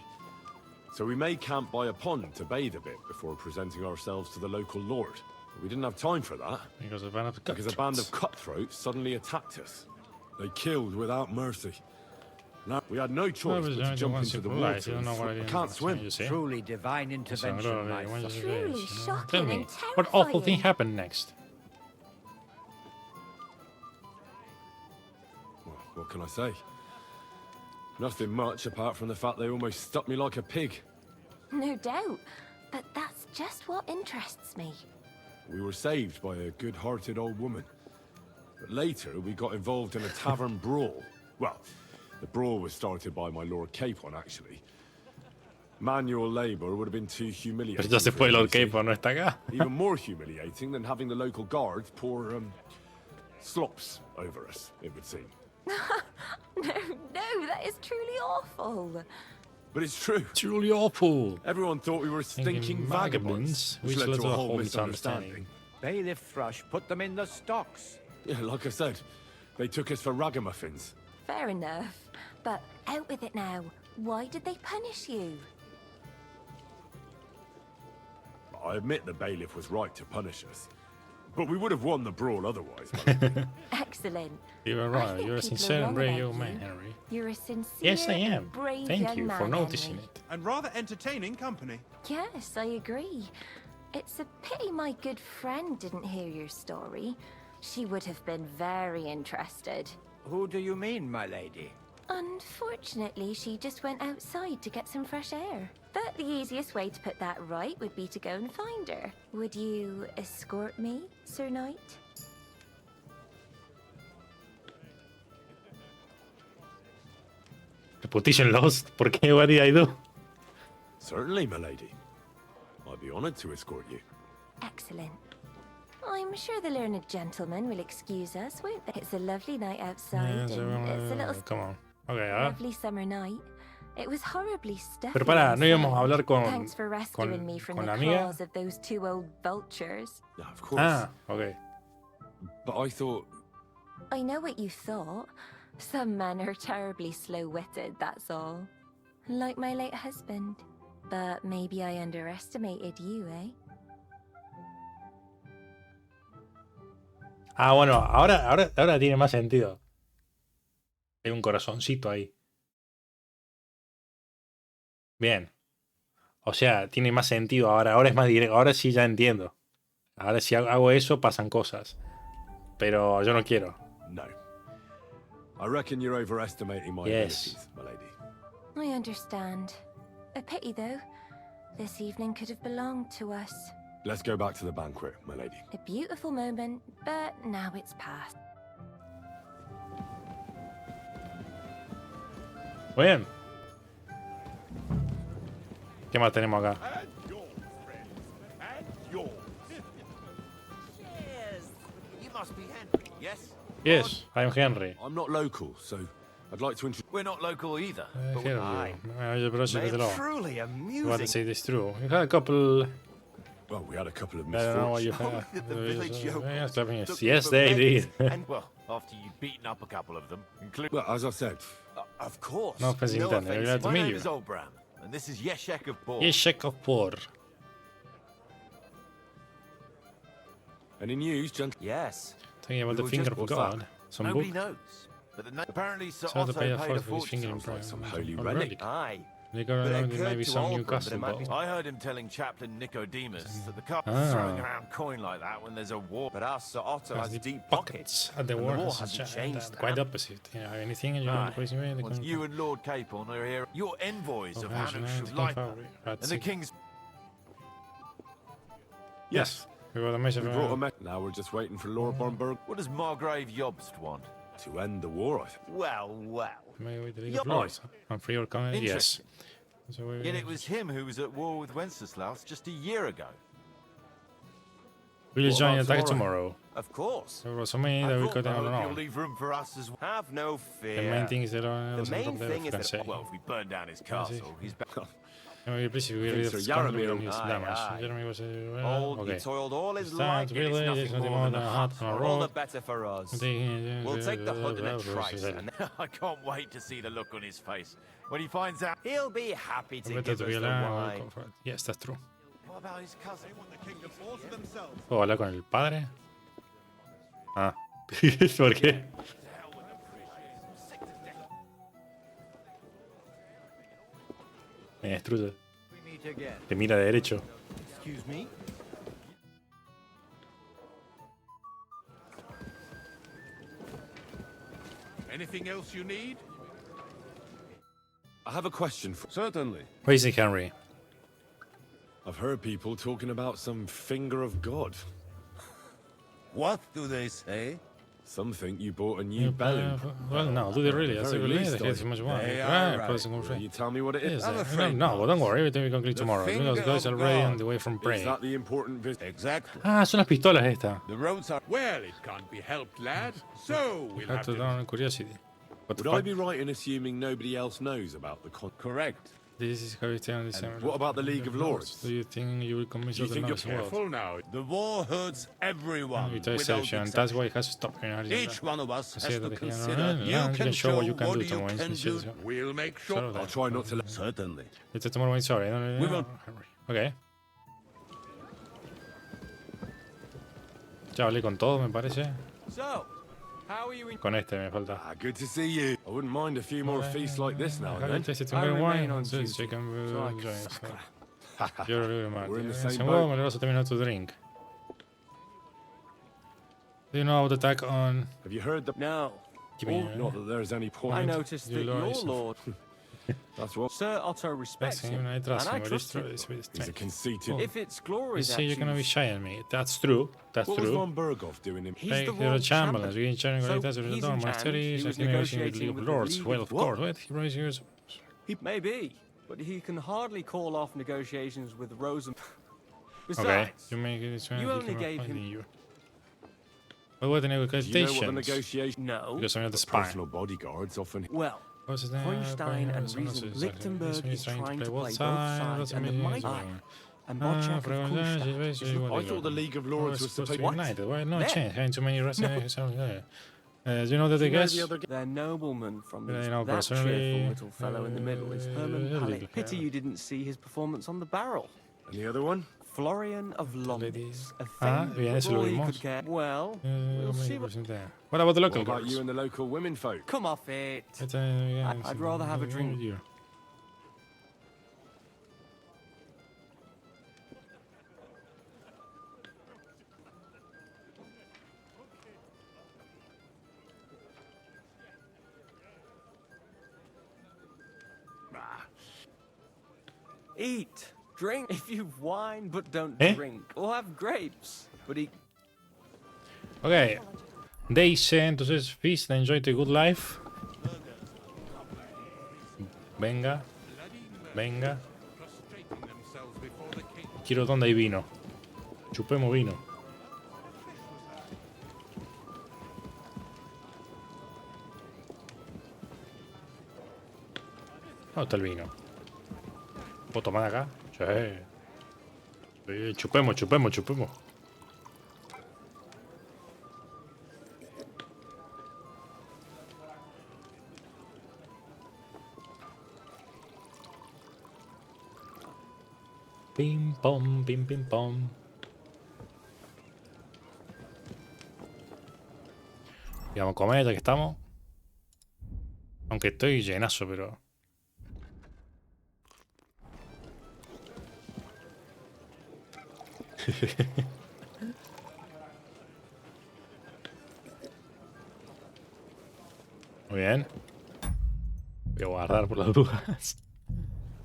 So we made camp by a pond to bathe a bit before presenting ourselves to the local lord. But we didn't have time for that, Because a band of because a band of cutthroats suddenly attacked us. They killed without mercy. Now, we had no choice but but to jump into the water. You don't know what I I didn't can't swim. you see? Truly divine intervention, my son. Truly shocking Tell me, and what awful terrifying. thing happened next? Well, what can I say? Nothing much apart from the fact they almost stuck me like a pig. No doubt. But that's just what interests me. We were saved by a good-hearted old woman. But later, we got involved in a tavern brawl. Well, the brawl was started by my Lord Capon, actually. Manual labor would have been too humiliating. Pero ya se for fue him, Lord you see. Capon, no está acá. Even more humiliating than having the local guards pour, slops over us, it would seem. No, that is truly awful. But it's true. Truly awful. Everyone thought we were stinking vagabonds, which led to a whole misunderstanding. Bailiff Thrush put them in the stocks. Yeah, like I said, they took us for ragamuffins. Fair enough. But out with it now. Why did they punish you? I admit the bailiff was right to punish us. But we would have won the brawl otherwise. Excellent. You were I right. think You're a people are sincere and wrong brave about young you. man, Henry. You're a sincere Yes, I and am. brave Thank young you for man, noticing Henry. it. And rather entertaining company. Yes, I agree. It's a pity my good friend didn't hear your story. She would have been very interested. Who do you mean, my lady? Unfortunately, she just went outside to get some fresh air. But the easiest way to put that right would be to go and find her. Would you escort me, Sir Knight? Reputation lost. ¿Por qué? What did I do? Certainly, my lady. I'd be honored to escort you. Excellent. I'm sure the learned gentleman will excuse us, won't they? It's a lovely night outside, and it's a little Come on. Okay, a ver. lovely summer night. It was horribly stuffy. Pero pará, no íbamos a inside. hablar con, Thanks for rescuing me from con the la amiga. claws of those two old vultures. Yeah, of course. Ah, okay. But I thought... I know what you thought. Some men are terribly slow-witted, that's all. Like my late husband. But maybe I underestimated you, eh? Ah, bueno, ahora tiene más sentido. Hay un corazoncito ahí. Bien. O sea, tiene más sentido ahora. Ahora es más directo. Ahora sí ya entiendo. Ahora si hago eso, pasan cosas. Pero yo no quiero. No. I reckon you're overestimating my abilities, my lady. I understand. A pity, though. This evening could have belonged to us. Let's go back to the banquet, my lady. A beautiful moment, but now it's past. Muy bien. ¿Qué más tenemos acá? You must be Henry, yes? Yes, I'm Henry. I'm not local, so I'd like to introduce... We're not local either. Henry. Truly amusing. What to say this true. You had a couple... Well, we had a couple of I don't know what you misfortunes. had. The village yokels. Yes, they did. And, well, after you'd beaten up a couple of them, including... Well, as I said... of course. No offense intended. We're glad to My meet name you. is Olbram, and this is Yeshek of Bor. Yeshek of Bor. Any news, gent? Yes. Talking about the were finger just- of God. Some Nobody book. knows. But apparently Sir So Otto to pay a paid a fortune for his fortune. finger in Sounds like prayer. some holy Oh, relic. Aye. They But got it around occurred maybe to some Olbram new that it custom might be- bottle. I heard him telling Chaplain Nicodemus that the cup Ah. throwing around coin like that when there's a war. But our Sir Otto has Has deep pockets. At the and war, hasn't changed quite that. opposite. You know, anything you Aye. want to way, Once you and Lord Capon are here, your envoys of Hanush of life and the king's. Yes. We got a message We brought a Now we're just waiting for Lord Bornberg What does Margrave Jobst want? to end the war, I think. Well. Maybe the League Yeah. of Lords. I'm free or comment? Yes. Interesting. So we, Yet it was him who was at war with Wenceslaus just a year ago. will you What join about attack tomorrow? tomorrow? Of course. There was so many I that we thought, could though, have if you'll known. leave room for us as well. Have no fear. The main thing is that The main thing is can that, say. well, if we burn down his castle, he's back. Please, we Think read Sir the Yaramir and his Aye, damage. aye. Jeremy was Old, okay. he toiled all his It's life. time It to is really, it's nothing nothing more than a hut hut, on a all the rock. better for us. We'll We'll take the hood and a trice, and I can't wait to see the look on his face when he finds out. He'll be happy to give us the wine. Yes, that's true. What about his cousin? ¿Puedo hablar con el padre? Ah. ¿Por qué? Me destruye. We meet again. Te mira de derecho. Excuse me? Anything else you need? I have a question for... Certainly. What is it, Henry? I've heard people talking about some finger of God. What do they say? Some think you bought a new bell. Well, no, do they really? That's Very really least, the case much more. They Ah, are puede ser right. un free. You tell me what it is. Yes, afraid no, well, don't worry, everything we conclude The tomorrow. finger Because guys of are already God. on the way from Is praying. that the important visit? Exactly. Ah, son las pistolas estas. The roads are... Well, it can't be helped, lad. So we'll Have have to to... down curiosity. What the Would I fuck? be right in assuming nobody else knows about the Correct. This is how you tell December. what about the League of Lords? Do you think you will convince Do you other think members you're of the world? Careful now. The war hurts everyone. You tell without exception. exception. That's why it has to stop. Each one of us has Así es, to lo que consider. You can show what you can do. We'll make Solo sure. that. I'll try not to let... Certainly. It's a tomorrow morning, sorry. We will- Okay. Ya hablé con todo, me parece. So, how are you in... Con este me falta. Good to see you. I wouldn't mind a few more feasts like this now and then. I remain on duty, so I can We're in the same Well, boat. but also terminate to drink. Do you know the attack on... Have you heard the... No. Give me Not that there's any point. I noticed that your lord, That's what... Sir Otto, respects him, and I trust him. He's a conceited... If it's glory You that say you're gonna be you've- shy on me. That's true. That's What was true. von Berghoff doing in... He's Hey, the you're a Lord Chamberlain. Chamberlain. You're in charge of So the he's in charge. monasteries. He was He's negotiating with the negotiating League of with the Lords. League Well, of of course. What? He was yours. Maybe, but he can hardly call off negotiations with Rosen. Okay. Besides, You make it. you only gave him... But what the Do you know what the negotiations? negotiation... No. Because I'm not the spy. Personal bodyguards often... Well, What's his name? Hohenstein and Riesen Lichtenberg is trying to play both sides, and the mighty and Bocek of Kronstadt. I thought the League of Lords was supposed to be What? united. Why no There. change? Having too many residents. Do you know that Do I you know guess? the other Their nobleman from Yeah, these, I know that personally, cheerful little fellow in the middle is Herman little, Pallet. Pity you didn't see his performance on the barrel. And the other one? Florian of Londis. A Ah, thing bien, ese that lo all he vimos. could get. Well, we'll see what... What about the What local about girls? you and the local women folk? Come off it. I'd rather have a drink. Eat, drink if you've wine, but don't drink. Or have grapes, but eat. Ok. Dice, entonces, feast and enjoy the good life. Venga. Venga. Quiero donde hay vino. Chupemos vino. ¿Dónde está el vino? ¿Puedo tomar acá? Sí. Chupemos, chupemos, chupemos. Pim pom, pim pim pom. Y vamos a comer ya que estamos. Aunque estoy llenazo, pero... Muy bien. Voy a guardar por las dudas.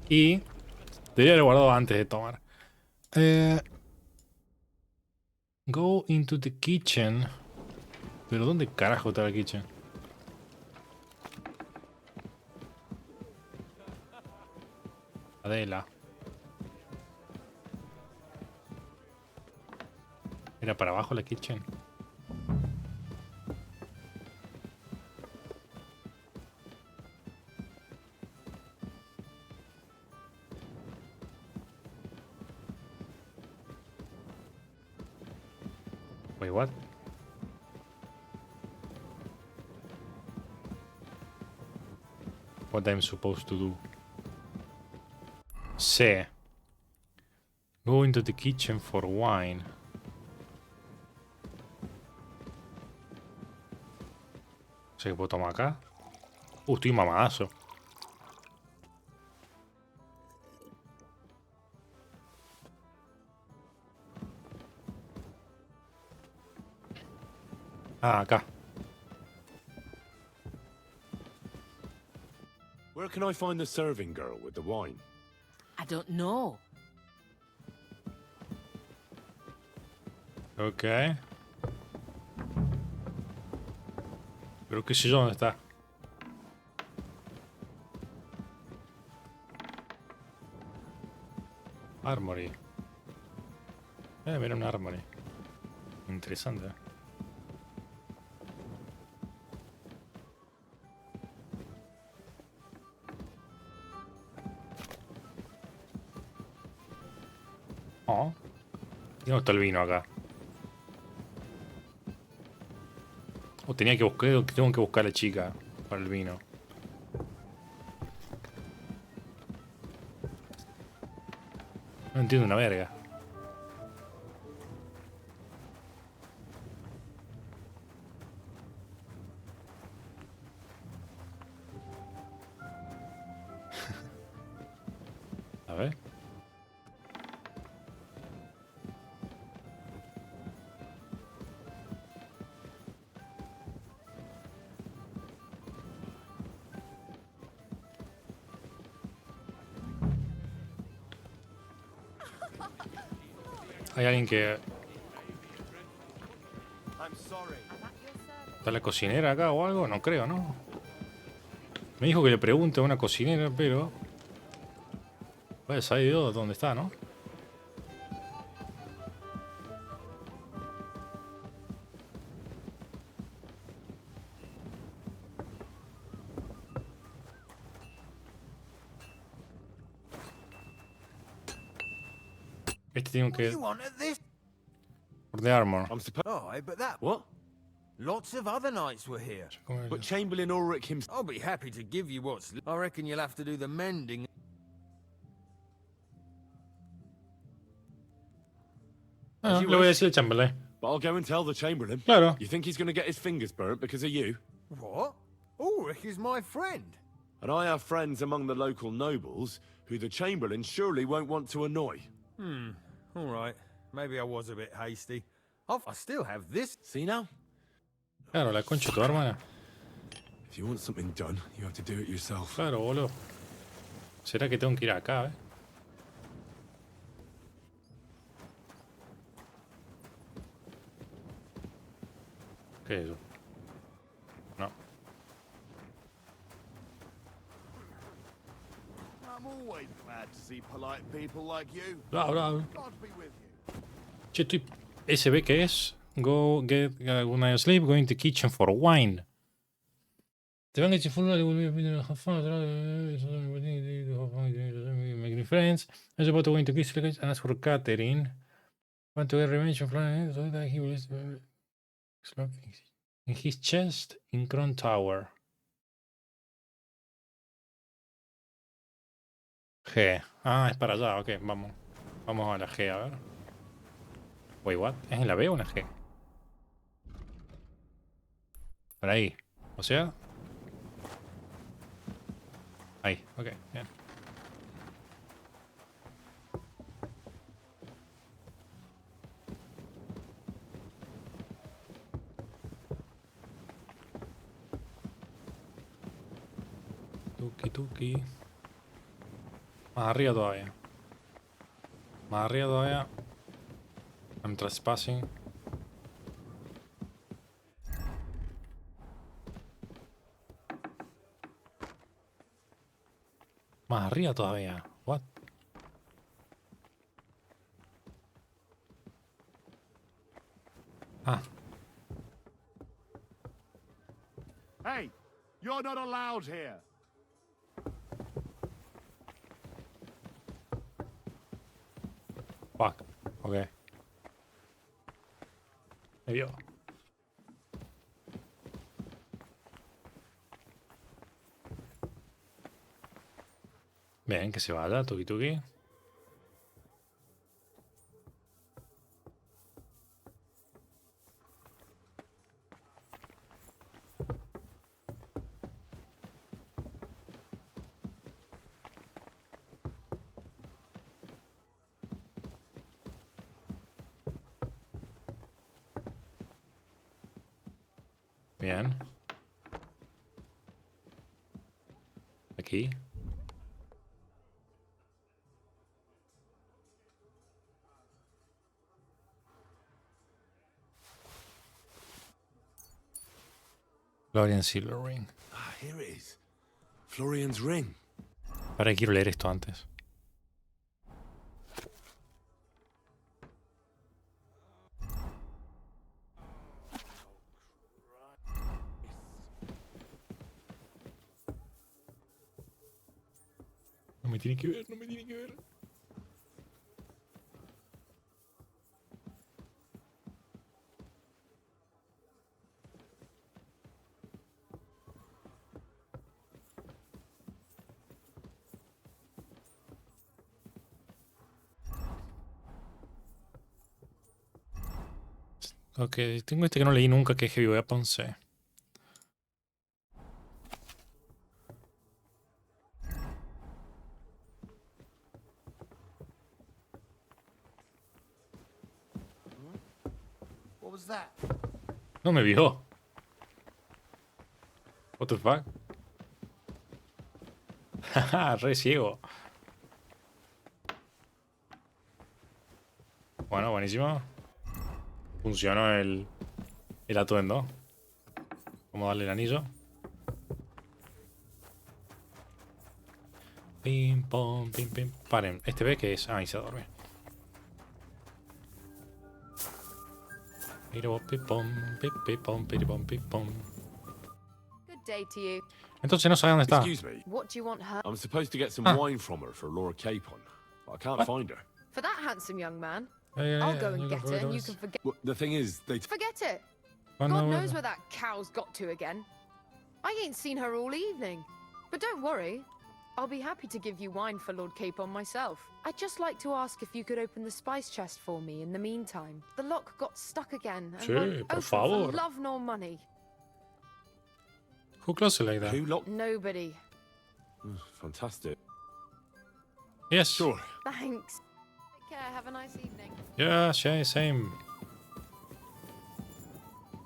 Y... debería haber guardado antes de tomar. Go into the kitchen. ¿Pero dónde carajo está el kitchen? Adela. ¿Era para abajo la kitchen? Wait, what? What I'm supposed to do? Say. Go into the kitchen for wine. ¿Sé que puedo tomar acá? Estoy mamadazo. Ah, acá. Where can I find the serving girl with the wine? I don't know. Ok. Pero qué sé yo dónde está. Armory. Mira un armory. Interesante. Oh. ¿Dónde está el vino acá? O tenía que buscar, tengo que buscar a la chica para el vino. No entiendo una verga. Hay alguien que... I'm sorry. ¿Está la cocinera acá o algo? No creo, ¿no? Me dijo que le pregunte a una cocinera, pero... Vaya, sabe Dios dónde está, ¿no? Este tiene que... You want at this? Por de armor. I'm supposed. Oh, but that. What? Lots of other knights were here. But Chamberlain Ulrich himself... I'll be happy to give you what's... I reckon you'll have to do the mending. Ah, le voy a decir al Chamberlain. But I'll go and tell the Chamberlain. Claro. You think he's going to get his fingers burnt because of you? What? Ulrich is my friend. And I have friends among the local nobles who the Chamberlain surely won't want to annoy. All right. Maybe I was a bit hasty. I still have this. See now? Claro, la concha de tu hermana. If you want something done, you have to do it yourself. Claro, boludo. ¿Será que tengo que ir acá, ¿Qué es eso? No. I'm always glad to see polite people like you. Bla, bla. God be with you. Che, estoy... SB, ¿qué es? Go get when I sleep, go in the kitchen for wine. Te van a echar full making friends. I'm about to go into kitchen and ask for catering. Want to get revenge of so that he will in his chest in Crown Tower. G. Ah, es para allá, ok, vamos. Vamos a la G, a ver. Wait, what? ¿Es en la B o en la G? Por ahí. O sea... Ahí, ok, bien. Tuki, tuki. Más arriba todavía. Más arriba todavía. I'm trespassing. Más arriba todavía. What? Ah. Hey, you're not allowed here. Fuck. Ok. Me vio. Bien, que se vaya, tuki tuki. Bien. Aquí. Florian Silver Ring. Ah, here it is. Florian's ring. Para que quiero leer esto antes. No me tiene que ver, no me tiene que ver. Ok, tengo este que no leí nunca, que es Heavy Weapon C. What was that? No me vio. What the fuck? Haha, re ciego. Bueno, buenísimo. Funcionó el atuendo. Vamos a darle el anillo. Pim, pom, pim, pim. Paren, ¿este ve qué es? Ah, y se duerme. Good day to you. Entonces no sabe dónde está. Excuse me. What do you want her? I'm supposed to get some Ah. wine from her for Laura Capon, but I can't What? find her. For that handsome young man? Yeah, I'll go you and go get for her, and you those. can forget. Well, the thing is, Forget it. Cuando God vuelva. knows where that cow's got to again. I ain't seen her all evening. But don't worry. I'll be happy to give you wine for Lord Capon myself. I'd just like to ask if you could open the spice chest for me in the meantime. The lock got stuck again. And Sí, won't por open favor. for love nor money. Who closed it like that? who locked? Nobody. Fantastic. Yes. Sure. Thanks. Take care. Have a nice evening. Yes, yeah, same.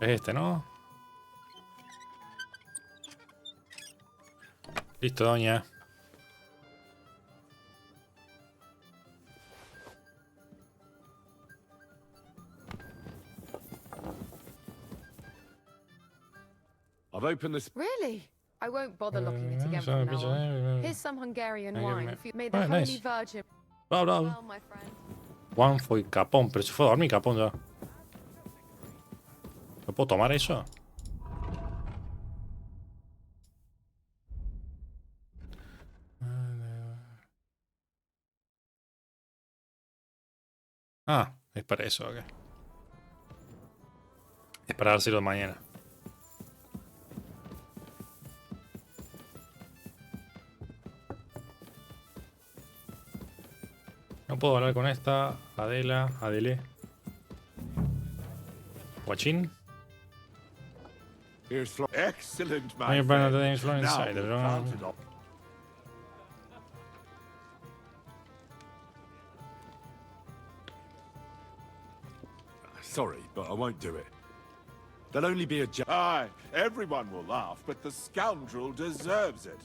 Es este, ¿no? Listo, doña. I've opened this. Really? I won't bother locking it again from now on. Here's some Hungarian wine. May the Oh, Holy nice. Virgin. Bla, bla, bla. Well, my friend. Juan fue Capón, pero se fue a dormir Capón ya. ¿No puedo tomar eso? Ah, es para eso, ok. Es para dárselo mañana. No puedo hablar con esta. Adele. Guachín. Here's excellent, Hay my un plan friend. de influence Now inside, we've pero- planted all- Sorry, but I won't do it. There'll only be a joke. Aye, everyone will laugh, but the scoundrel deserves it.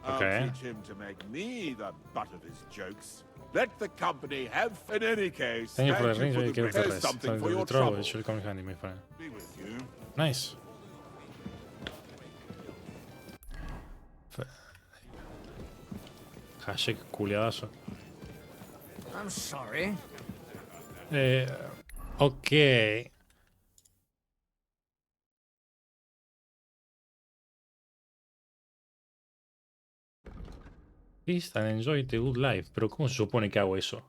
Okay. I'll teach him to make me the butt of his jokes. Let the company have. In any case, Thank you for the thank ring. you for You the give There's the something for your trouble. trouble. It should come in handy, my friend. Be with you. Nice. Hashtag culiadazo. I'm sorry. Ok. Peace and enjoy the good life. Pero ¿cómo se supone que hago eso?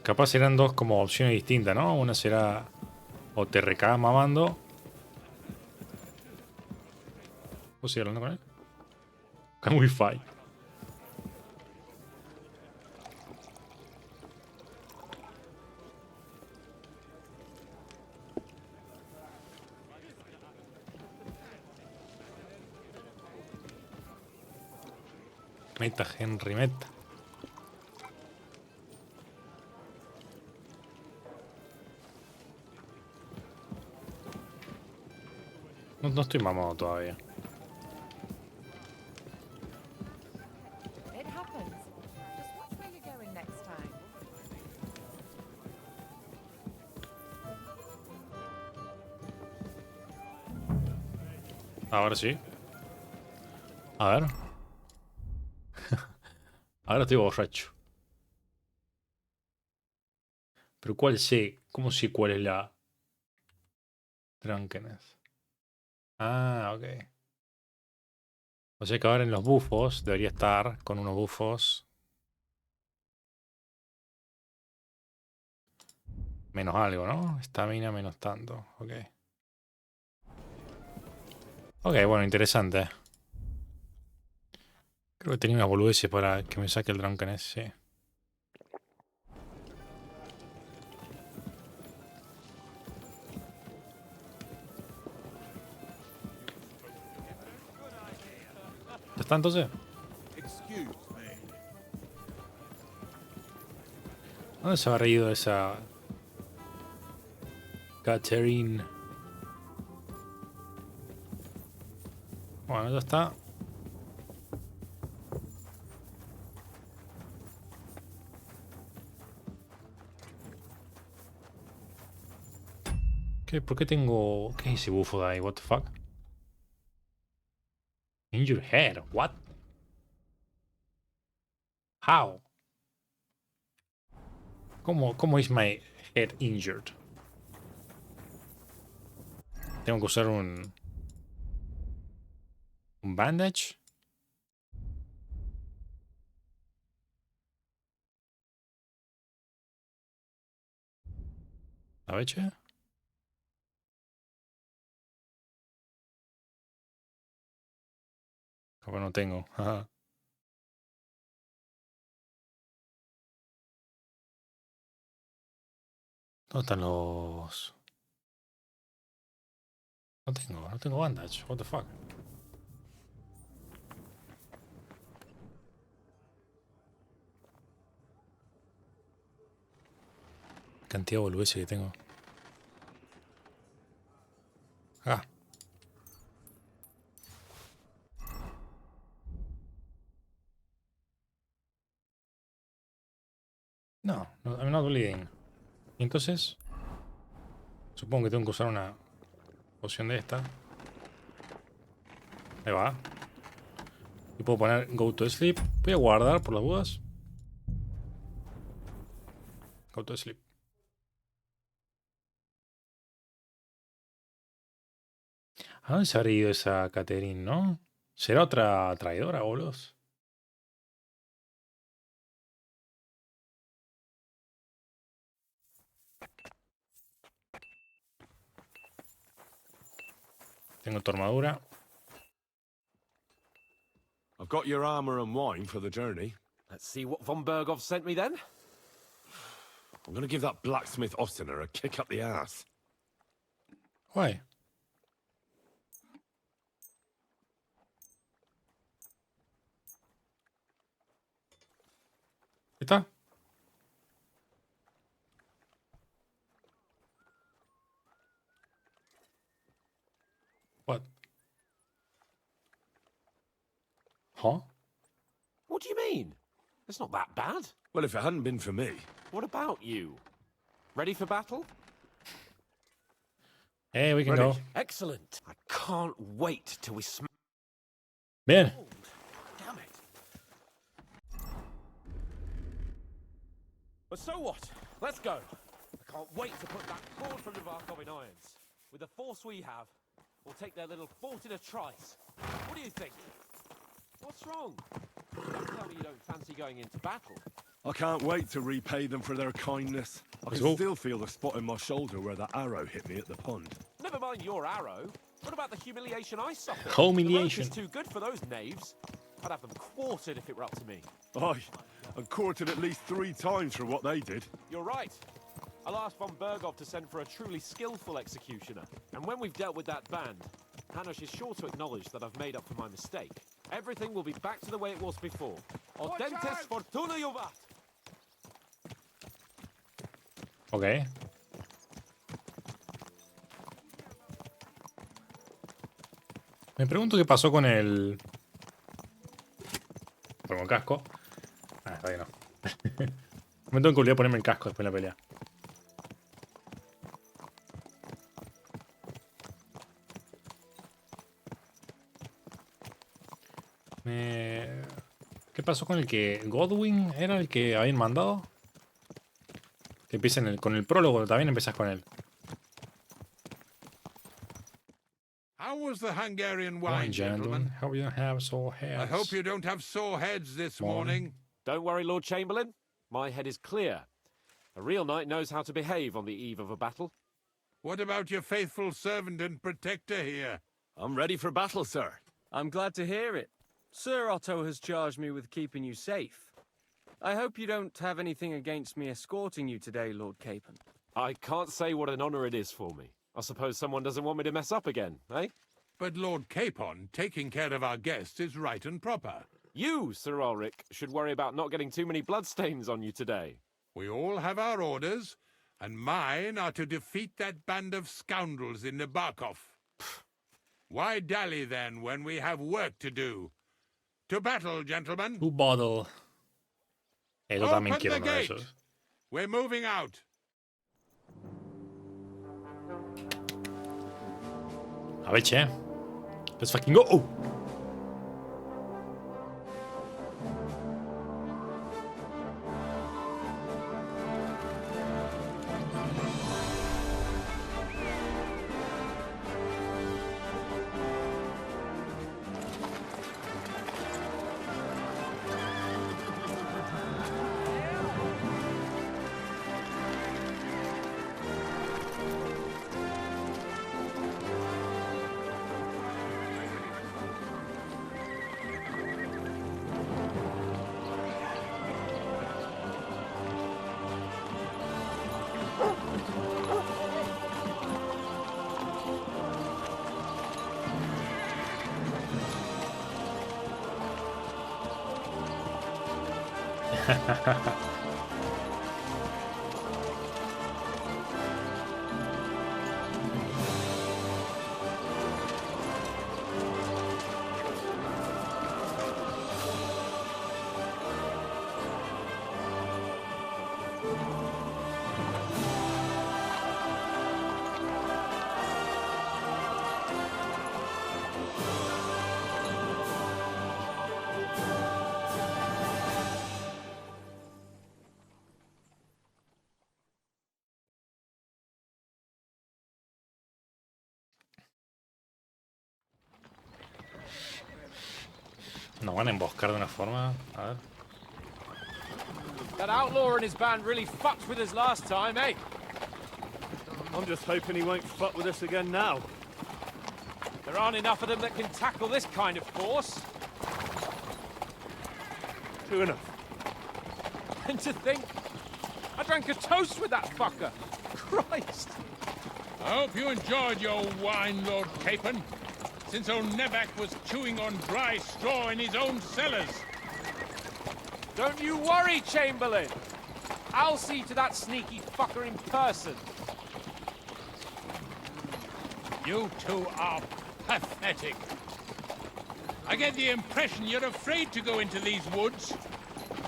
Capaz serán dos como opciones distintas, ¿no? Una será o te recagas mamando. ¿Puedo seguir hablando con él? Con Wi-Fi. Meta, Henry, meta. No estoy mamado todavía. It happens. Just watch where you're going next time. Ahora sí. A ver. Ahora estoy borracho. Pero ¿cuál sé? ¿Cómo sé cuál es la drunkenness? Ah, ok. O sea que ahora en los bufos debería estar con unos bufos menos algo, ¿no? Estamina menos tanto. Ok. Ok, bueno, interesante. Creo que tenía unas boludeces para que me saque el drunkenness, sí. ¿Ya está entonces? Excuse me. ¿Dónde se habrá ido esa Catherine? Bueno, ya está. ¿Qué? ¿Por qué tengo...? ¿Qué es ese bufo de ahí? What the fuck? Injured head. What? How? ¿Cómo is my head injured? Tengo que usar un bandage. A ver, che. Como no tengo. Ajá. ¿Dónde están los...? No tengo bandage. What the fuck? Cantidad de boludeces que tengo. Ah. No, I'm not bleeding. Y entonces... Supongo que tengo que usar una poción de esta. Ahí va. Y puedo poner Go to Sleep. Voy a guardar por las dudas. Go to Sleep. ¿A dónde se habrá ido esa Catherine, no? ¿Será otra traidora, bolos? Tengo tu armadura. I've got your armor and wine for the journey. Let's see what von Bergov sent me then. I'm gonna give that blacksmith Ostener a kick up the ass. Why? ¿Está? What? Huh? What do you mean? It's not that bad. Well, if it hadn't been for me. What about you? Ready for battle? Hey, we can go. Excellent. I can't wait till we smash. Bien. Oh, damn it. But so what? Let's go. I can't wait to put that cord from the Varkov in irons. With the force we have, we'll take their little fort in a trice. What do you think? What's wrong? Don't tell me you don't fancy going into battle. I can't wait to repay them for their kindness. I can still feel the spot in my shoulder where that arrow hit me at the pond. Never mind your arrow. What about the humiliation I suffered? Humiliation. The rope is too good for those knaves. I'd have them quartered if it were up to me. Aye, and quartered at least 3 times for what they did. You're right. I'll ask von Bergov to send for a truly skillful executioner. And when we've dealt with that band, Hanush is sure to acknowledge that I've made up for my mistake. Everything will be back to the way it was before. Audentes fortuna juvat! Ok. Me pregunto qué pasó con el... Con el casco. Ah, está bien, no. Me tengo que olvidar ponerme el casco después de la pelea. ¿Qué pasó con el que... Godwin era el que habían mandado? Que empieza con el prólogo, también empezás con él. How was the Hungarian wine, Wine, gentlemen? How you have sore heads? I hope you don't have sore heads this morning. Don't worry, Lord Chamberlain. My head is clear. A real knight knows how to behave on the eve of a battle. What about your faithful servant and protector here? I'm ready for battle, sir. I'm glad to hear it. Sir Otto has charged me with keeping you safe. I hope you don't have anything against me escorting you today, Lord Capon. I can't say what an honor it is for me. I suppose someone doesn't want me to mess up again, eh? But Lord Capon, taking care of our guests is right and proper. You, Sir Ulrich, should worry about not getting too many bloodstains on you today. We all have our orders, and mine are to defeat that band of scoundrels in Nabokov. Why dally then when we have work to do? To battle, gentlemen. To battle. Yo también Open quiero the uno de gate. esos. We're moving out. A ver, che. Let's fucking go. Oh. Nos van a emboscar de una forma. A ver. That outlaw and his band really fucked with us last time, eh? I'm just hoping he won't fuck with us again now. There aren't enough of them that can tackle this kind of force. True enough. And to think, I drank a toast with that fucker. Christ! I hope you enjoyed your wine, Lord Capon, since old Nebac was chewing on dry straw in his own cellars. Don't you worry, Chamberlain. I'll see to that sneaky fucker in person. You two are pathetic. I get the impression you're afraid to go into these woods,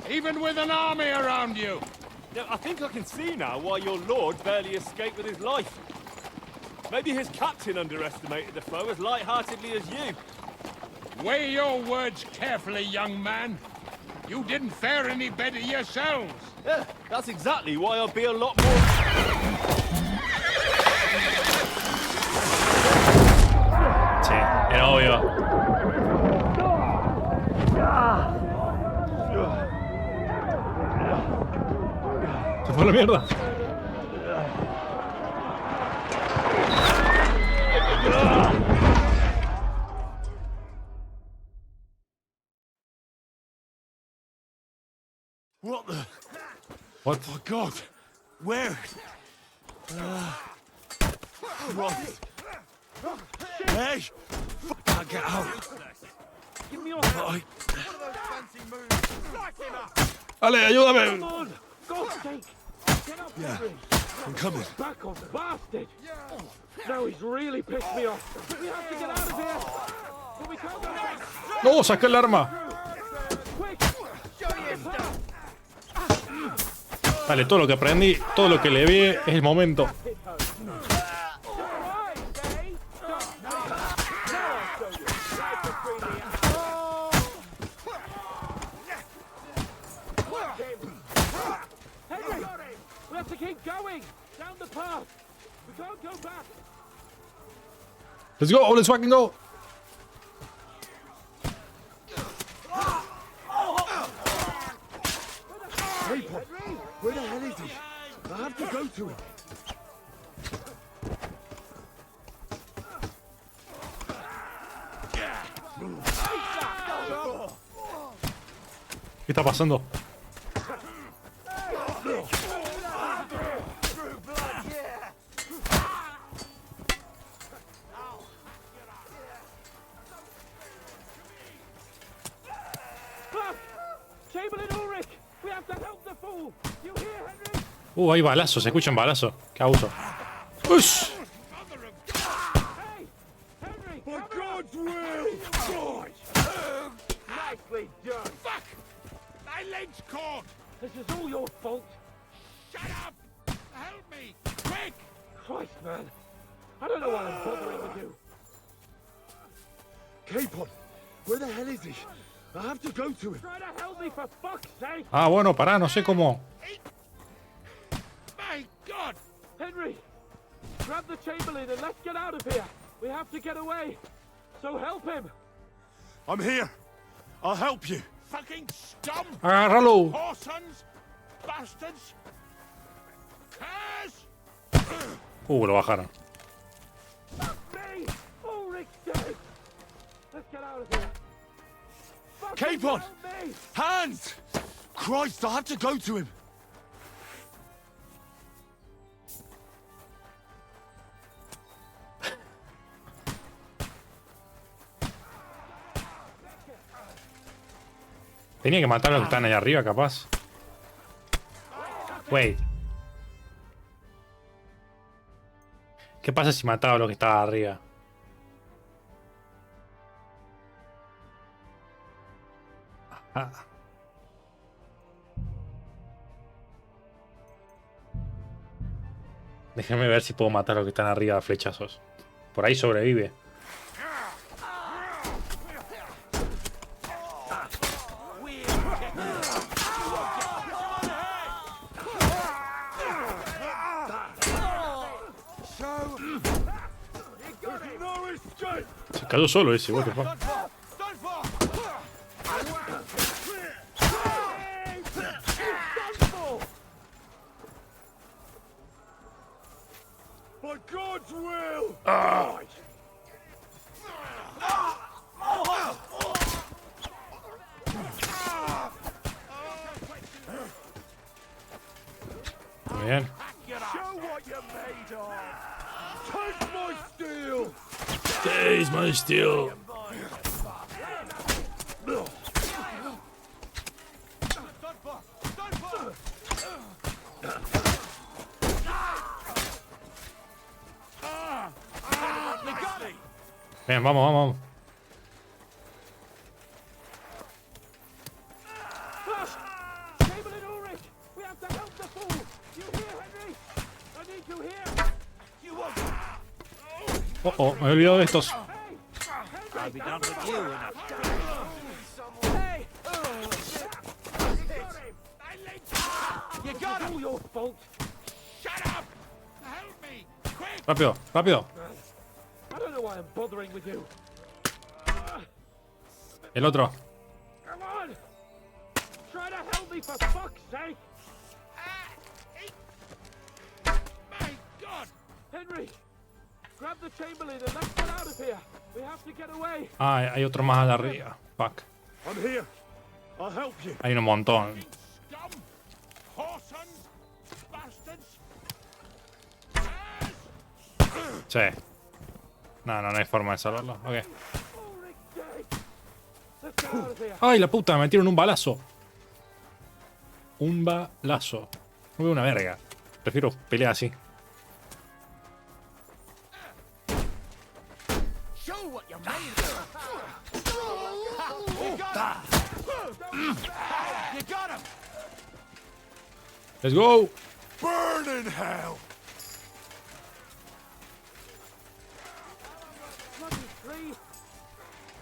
even with an army around you. Yeah, I think I can see now why your lord barely escaped with his life. Maybe his captain underestimated the foe as light-heartedly as you. Weigh your words carefully, young man. You didn't fare any better yourselves. Yeah, that's exactly why I'll be a lot more... Sí, era obvio. Se fue a la mierda. What the? What? Oh God! Where? Christ! Hey! Can't get out. Give me your hand. Ale, ayúdame. Come on! God's sake! Get up, Yeah, Henry. I'm coming. Back off, bastard! Now he's really pissed me off. We have to get out of here. But we can't go back. No, saca el arma. Quick! Vale, todo lo que aprendí, todo lo que le vi es el momento. Henry! We have to keep going! Down the path! We can't go back! Let's go, let's fucking go. Hey, Pop, where the hell is he? I have to go to him. ¿Qué está pasando? Hay balazos, se escuchan balazos. Qué abuso. ¡Ush! For God's will! God! Nicely done! Fuck! My leg's caught! This is all your fault! Shut up! Help me! Quick! Christ, man! I don't know why I'm bothering with you. Capon, where the hell is he? I have to go to him. Try to help me for fuck's sake! Ah, bueno, pará, no sé cómo. My God! Henry! Grab the Chamberlain and let's get out of here! We have to get away! So help him! I'm here. I'll help you. Fucking scum! Agárralo. Whoresons! Bastards! Curs! Lo bajaron. Me! Ulrich's dead! Let's get out of here! Capon! Help me! Hans! Christ, I have to go to him. Tenía que matar a los que están allá arriba, capaz. Wait. ¿Qué pasa si mataba a los que estaban arriba? Ah. Déjenme ver si puedo matar a los que están arriba a flechazos. Por ahí sobrevive. Se cayó solo ese, what the fuck. By God's will! Muy bien. Show what you're made of! Taste my steel! Taste my steel. Bien, vamos, vamos, vamos. Chamberlain Ulrich! We have to help the fool! You hear, Henry? I need you here! You won't! Oh, me he olvidado de estos. I'll be done with you in a... Hey! You got him! All your fault! Shut up! Help me! Quick! Rápido, rápido. I don't know why I'm bothering with you. El otro. Come on! Try to help me for fuck's sake! My God! Henry! Grab the Chamberlain and let's get out of here! We have to get away! Ah, hay otro más allá arriba. Fuck. I'm here. I'll help you. Hay un montón. Scum! Whoresons! Bastards! Sí. No, no hay forma de salvarlo. Ok. ¡Ay, la puta! Me metieron un balazo. Un balazo. No veo una verga. Prefiero pelear así. Show what you're made of! You got him! Let's go. Burn in hell!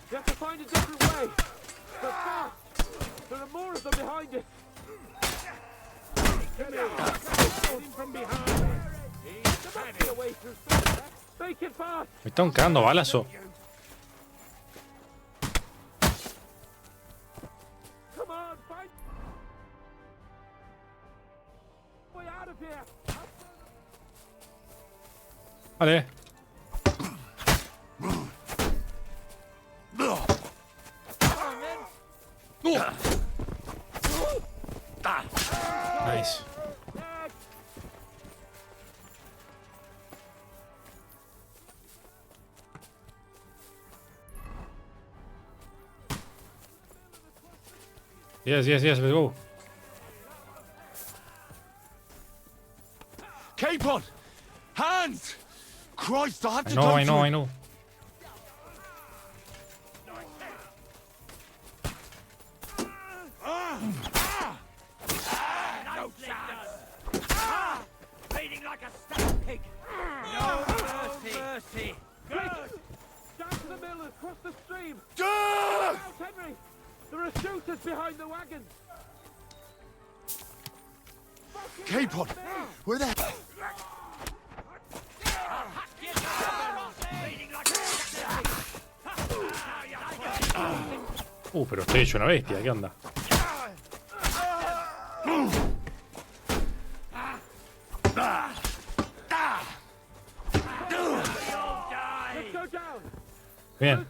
You have to find a different way. But fast. There are more of them behind it. Come here. From behind. There must be a way through somewhere. Make it fast. Me están cagando balazo. Come on, find way out of here. Vale. Nice. Yes, let's go. Capon! Hans! Christ, I have to I know. No chance. Bleeding like a stuck pig. No mercy. Good. Down to the mill and cross the stream. stream! Out, Henry! There are shooters behind the wagon! Capon! Where the... Pero estoy hecho una bestia, ¿qué onda? Bien.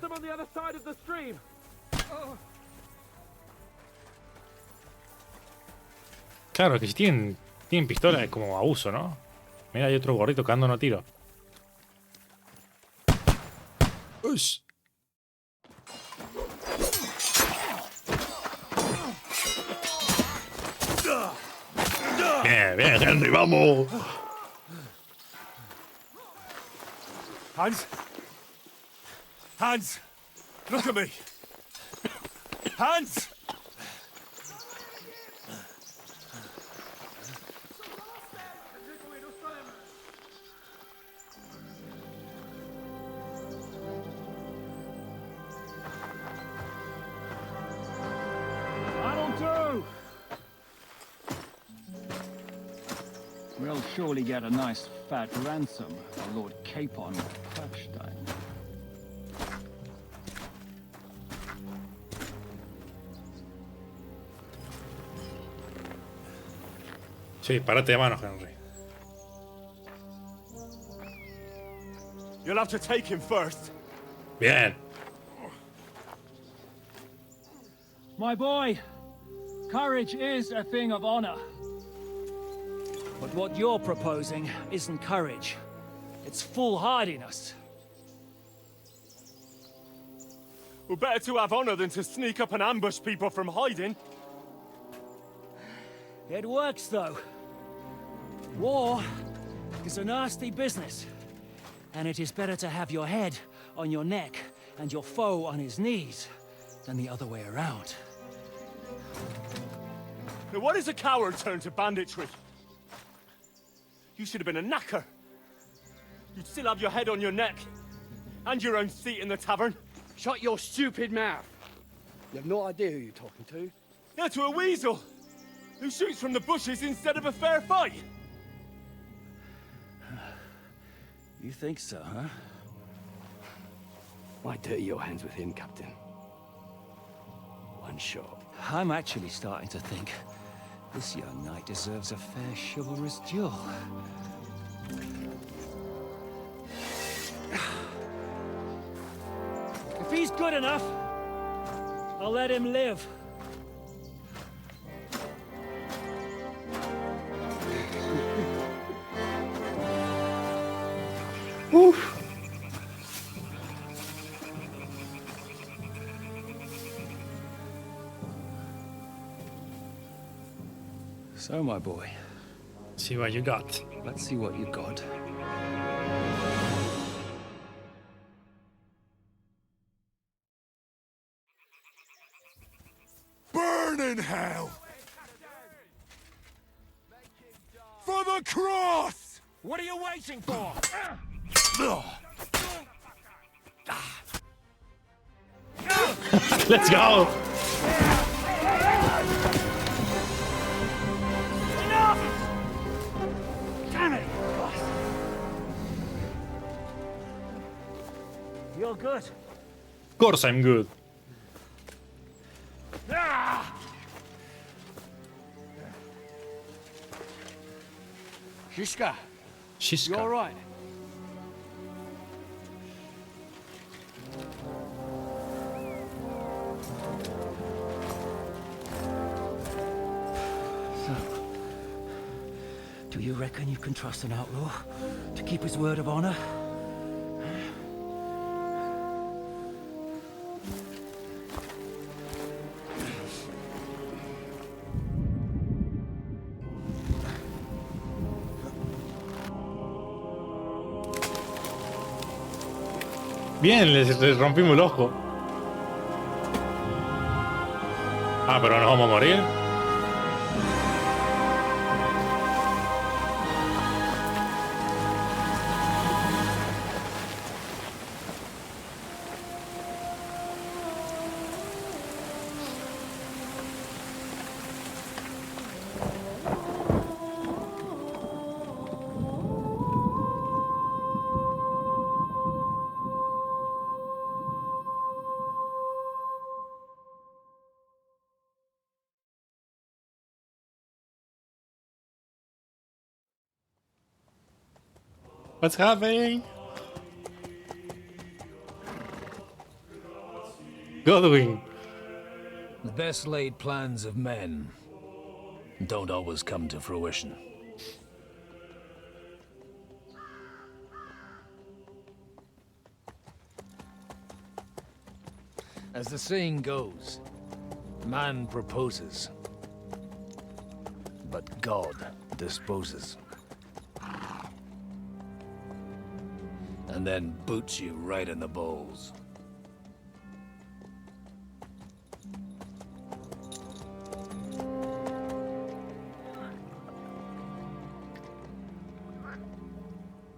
Claro, que si tienen pistola es como abuso, ¿no? Mira, hay otro gordito cagando a tiro. Ush. Bien, bien, Henry, vamos. Hans! Look at me! Hans! That'll do! We'll surely get a nice fat ransom for Lord Capon of Touchstone. Sí, párate de mano, Henry. You'll have to take him first. Bien. My boy, courage is a thing of honor. But what you're proposing isn't courage. It's foolhardiness. Well, better to have honor than to sneak up and ambush people from hiding. It works, though. War is a nasty business. And it is better to have your head on your neck and your foe on his knees than the other way around. Now, what is a coward turned to banditry? You should have been a knacker. You'd still have your head on your neck. And your own seat in the tavern. Shut your stupid mouth. You have no idea who you're talking to. Yeah, to a weasel. Who shoots from the bushes instead of a fair fight. You think so, huh? Why dirty your hands with him, Captain? One shot. I'm actually starting to think this young knight deserves a fair chivalrous duel. If he's good enough, I'll let him live. Oof. So, my boy. See what you got. Let's see what you got. Burn in hell! For the cross! What are you waiting for? Let's go! Enough! Damn it! You're good. Of course I'm good. Shishka. Shishka. You all right? So, do you reckon you can trust an outlaw to keep his word of honor? Bien, les rompimos el ojo. Ah, pero nos vamos a morir. What's happening? Godwin. The best laid plans of men don't always come to fruition. As the saying goes, man proposes, but God disposes. And then boots you right in the balls.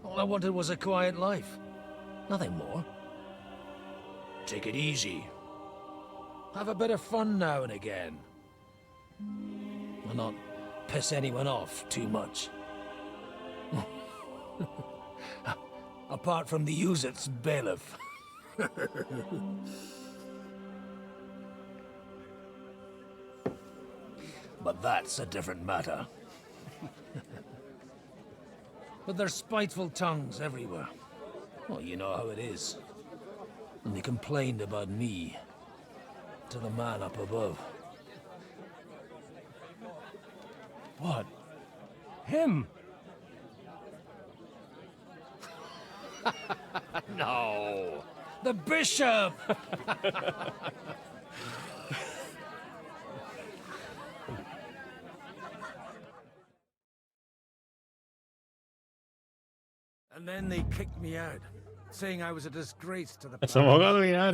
All I wanted was a quiet life. Nothing more. Take it easy. Have a bit of fun now and again. And not piss anyone off too much. Apart from the Uzit's bailiff. But that's a different matter. But there's spiteful tongues everywhere. Well, you know how it is. And they complained about me to the man up above. What? Him? No! The bishop! And then they kicked me out, saying I was a disgrace to the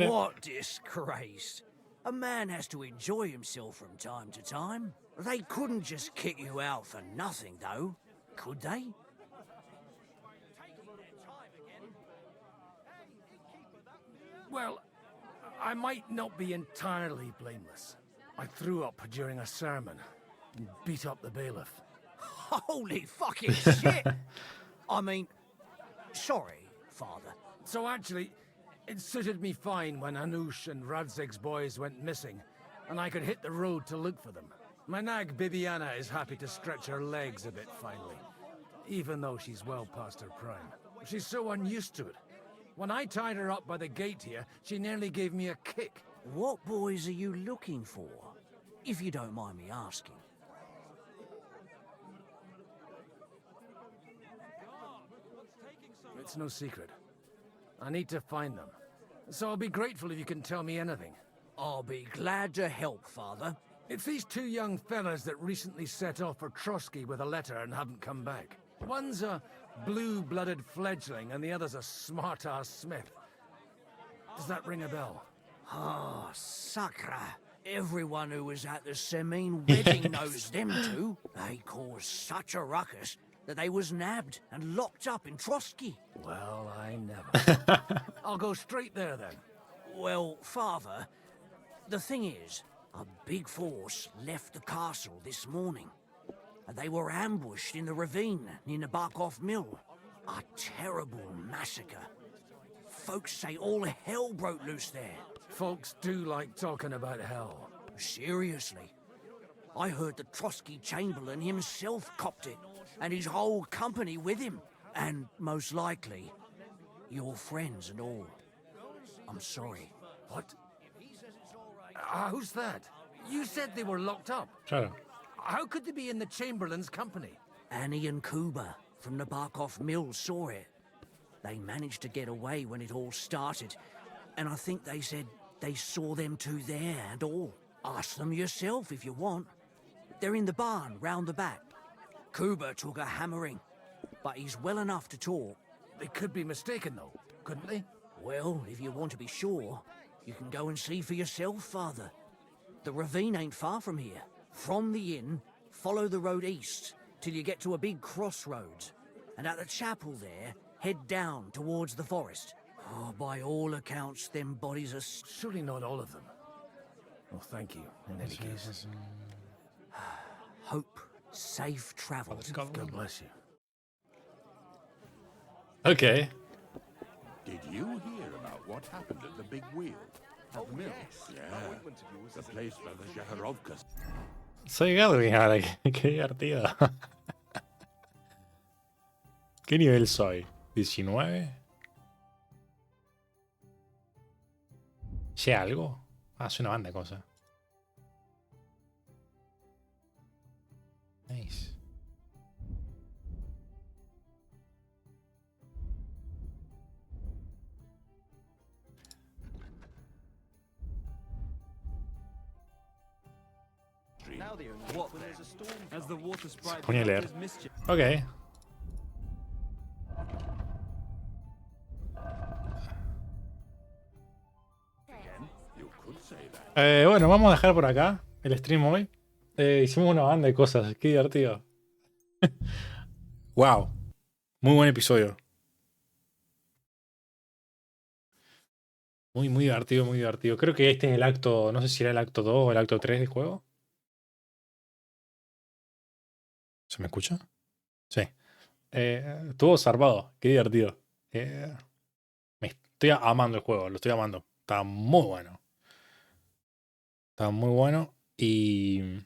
What disgrace? A man has to enjoy himself from time to time. They couldn't just kick you out for nothing, though, could they? Well, I might not be entirely blameless. I threw up during a sermon and beat up the bailiff. Holy fucking shit! I mean, sorry, Father. So actually, it suited me fine when Anush and Radzig's boys went missing, and I could hit the road to look for them. My nag Bibiana is happy to stretch her legs a bit finally, even though she's well past her prime. She's so unused to it. When I tied her up by the gate here, she nearly gave me a kick. What boys are you looking for, if you don't mind me asking? It's no secret. I need to find them. So I'll be grateful if you can tell me anything. I'll be glad to help, Father. It's these two young fellas that recently set off for Trotsky with a letter and haven't come back. One's a blue-blooded fledgling and the other's a smart-ass smith. Does that ring a bell? Ah, Sakra. Everyone who was at the Semine wedding knows them two. They caused such a ruckus that they was nabbed and locked up in Trotsky. Well, I never. I'll go straight there then. Well, Father, the thing is, a big force left the castle this morning. And they were ambushed in the ravine near the Barkov Mill. A terrible massacre. Folks say all hell broke loose there. Folks do like talking about hell. Seriously. I heard the Trotsky Chamberlain himself copped it, and his whole company with him. And most likely, your friends and all. I'm sorry. What? Who's that? You said they were locked up. Shut up. How could they be in the Chamberlain's company? Annie and Kuba from the Barkov Mill saw it. They managed to get away when it all started, and I think they said they saw them two there and all. Ask them yourself if you want. They're in the barn round the back. Kuba took a hammering, but he's well enough to talk. They could be mistaken, though, couldn't they? Well, if you want to be sure, you can go and see for yourself, Father. The ravine ain't far from here. From the inn, follow the road east till you get to a big crossroads. And at the chapel there, head down towards the forest. Oh, by all accounts, them bodies are... Surely not all of them. Well, thank you, in any case. Hope, safe travels. God bless you. Okay. Did you hear about what happened at the big wheel? At the mill? Yeah. The place where the Zakharovkas... Soy Godwin ahora, qué divertido. ¿Qué nivel soy? 19. ¿Sé algo? Ah, es una banda de cosas. Nice. Se ponía a leer. Ok. Bueno, vamos a dejar por acá el stream hoy. Hicimos una banda de cosas, qué divertido. Wow, muy buen episodio. Muy divertido, muy divertido. Creo que este es el acto, no sé si era el acto 2 o el acto 3 del juego. ¿Se me escucha? Sí. Estuvo zarpado, qué divertido. Me estoy amando el juego, lo estoy amando. Está muy bueno. Está muy bueno y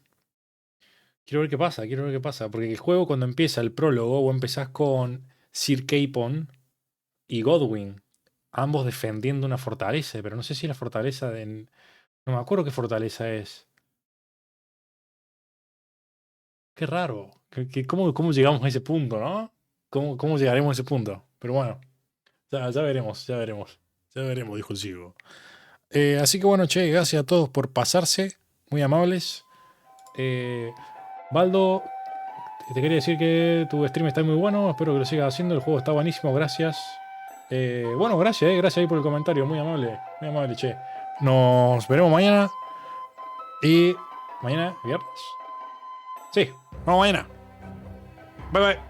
quiero ver qué pasa, quiero ver qué pasa. Porque el juego cuando empieza el prólogo, vos empezás con Sir Capon y Godwin, ambos defendiendo una fortaleza, pero no sé si la fortaleza de... No me acuerdo qué fortaleza es. Qué raro. ¿Cómo llegamos a ese punto, no? ¿Cómo llegaremos a ese punto? Pero bueno, ya veremos, ya veremos. Ya veremos, dijo el ciego. Así que bueno, che, gracias a todos por pasarse. Muy amables. Baldo, te quería decir que tu stream está muy bueno. Espero que lo sigas haciendo. El juego está buenísimo. Gracias. Bueno, gracias, gracias ahí por el comentario. Muy amable, che. Nos veremos mañana. Y mañana, viernes. Sí, vamos mañana. Bye bye.